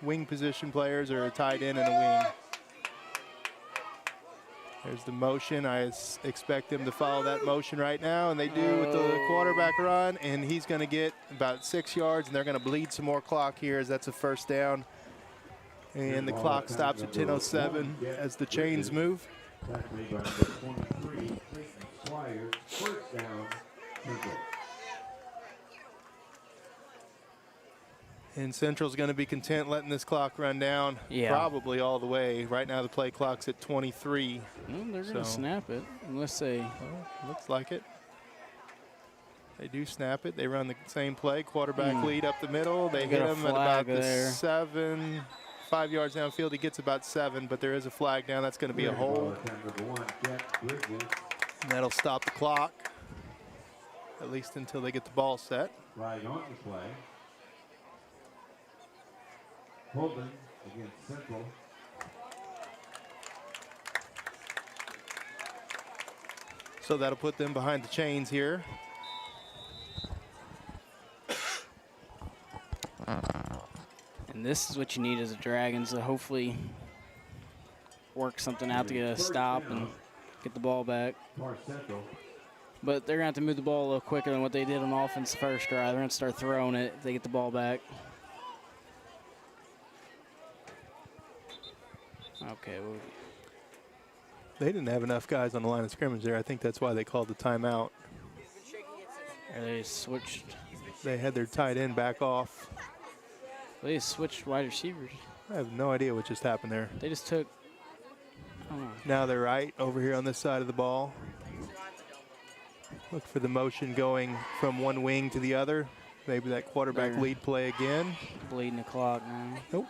S3: wing position players or a tight end and a wing. There's the motion. I expect them to follow that motion right now, and they do with the quarterback run, and he's going to get about 6 yards, and they're going to bleed some more clock here as that's a first down. And the clock stops at 10:07 as the chains move.
S4: Tackle made by number 23, Clayton Squires. First down, Central.
S3: And Central's going to be content letting this clock run down
S2: Yeah.
S3: probably all the way. Right now the play clock's at 23.
S2: Well, they're going to
S3: So-
S2: snap it unless they.
S3: Well, looks like it. They do snap it. They run the same play. Quarterback lead up the middle. They
S2: Got
S3: hit
S2: a
S3: him at
S2: flag
S3: about the
S2: there.
S3: 5 yards downfield. He gets about 7, but there is a flag down. That's going to be a hold.
S4: Time number 1, Jack Bridges.
S3: And that'll stop the clock, at least until they get the ball set.
S4: Flag on the play. Holden against Central.
S3: So that'll put them behind the chains here.
S2: And this is what you need as a Dragons to hopefully work something out to get a stop and get the ball back.
S4: North Central.
S2: But they're going to have to move the ball a little quicker than what they did on offense the first drive. They're going to start throwing it if they get the ball back. Okay. Well,
S3: They didn't have enough guys on the line of scrimmage there. I think that's why they called the timeout.
S2: they switched.
S3: They had their tight end back off.
S2: They switched wide receivers.
S3: I have no idea what just happened there.
S2: They just took. I don't know.
S3: Now they're right over here on this side of the ball. Look for the motion going from one wing to the other. Maybe that quarterback
S2: There.
S3: lead play again.
S2: Bleeding the clock now.
S3: Nope.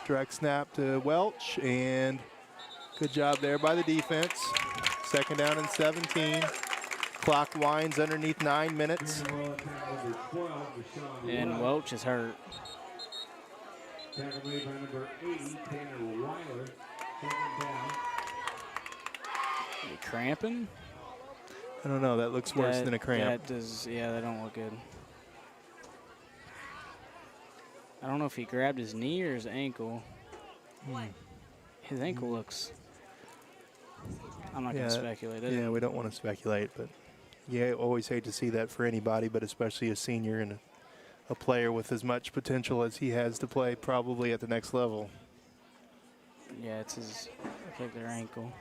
S3: Direct snap to Welch, and good job there by the defense. Second down and 17. Clock winds underneath 9 minutes.
S4: Time number 12, Deshaun
S2: And Welch is hurt.
S4: Tackle made by number 80, Tanner Weiler. Second down.
S2: Are they cramping?
S3: I don't know. That looks worse
S2: That-
S3: than a cramp.
S2: That does, yeah, that don't look good. I don't know if he grabbed his knee or his ankle. His ankle looks. I'm not going to speculate.
S3: Yeah, we don't want to speculate, but Yeah, always hate to see that for anybody, but especially a senior and a player with as much potential as he has to play probably at the next level.
S2: Yeah, it's his, looks like their ankle.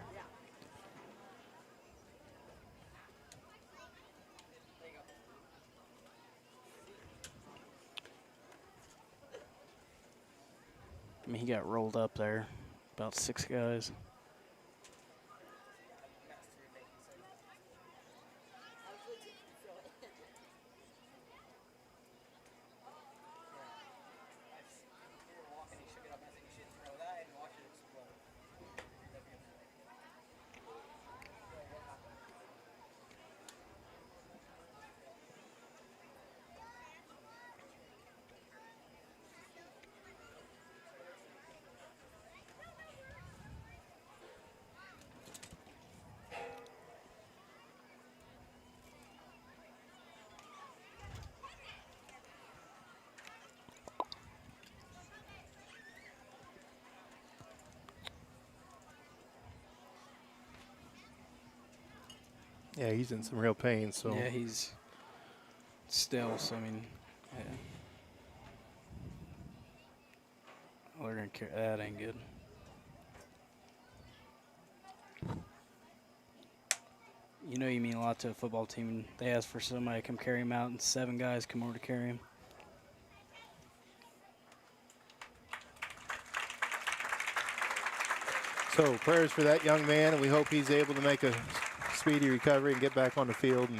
S2: I mean, he got rolled up there, about 6 guys.
S3: Yeah, he's in some real pain. So
S2: Yeah, he's still, so I mean, yeah. We're going to carry, that ain't good. You know you mean a lot to a football team, and they ask for somebody to come carry him out, and 7 guys come over to carry him.
S3: So prayers for that young man, and we hope he's able to make a speedy recovery and get back on the field and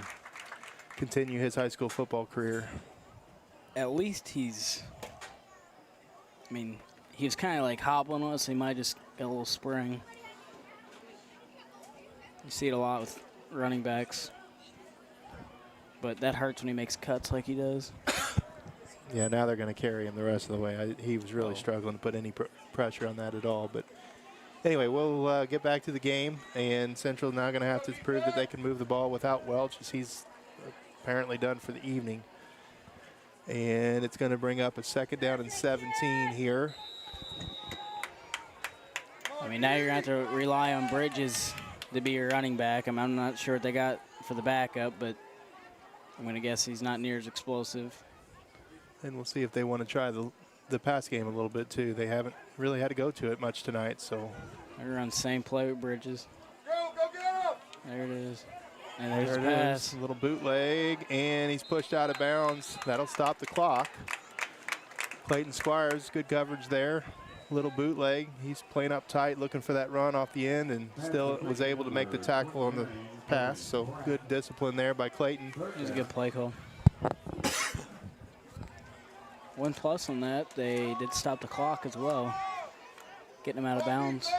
S3: continue his high school football career.
S2: At least he's, I mean, he was kind of like hobbling on us, so he might just get a little spring. You see it a lot with running backs, but that hurts when he makes cuts like he does.
S3: Yeah, now they're going to carry him the rest of the way. He was really struggling to put any pressure on that at all. But anyway, we'll get back to the game, and Central now going to have to prove that they can move the ball without Welch, as he's apparently done for the evening. And it's going to bring up a 2nd down and 17 here.
S2: I mean, now you're going to have to rely on Bridges to be your running back. I'm not sure what they got for the backup, but I'm going to guess he's not near as explosive.
S3: And we'll see if they want to try the pass game a little bit, too. They haven't really had to go to it much tonight, so.
S2: They're on the same play with Bridges.
S5: Go get him!
S2: There it is. And there's the
S3: There it
S2: pass.
S3: is. A little bootleg, and he's pushed out of bounds. That'll stop the clock. Clayton Squires, good coverage there. Little bootleg. He's playing up tight, looking for that run off the end, and still was able to make the tackle on the pass. So good discipline there by Clayton.
S2: It was a good play call. 1 plus on that. They did stop the clock as well, getting him out of bounds.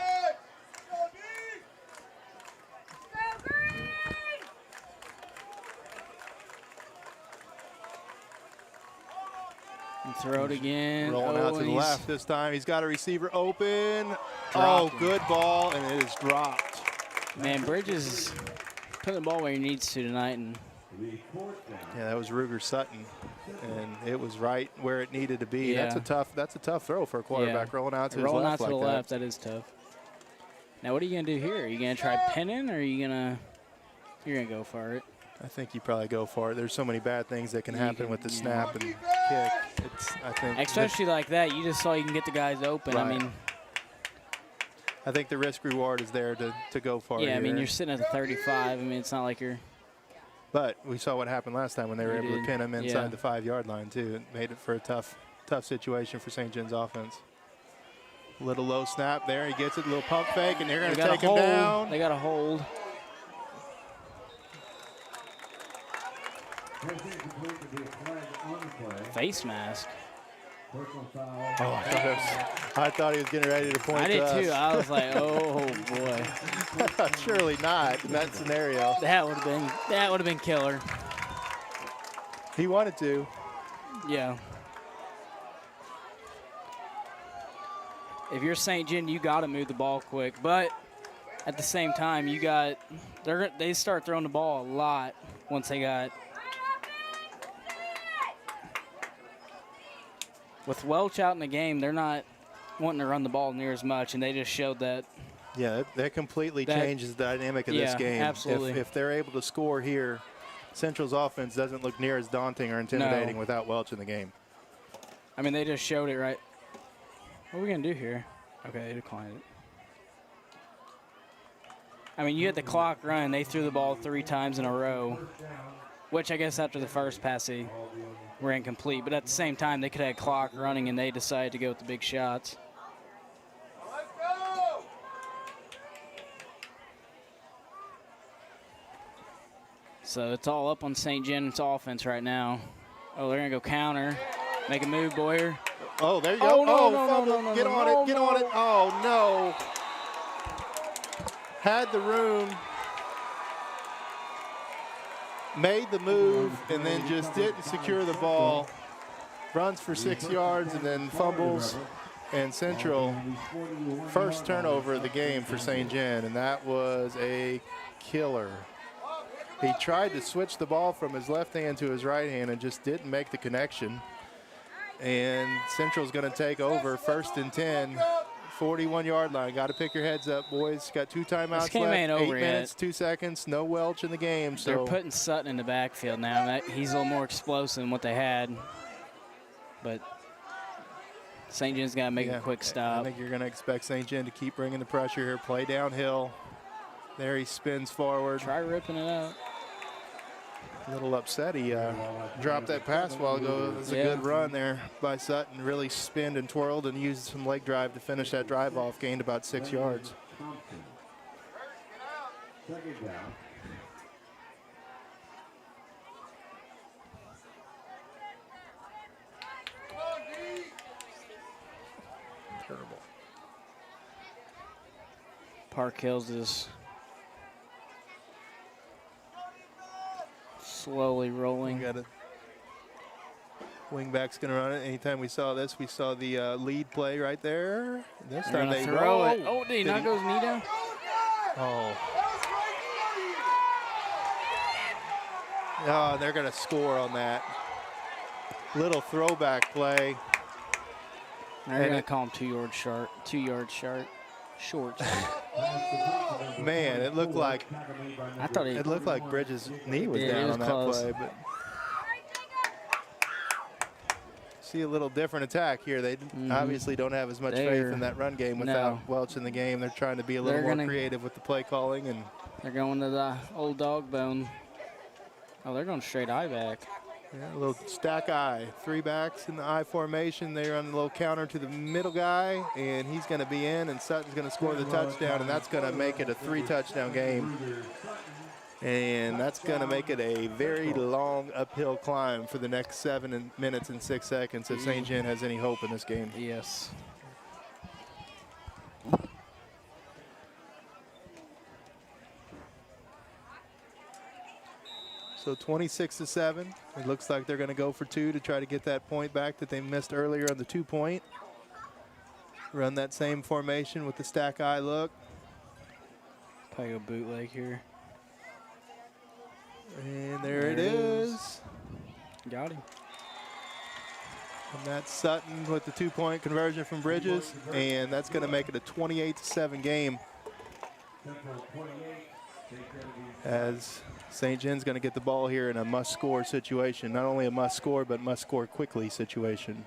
S2: And throw it again.
S3: Rolling out to
S2: and
S3: the
S2: he's
S3: left this time. He's got a receiver open.
S2: Dropped
S3: Oh,
S2: him.
S3: good ball, and it is dropped.
S2: Man, Bridges is putting the ball where he needs to tonight, and
S3: Yeah, that was Ruger Sutton, and it was right where it needed to be.
S2: Yeah.
S3: That's a tough throw for a quarterback, rolling out to his
S2: rolling
S3: left
S2: out to
S3: like
S2: the
S3: that.
S2: left, that is tough. Now, what are you going to do here? Are you going to try pinning, or are you going to – you're going to go for it?
S3: I think you probably go for it. There's so many bad things that can
S2: You
S3: happen
S2: can-
S3: with the
S2: yeah.
S3: snap and kick. I think
S2: Especially like that. You just saw you can get the guys open. I
S3: Right.
S2: mean,
S3: I think the risk reward is there to go for it.
S2: yeah, I mean,
S3: here.
S2: you're sitting at the 35. I mean, it's not like you're –
S3: But we saw what happened last time when they were
S2: You
S3: able to
S2: did,
S3: pin him inside
S2: yeah.
S3: the 5-yard line too. It made it for a tough situation for St. John's offense. Little low snap there. He gets it, a little pump fake, and they're going
S2: they
S3: to
S2: got
S3: take
S2: a
S3: him
S2: hold.
S3: down.
S2: They got a hold. Face mask.
S3: Oh, I thought he was getting ready to point
S2: I did
S3: to
S2: too.
S3: us.
S2: I was like, oh boy,
S3: Surely not in that scenario.
S2: that would have been killer.
S3: He wanted to.
S2: Yeah. If you're St. John, you got to move the ball quick, but at the same time, they start throwing the ball a lot once they got. With Welch out in the game, they're not wanting to run the ball near as much, and they just showed that.
S3: Yeah, that completely
S2: That-
S3: changes the dynamic of this
S2: yeah,
S3: game.
S2: absolutely.
S3: If they're able to score here, Central's offense doesn't look near as daunting or intimidating without Welch in the game.
S2: I mean, they just showed it right. What are we going to do here? Okay, they declined it. I mean, you had the clock run. They threw the ball 3 times in a row, which I guess after the first pass they were incomplete. But at the same time, they could have had clock running, and they decided to go with the big shots.
S5: Let's go!
S2: So it's all up on St. John's offense right now. Oh, they're going to go counter. Make a move, Boyer.
S3: Oh, there you go.
S2: Oh, no, no,
S3: fumble.
S2: no, no,
S3: Get
S2: no,
S3: on
S2: no,
S3: it. Get
S2: no.
S3: on it. Oh, no. Had the room. Made the move and then just didn't secure the ball. Runs for 6 yards and then fumbles. And Central, first turnover of the game for St. John, and that was a killer. He tried to switch the ball from his left hand to his right hand and just didn't make the connection. And Central's going to take over, 1st and 10, 41-yard line. Got to pick your heads up, boys. Got 2 timeouts
S2: This game
S3: left,
S2: ain't
S3: 8
S2: over
S3: minutes,
S2: yet.
S3: 2 seconds, no Welch in the game. So
S2: They're putting Sutton in the backfield now. He's a little more explosive than what they had. But St. John's got to make a quick
S3: I
S2: stop.
S3: think you're going to expect St. John to keep bringing the pressure here, play downhill. There he spins forward.
S2: Try ripping it out.
S3: A little upset. He dropped that pass a while ago. It was a good run there by Sutton. Really spinned and twirled and used some leg drive to finish that drive off. Gained about 6 yards.
S4: Second down.
S5: Come on, D!
S3: Terrible.
S2: Park Hills is slowly rolling.
S3: We got a wingback's going to run it. Anytime we saw this, we saw the lead play right there. This
S2: They're
S3: time
S2: gonna
S3: they
S2: throw
S3: roll.
S2: it. Oh, did he not go his knee down?
S3: Oh.
S5: That was right for you!
S3: Oh, they're going to score on that. Little throwback play.
S2: They're going to call him 2 yards short. 2 yards short. Short.
S3: Man, it looked like
S2: I thought
S3: it looked like Bridges' knee was
S2: Yeah, it
S3: down
S2: was
S3: on that
S2: close.
S3: play, but see a little different attack here. They obviously don't have as much faith
S2: They're-
S3: in that run game without
S2: no.
S3: Welch in the game. They're trying to be a little
S2: They're
S3: more
S2: gonna-
S3: creative with the play calling, and
S2: They're going to the old dog bone. Oh, they're going straight eye back.
S3: yeah, a little stack eye. 3 backs in the I formation. They run a little counter to the middle guy, and he's going to be in, and Sutton's going to score the touchdown, and that's going to make it a 3-touchdown game. And that's going to make it a very long uphill climb for the next 7 minutes and 6 seconds if St. John has any hope in this game.
S2: Yes.
S3: So 26-7. It looks like they're going to go for 2 to try to get that point back that they missed earlier on the 2-point. Run that same formation with the stack eye look.
S2: Probably go bootleg here.
S3: And there it is.
S2: Got him.
S3: And that's Sutton with the 2-point conversion from Bridges. And that's going to make it a 28-7 game
S4: Central 28.
S3: as St. John's going to get the ball here in a must-score situation. Not only a must-score, but must-score quickly situation.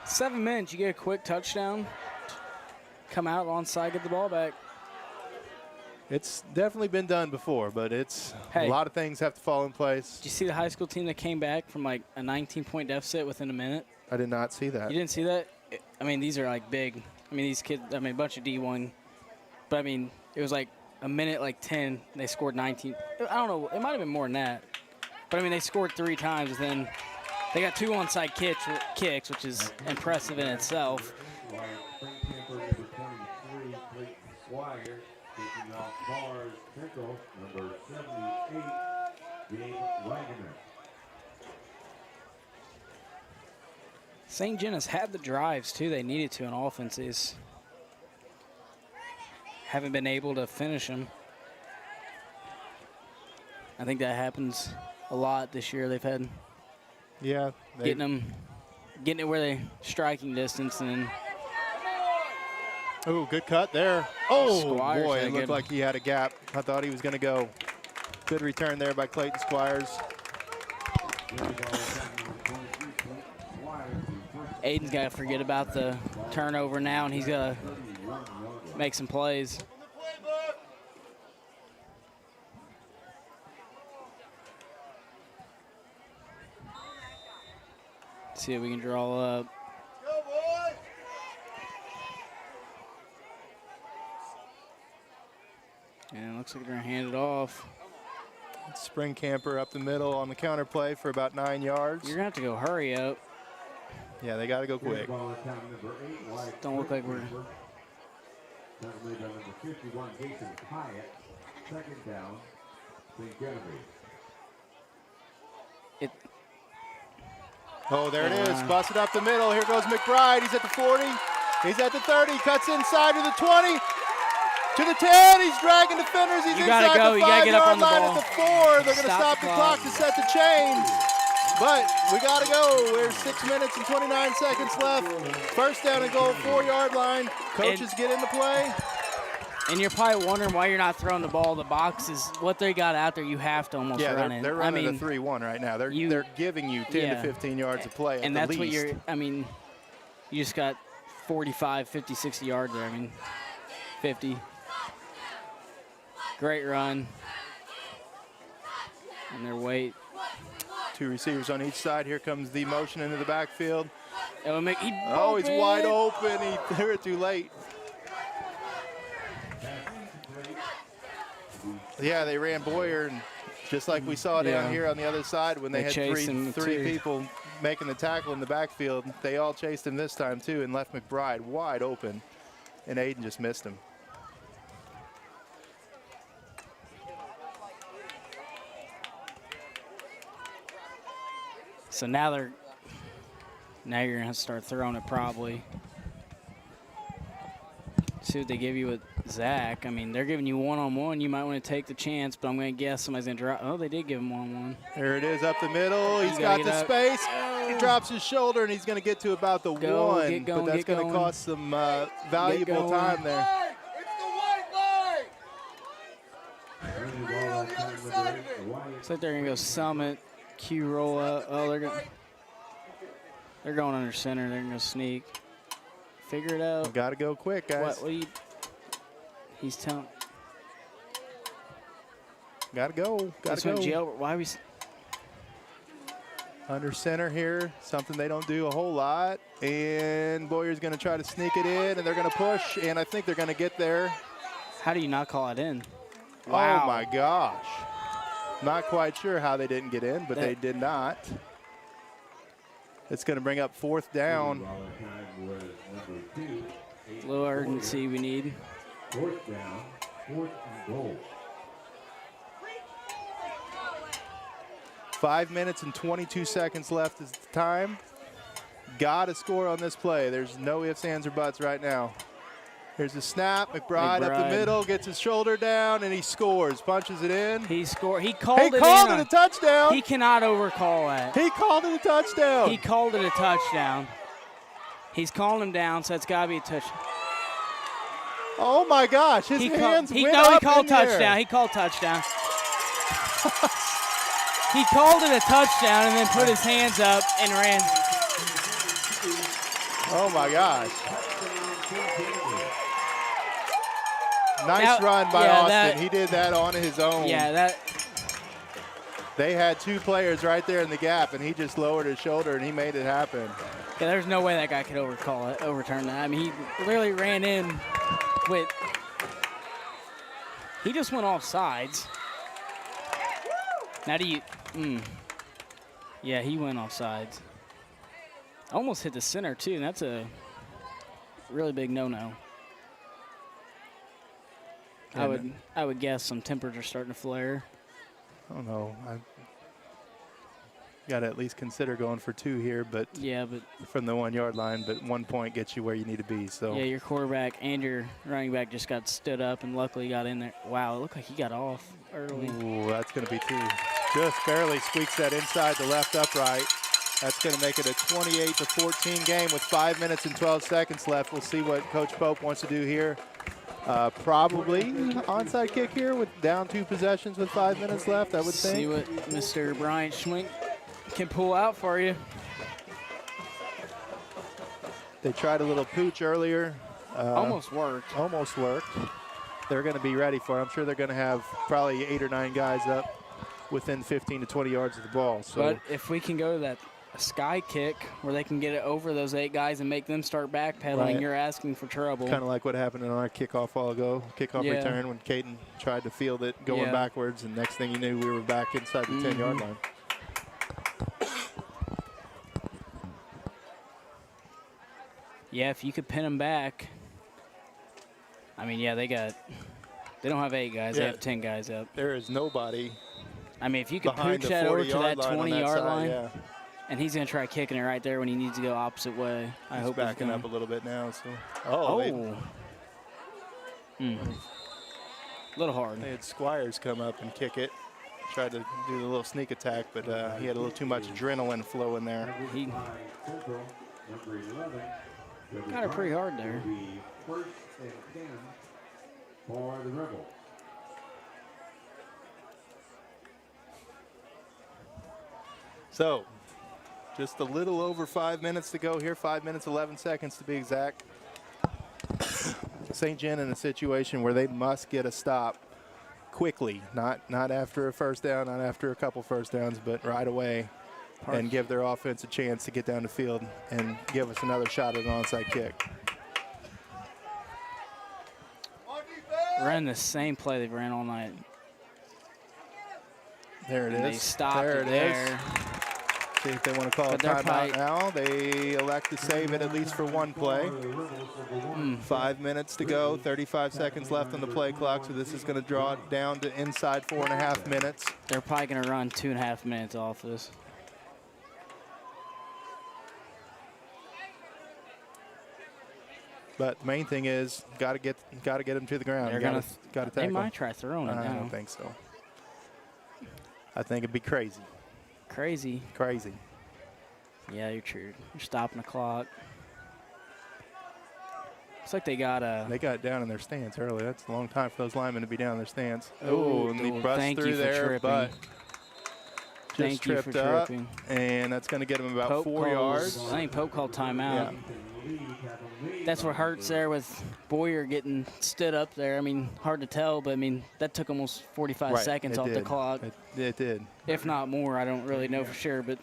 S2: Seven minutes, you get a quick touchdown. Come out onside, get the ball back.
S3: It's definitely been done before, but it's
S2: Hey.
S3: a lot of things have to fall in place.
S2: Did you see the high school team that came back from like a 19-point deficit within a minute?
S3: I did not see that.
S2: You didn't see that? I mean, these are like big. I mean, these kids, I mean, a bunch of D1. But I mean, it was like a minute, like 10, they scored 19. I don't know, it might have been more than that. But I mean, they scored 3 times, and then they got 2 onside kicks, which is impressive in itself.
S4: Spring Camper number 23, Clayton Swire, taking off bars. Central number 78, Gabe Wagner.
S2: St. John's had the drives, too. They needed to on offenses. Haven't been able to finish them. I think that happens a lot this year. They've had
S3: Yeah.
S2: getting it where they striking distance, and then
S3: Oh, good cut there. Oh,
S2: Squires
S3: boy,
S2: had a
S3: it looked
S2: good-
S3: like he had a gap. I thought he was going to go. Good return there by Clayton Squires.
S2: Aiden's got to forget about the turnover now, and he's got to make some plays.
S5: In the playbook.
S2: See if we can draw up.
S5: Go, boys.
S2: And it looks like they're going to hand it off.
S3: Spring Camper up the middle on the counter play for about 9 yards.
S2: You're going to have to go hurry up.
S3: Yeah, they got to go quick.
S2: Don't look like we're...
S4: Number 51, Jason Hyatt. Second down, St. Genevieve.
S2: It,
S3: Oh, there it is. Busted up the middle. Here goes McBride. He's at the 40. He's at the 30. Cuts inside to the 20. To the 10. He's dragging defenders. He's
S2: You gotta
S3: inside
S2: go.
S3: the
S2: You gotta get up
S3: 5-yard
S2: on the
S3: line
S2: ball.
S3: at the 4. They're going to
S2: Stop
S3: stop
S2: the
S3: the
S2: clock.
S3: clock to set the chains. But we got to go. There's 6 minutes and 29 seconds left. First down and goal, 4-yard line. Coaches get into play.
S2: and you're probably wondering why you're not throwing the ball. The box is what they got out there. You have to almost
S3: Yeah,
S2: run it.
S3: they're running
S2: I mean,
S3: a 3-1 right now. They're
S2: you-
S3: giving you 10
S2: yeah.
S3: to 15 yards of play
S2: and
S3: at
S2: that's
S3: the
S2: what
S3: least.
S2: you're. I mean, you just got 45, 50, 60 yards there. I mean, 50. Great run. And their weight.
S3: Two receivers on each side. Here comes the motion into the backfield.
S2: It'll make,
S3: Oh, he's wide open. He threw it too late. Yeah, they ran Boyer, and just like we saw down
S2: Yeah.
S3: here on the other side when they,
S2: They
S3: had
S2: chased him
S3: three
S2: too.
S3: people making the tackle in the backfield. They all chased him this time too and left McBride wide open, and Aiden just missed him.
S2: So now you're gonna have to start throwing it probably. See what they give you with Zach. I mean, they're giving you one-on-one. You might want to take the chance, but I'm gonna guess somebody's gonna drop. Oh, they did give him one-on-one.
S3: There it is up the middle. He's
S2: gotta
S3: got the
S2: get up.
S3: space. He drops his shoulder, and he's going to get to about the
S2: Go,
S3: one.
S2: get going,
S3: but that's
S2: get
S3: going to
S2: going.
S3: cost some valuable
S2: going.
S3: time there.
S5: Line. It's the white line. Three on the other side of it.
S2: Looks like they're gonna go Summit, Q roll up. Oh, they're going under center. They're gonna go sneak. Figure it out.
S3: Got to go quick, guys.
S2: What do you? He's telling.
S3: Got to go. Got
S2: This
S3: to
S2: went
S3: go.
S2: jail. Why we?
S3: Under center here, something they don't do a whole lot. And Boyer's going to try to sneak it in, and they're going to push, and I think they're going to get there.
S2: How do you not call it in? Wow.
S3: Oh, my gosh. Not quite sure how they didn't get in, but they did not. It's going to bring up fourth down.
S2: A little urgency we need.
S4: Fourth down, fourth and goal.
S3: 5 minutes and 22 seconds left is the time. Got to score on this play. There's no ifs, ands, or buts right now. Here's a snap. McBride up the
S2: McBride.
S3: middle, gets his shoulder down, and he scores. Punches it in.
S2: He scored. He called
S3: He
S2: it
S3: called
S2: in.
S3: it a touchdown.
S2: He cannot overcall that.
S3: He called it a touchdown.
S2: He called it a touchdown. He's calling him down, so it's got to be a touchdown.
S3: Oh my gosh, his hands went up
S2: He called
S3: in there.
S2: touchdown. He called touchdown. He called it a touchdown and then put his hands up and ran.
S3: Oh my gosh. Nice
S2: That-
S3: run by
S2: yeah,
S3: Austin.
S2: that-
S3: He did that on his own.
S2: Yeah, that.
S3: They had two players right there in the gap, and he just lowered his shoulder, and he made it happen.
S2: Yeah, there's no way that guy could overturn that. I mean, he literally ran in with. He just went off sides. Now do you? Yeah, he went off sides. Almost hit the center too, and that's a really big no-no. I would guess some tempers are starting to flare.
S3: I don't know. I got to at least consider going for two here, but
S2: Yeah, but
S3: from the 1 yard line. But 1 point gets you where you need to be. So
S2: yeah, your quarterback and your running back just got stood up and luckily got in there. Wow, it looked like he got off early.
S3: ooh, that's going to be two. Just barely squeaks that inside the left upright. That's going to make it a 28-14 game with 5 minutes and 12 seconds left. We'll see what Coach Pope wants to do here. Probably onside kick here with down 2 possessions with 5 minutes left, I would think.
S2: See what Mr. Bryant Schwink can pull out for you.
S3: They tried a little pooch earlier.
S2: Almost worked.
S3: Almost worked. They're going to be ready for it. I'm sure they're going to have probably 8 or 9 guys up within 15 to 20 yards of the ball. So.
S2: But if we can go to that sky kick where they can get it over those 8 guys and make them start backpedaling,
S3: Right.
S2: you're asking for trouble.
S3: Kind of like what happened in our kickoff a while ago, kickoff
S2: Yeah.
S3: return when Caden tried to field it going
S2: Yeah.
S3: backwards, and next thing you knew, we were back inside the 10-yard line.
S2: Yeah, if you could pin them back. I mean, yeah, they don't have 8 guys. They
S3: Yeah.
S2: have 10 guys up.
S3: There is nobody
S2: I mean, if you could
S3: behind
S2: pooch
S3: the
S2: that over to
S3: 40-yard
S2: that
S3: line on that
S2: 20-yard
S3: side,
S2: line,
S3: yeah.
S2: and he's going to try kicking it right there when he needs to go opposite way. I
S3: He's
S2: hope
S3: backing
S2: he's
S3: up a little bit now. So.
S2: Oh.
S3: They
S2: A little hard.
S3: had Squires come up and kick it. Tried to do the little sneak attack, but he had a little too much adrenaline flowing there.
S2: He
S4: Central, number 11.
S2: got it pretty hard there.
S4: Will be 1st and 10 for the Rebels.
S3: So, just a little over 5 minutes to go here. 5 minutes, 11 seconds to be exact. St. John in a situation where they must get a stop quickly, not after a first down, not after a couple first downs, but right away, and give their offense a chance to get down the field and give us another shot at an onside kick.
S2: Ran the same play they've ran all night.
S3: There it
S2: And
S3: is.
S2: they stopped
S3: there
S2: it
S3: it
S2: there.
S3: is. See if they want to call a
S2: But they're
S3: timeout
S2: probably-
S3: now. They elect to save it at least for one play. 5 minutes to go, 35 seconds left on the play clock, so this is going to draw it down to inside 4.5 minutes.
S2: They're probably going to run 2.5 minutes off this.
S3: But the main thing is, got to get them to the ground.
S2: They're
S3: Got
S2: gonna.
S3: to
S2: They
S3: tackle.
S2: might try throwing it
S3: I
S2: now.
S3: don't think so. I think it'd be crazy.
S2: Crazy.
S3: Crazy.
S2: Yeah, you're true. You're stopping the clock. Looks like they got a.
S3: They got down in their stance early. That's a long time for those linemen to be down in their stance.
S2: Oh,
S3: and he
S2: oh,
S3: busts
S2: thank you
S3: through
S2: for
S3: there,
S2: tripping.
S3: but just
S2: Thank you
S3: tripped
S2: for
S3: up,
S2: tripping.
S3: and that's going to get him about
S2: Pope
S3: 4
S2: calls-
S3: yards.
S2: I think Pope called timeout.
S3: Yeah.
S2: That's what hurts there with Boyer getting stood up there. I mean, hard to tell, but I mean, that took almost 45
S3: Right,
S2: seconds
S3: it
S2: off the
S3: did.
S2: clock.
S3: It did.
S2: If not more, I don't really know for sure, but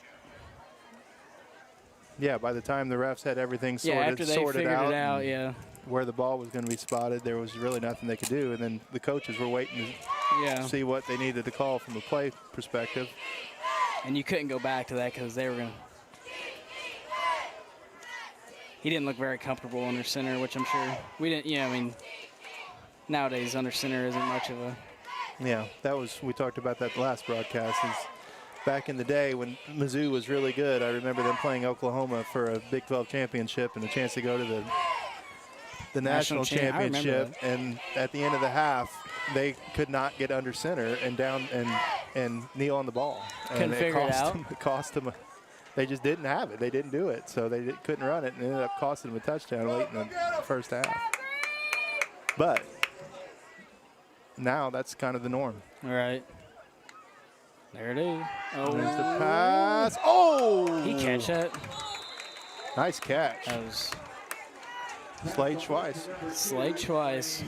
S3: Yeah, by the time the refs had everything
S2: yeah,
S3: sorted,
S2: after they
S3: sorted
S2: figured
S3: out,
S2: it out,
S3: and
S2: yeah.
S3: where the ball was going to be spotted, there was really nothing they could do. And then the coaches were waiting
S2: Yeah.
S3: to see what they needed to call from a play perspective.
S2: And you couldn't go back to that because they were going to. He didn't look very comfortable under center, which I'm sure we didn't, I mean, nowadays under center isn't much of a.
S3: Yeah, we talked about that last broadcast. Is back in the day when Mizzou was really good, I remember them playing Oklahoma for a Big 12 championship and a chance to go to the national
S2: I remember
S3: championship. And at the end of the half, they could not get under center and down and kneel on the ball.
S2: Couldn't
S3: And
S2: figure it out.
S3: It cost them. They just didn't have it. They didn't do it, so they couldn't run it, and it ended up costing them a touchdown late in the first half. But now that's kind of the norm.
S2: All right. There it is.
S3: There's the
S2: Oh,
S3: pass. Oh!
S2: he catch that?
S3: Nice catch.
S2: That was
S3: Slade Schweiss.
S2: Slade Schweiss.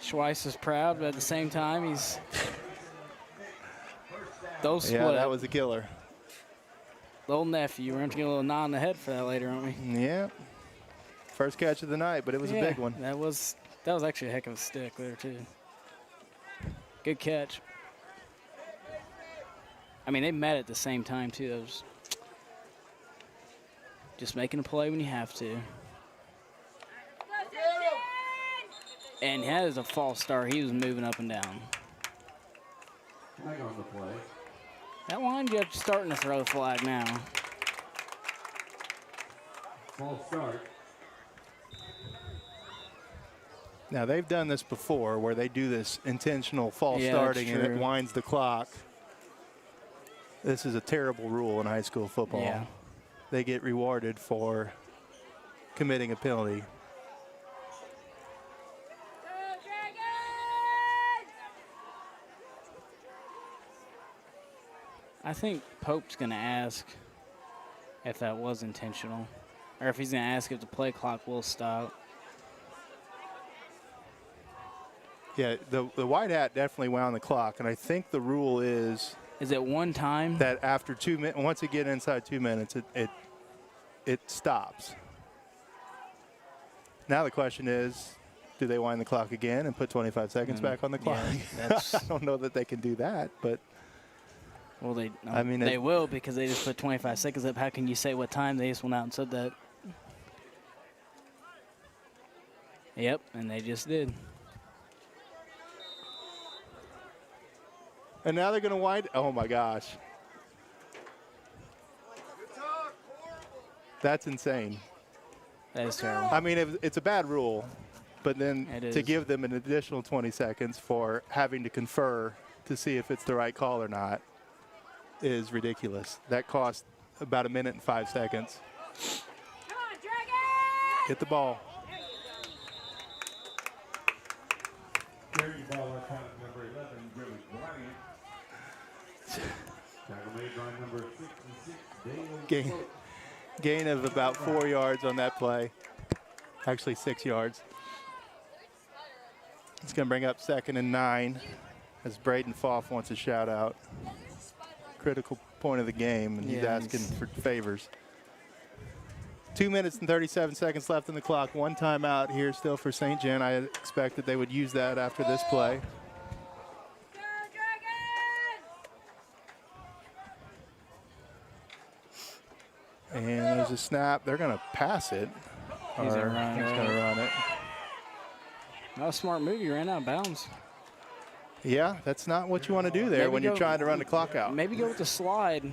S2: Schweiss is proud, but at the same time, he's. Those split.
S3: Yeah, that was a killer.
S2: The old nephew. We're going to get a little nod in the head for that later, aren't we?
S3: Yeah. First catch of the night, but it was a big one.
S2: That was actually a heck of a stick there, too. Good catch. I mean, they met at the same time, too. That was just making a play when you have to. And that is a false start. He was moving up and down.
S4: Flag on the play.
S2: That line judge starting to throw the flag now.
S4: False start.
S3: Now, they've done this before where they do this intentional false
S2: Yeah,
S3: starting
S2: that's
S3: and it
S2: true.
S3: winds the clock. This is a terrible rule in high school football.
S2: Yeah.
S3: They get rewarded for committing a penalty.
S2: I think Pope's going to ask if that was intentional, or if he's going to ask if the play clock will stop.
S3: Yeah, the white hat definitely wound the clock, and I think the rule is
S2: it one time?
S3: that after 2 minutes, once it get inside 2 minutes, it stops. Now the question is, do they wind the clock again and put 25 seconds back on the clock?
S2: Yeah,
S3: I don't know that they can do that, but
S2: well, they
S3: it-
S2: will, because they just put 25 seconds up. How can you say what time? They just went out and said that. Yep, and they just did.
S3: and now they're going to wind. Oh my gosh, that's insane.
S2: That is terrible.
S3: I mean, it's a bad rule, but then
S2: It
S3: to
S2: is.
S3: give them an additional 20 seconds for having to confer to see if it's the right call or not is ridiculous. That cost about 1 minute and 5 seconds.
S6: Come on, Dragon!
S3: Get the ball.
S4: Carrying the ball at time number 11, Billy Bryant. Tackle made by number 66, Dale Pope.
S3: Gain of about 4 yards on that play. Actually 6 yards. It's going to bring up 2nd and 9 as Braden Foff wants a shout out. Critical point of the game, and he's
S2: Yeah,
S3: asking for favors. 2 minutes and 37 seconds left on the clock. One timeout here still for St. John. I expected they would use that after this play.
S6: Go, Dragon!
S3: And there's a snap. They're going to pass it.
S2: He's
S3: Or
S2: gonna run
S3: he's
S2: it.
S3: going to run it.
S2: Not a smart move. You ran out of bounds.
S3: Yeah, that's not what you want to do there
S2: Maybe
S3: when you're
S2: go-
S3: trying to run the clock out.
S2: Maybe go with the slide.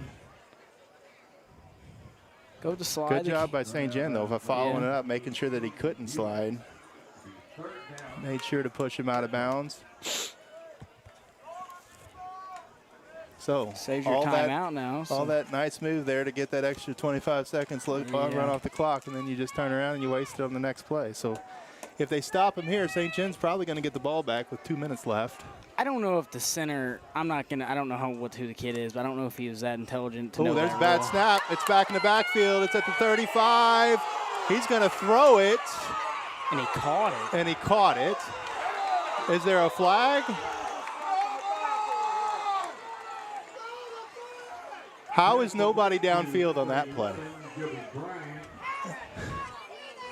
S2: Go with the slide.
S3: Good job by St. John, though, for following
S2: Yeah.
S3: it up, making sure that he couldn't slide. Made sure to push him out of bounds. So
S2: Saves your
S3: all
S2: time
S3: that,
S2: out now.
S3: all that nice move there to get that extra 25 seconds run
S2: Yeah.
S3: off the clock, and then you just turn around and you waste it on the next play. So if they stop him here, St. John's probably going to get the ball back with 2 minutes left.
S2: I don't know if the center. I don't know who the kid is, but I don't know if he was that intelligent to know
S3: Oh, there's
S2: that
S3: a bad
S2: rule.
S3: snap. It's back in the backfield. It's at the 35. He's going to throw it,
S2: And he caught it.
S3: and he caught it. Is there a flag? How is nobody downfield on that play?
S4: Billy Bryant.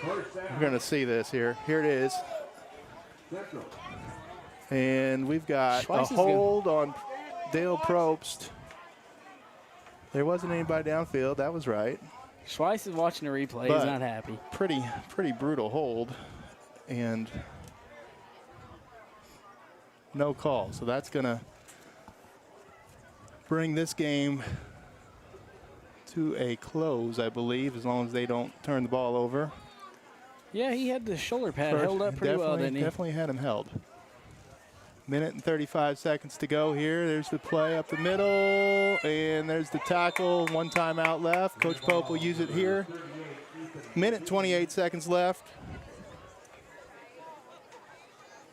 S4: First down,
S3: We're going to see this here. Here it is.
S4: Central.
S3: And we've got
S2: Schweiss
S3: a
S2: is good.
S3: hold on Dale Probst. There wasn't anybody downfield. That was right.
S2: Schweiss is watching the replay.
S3: But-
S2: He's not happy.
S3: Pretty brutal hold. And no call. So that's going to bring this game to a close, I believe, as long as they don't turn the ball over.
S2: Yeah, he had the shoulder pad held up pretty well, didn't he?
S3: Definitely had him held. Minute and 35 seconds to go here. There's the play up the middle, and there's the tackle. 1 timeout left. Coach Pope will use it here. Minute 28 seconds left.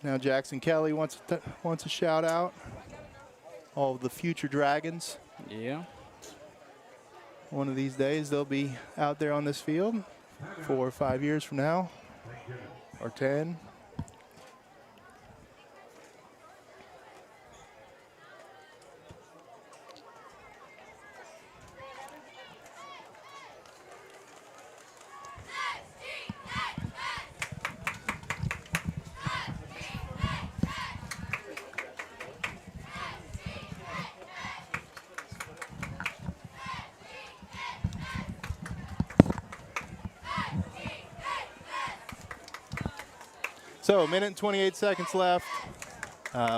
S3: Now Jackson Kelly wants a shout out. All of the future Dragons.
S2: Yeah.
S3: One of these days they'll be out there on this field 4 or 5 years from now, or 10. So, a minute and 28 seconds left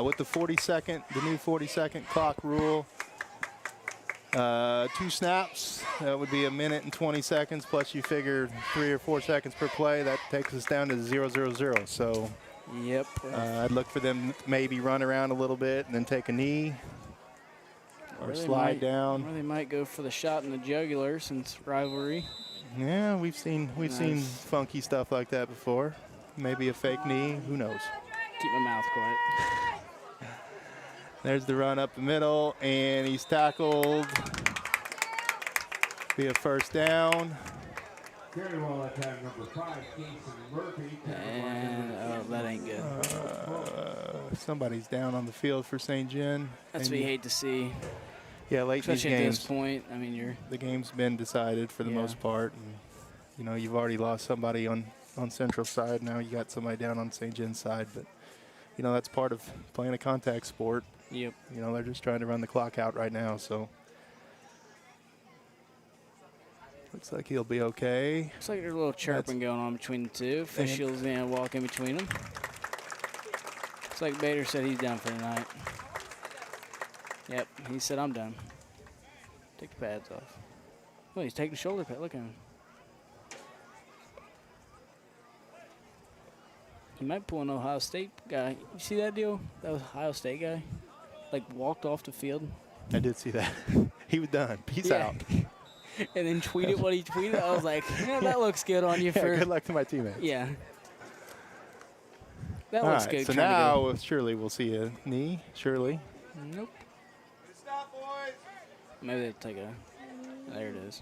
S3: with the new 40-second clock rule. 2 snaps, that would be a minute and 20 seconds, plus you figure 3 or 4 seconds per play. That takes us down to 0-0-0. So
S2: Yep.
S3: I'd look for them to maybe run around a little bit and then take a knee. or
S2: Or they
S3: slide
S2: might-
S3: down.
S2: Or they might go for the shot in the jugular since rivalry.
S3: Yeah, we've seen
S2: Nice.
S3: funky stuff like that before. Maybe a fake knee. Who knows?
S2: Keep my mouth quiet.
S3: There's the run up the middle, and he's tackled. Be a first down.
S4: Carry ball at time number 5, Jason Murphy.
S2: And that ain't good.
S3: Somebody's down on the field for St. John.
S2: That's
S3: And
S2: what you hate to see,
S3: Yeah, late in these
S2: especially at this
S3: games,
S2: point. I mean, you're
S3: the game's been decided for the
S2: Yeah.
S3: most part. And, you know, you've already lost somebody on Central side. Now you got somebody down on St. John's side. But, you know, that's part of playing a contact sport.
S2: yep.
S3: You know, they're just trying to run the clock out right now. So looks like he'll be okay.
S2: Looks like there's a little chirping going on between the two. Officials walk in between them. Looks like Bader said he's done for tonight. Yep, he said I'm done. Take the pads off. Oh, he's taking the shoulder pad. Look at him. He might pull an Ohio State guy. You see that deal? That was Ohio State guy. Like walked off the field
S3: I did see that. He was done. Peace
S2: Yeah.
S3: out.
S2: and then tweeted what he tweeted. I was like, yeah, that looks good on you
S3: Yeah,
S2: for
S3: good luck to my teammates.
S2: yeah. That
S3: All
S2: looks
S3: right,
S2: good.
S3: so
S2: trying to
S3: now surely we'll see a knee. Surely.
S2: go. Nope.
S5: Stop, boys.
S2: Maybe they'll take a. There it is.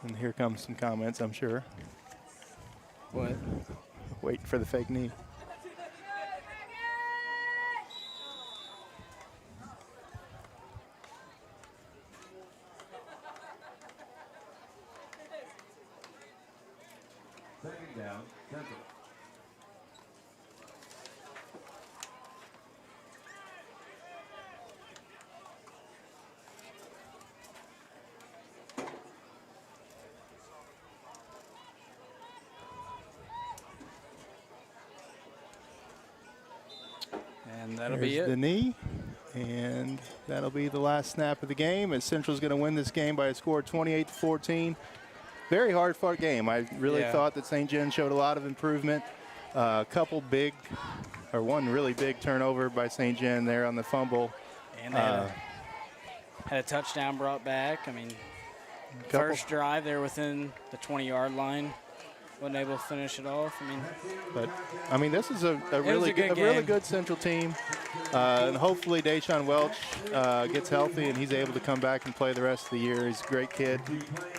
S3: And here comes some comments, I'm sure.
S2: What?
S3: Waiting for the fake knee.
S4: Second down, Central.
S2: And that'll
S3: There's
S2: be it.
S3: the knee. And that'll be the last snap of the game as Central's going to win this game by a score of 28-14. Very hard-fought game. I really
S2: Yeah.
S3: thought that St. John showed a lot of improvement. A couple big, or one really big turnover by St. John there on the fumble.
S2: And they had a touchdown brought back. I mean,
S3: Couple-
S2: first drive, they were within the 20-yard line. Wasn't able to finish it off. I mean,
S3: But I mean, this is a really
S2: a good
S3: really
S2: game.
S3: good Central team, and hopefully Deshaun Welch gets healthy and he's able to come back and play the rest of the year. He's a great kid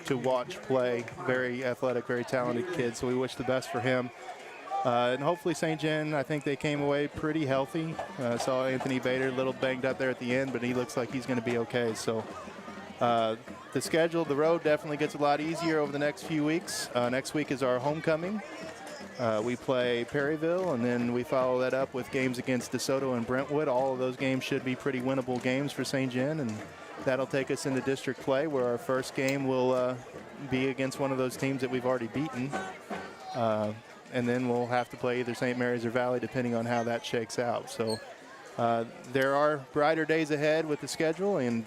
S3: to watch play, very athletic, very talented kid. So we wish the best for him. And hopefully St. John, I think they came away pretty healthy. Saw Anthony Bader a little banged up there at the end, but he looks like he's going to be okay. So. The schedule, the road definitely gets a lot easier over the next few weeks. Next week is our homecoming. We play Perryville, and then we follow that up with games against DeSoto and Brentwood. All of those games should be pretty winnable games for St. John, and that'll take us into district play, where our first game will be against one of those teams that we've already beaten. And then we'll have to play either St. Mary's or Valley, depending on how that shakes out. So. There are brighter days ahead with the schedule, and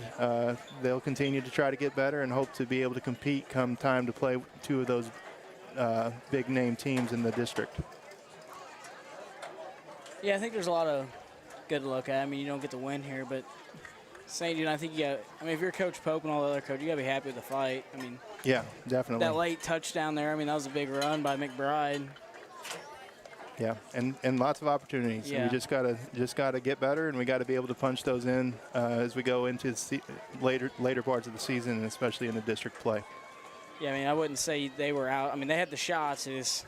S3: they'll continue to try to get better and hope to be able to compete come time to play two of those big name teams in the district.
S2: yeah, I think there's a lot of good to look at. I mean, you don't get the win here, but St. John, I think you got. I mean, if you're Coach Pope and all the other coaches, you got to be happy with the fight. I mean,
S3: Yeah, definitely.
S2: that late touchdown there. I mean, that was a big run by McBride.
S3: Yeah, and lots of opportunities.
S2: Yeah.
S3: We just gotta get better, and we got to be able to punch those in as we go into the later parts of the season, and especially in the district play.
S2: Yeah, I mean, I wouldn't say they were out. I mean, they had the shots. It's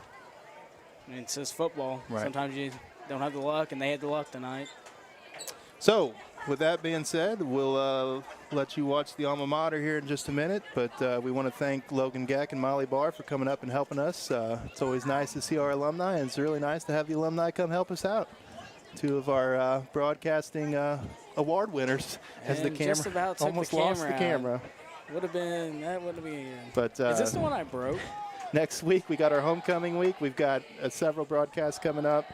S2: just football.
S3: Right.
S2: Sometimes you don't have the luck, and they had the luck tonight.
S3: So, with that being said, we'll let you watch the alma mater here in just a minute. But we want to thank Logan Geck and Molly Barr for coming up and helping us. It's always nice to see our alumni, and it's really nice to have the alumni come help us out. Two of our broadcasting award winners, as the
S2: And
S3: camera
S2: just about took the
S3: almost lost the
S2: camera out.
S3: camera.
S2: Would have been that. Wouldn't have been.
S3: But
S2: Is this the one I broke?
S3: next week we got our homecoming week. We've got several broadcasts coming up.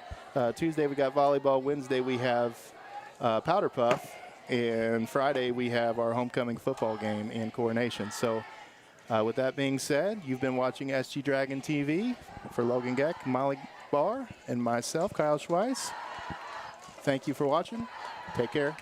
S3: Tuesday we got volleyball. Wednesday we have Powder Puff, and Friday we have our homecoming football game in Coronation. So with that being said, you've been watching SG Dragon TV. For Logan Geck, Molly Barr, and myself, Kyle Schweiss. Thank you for watching. Take care.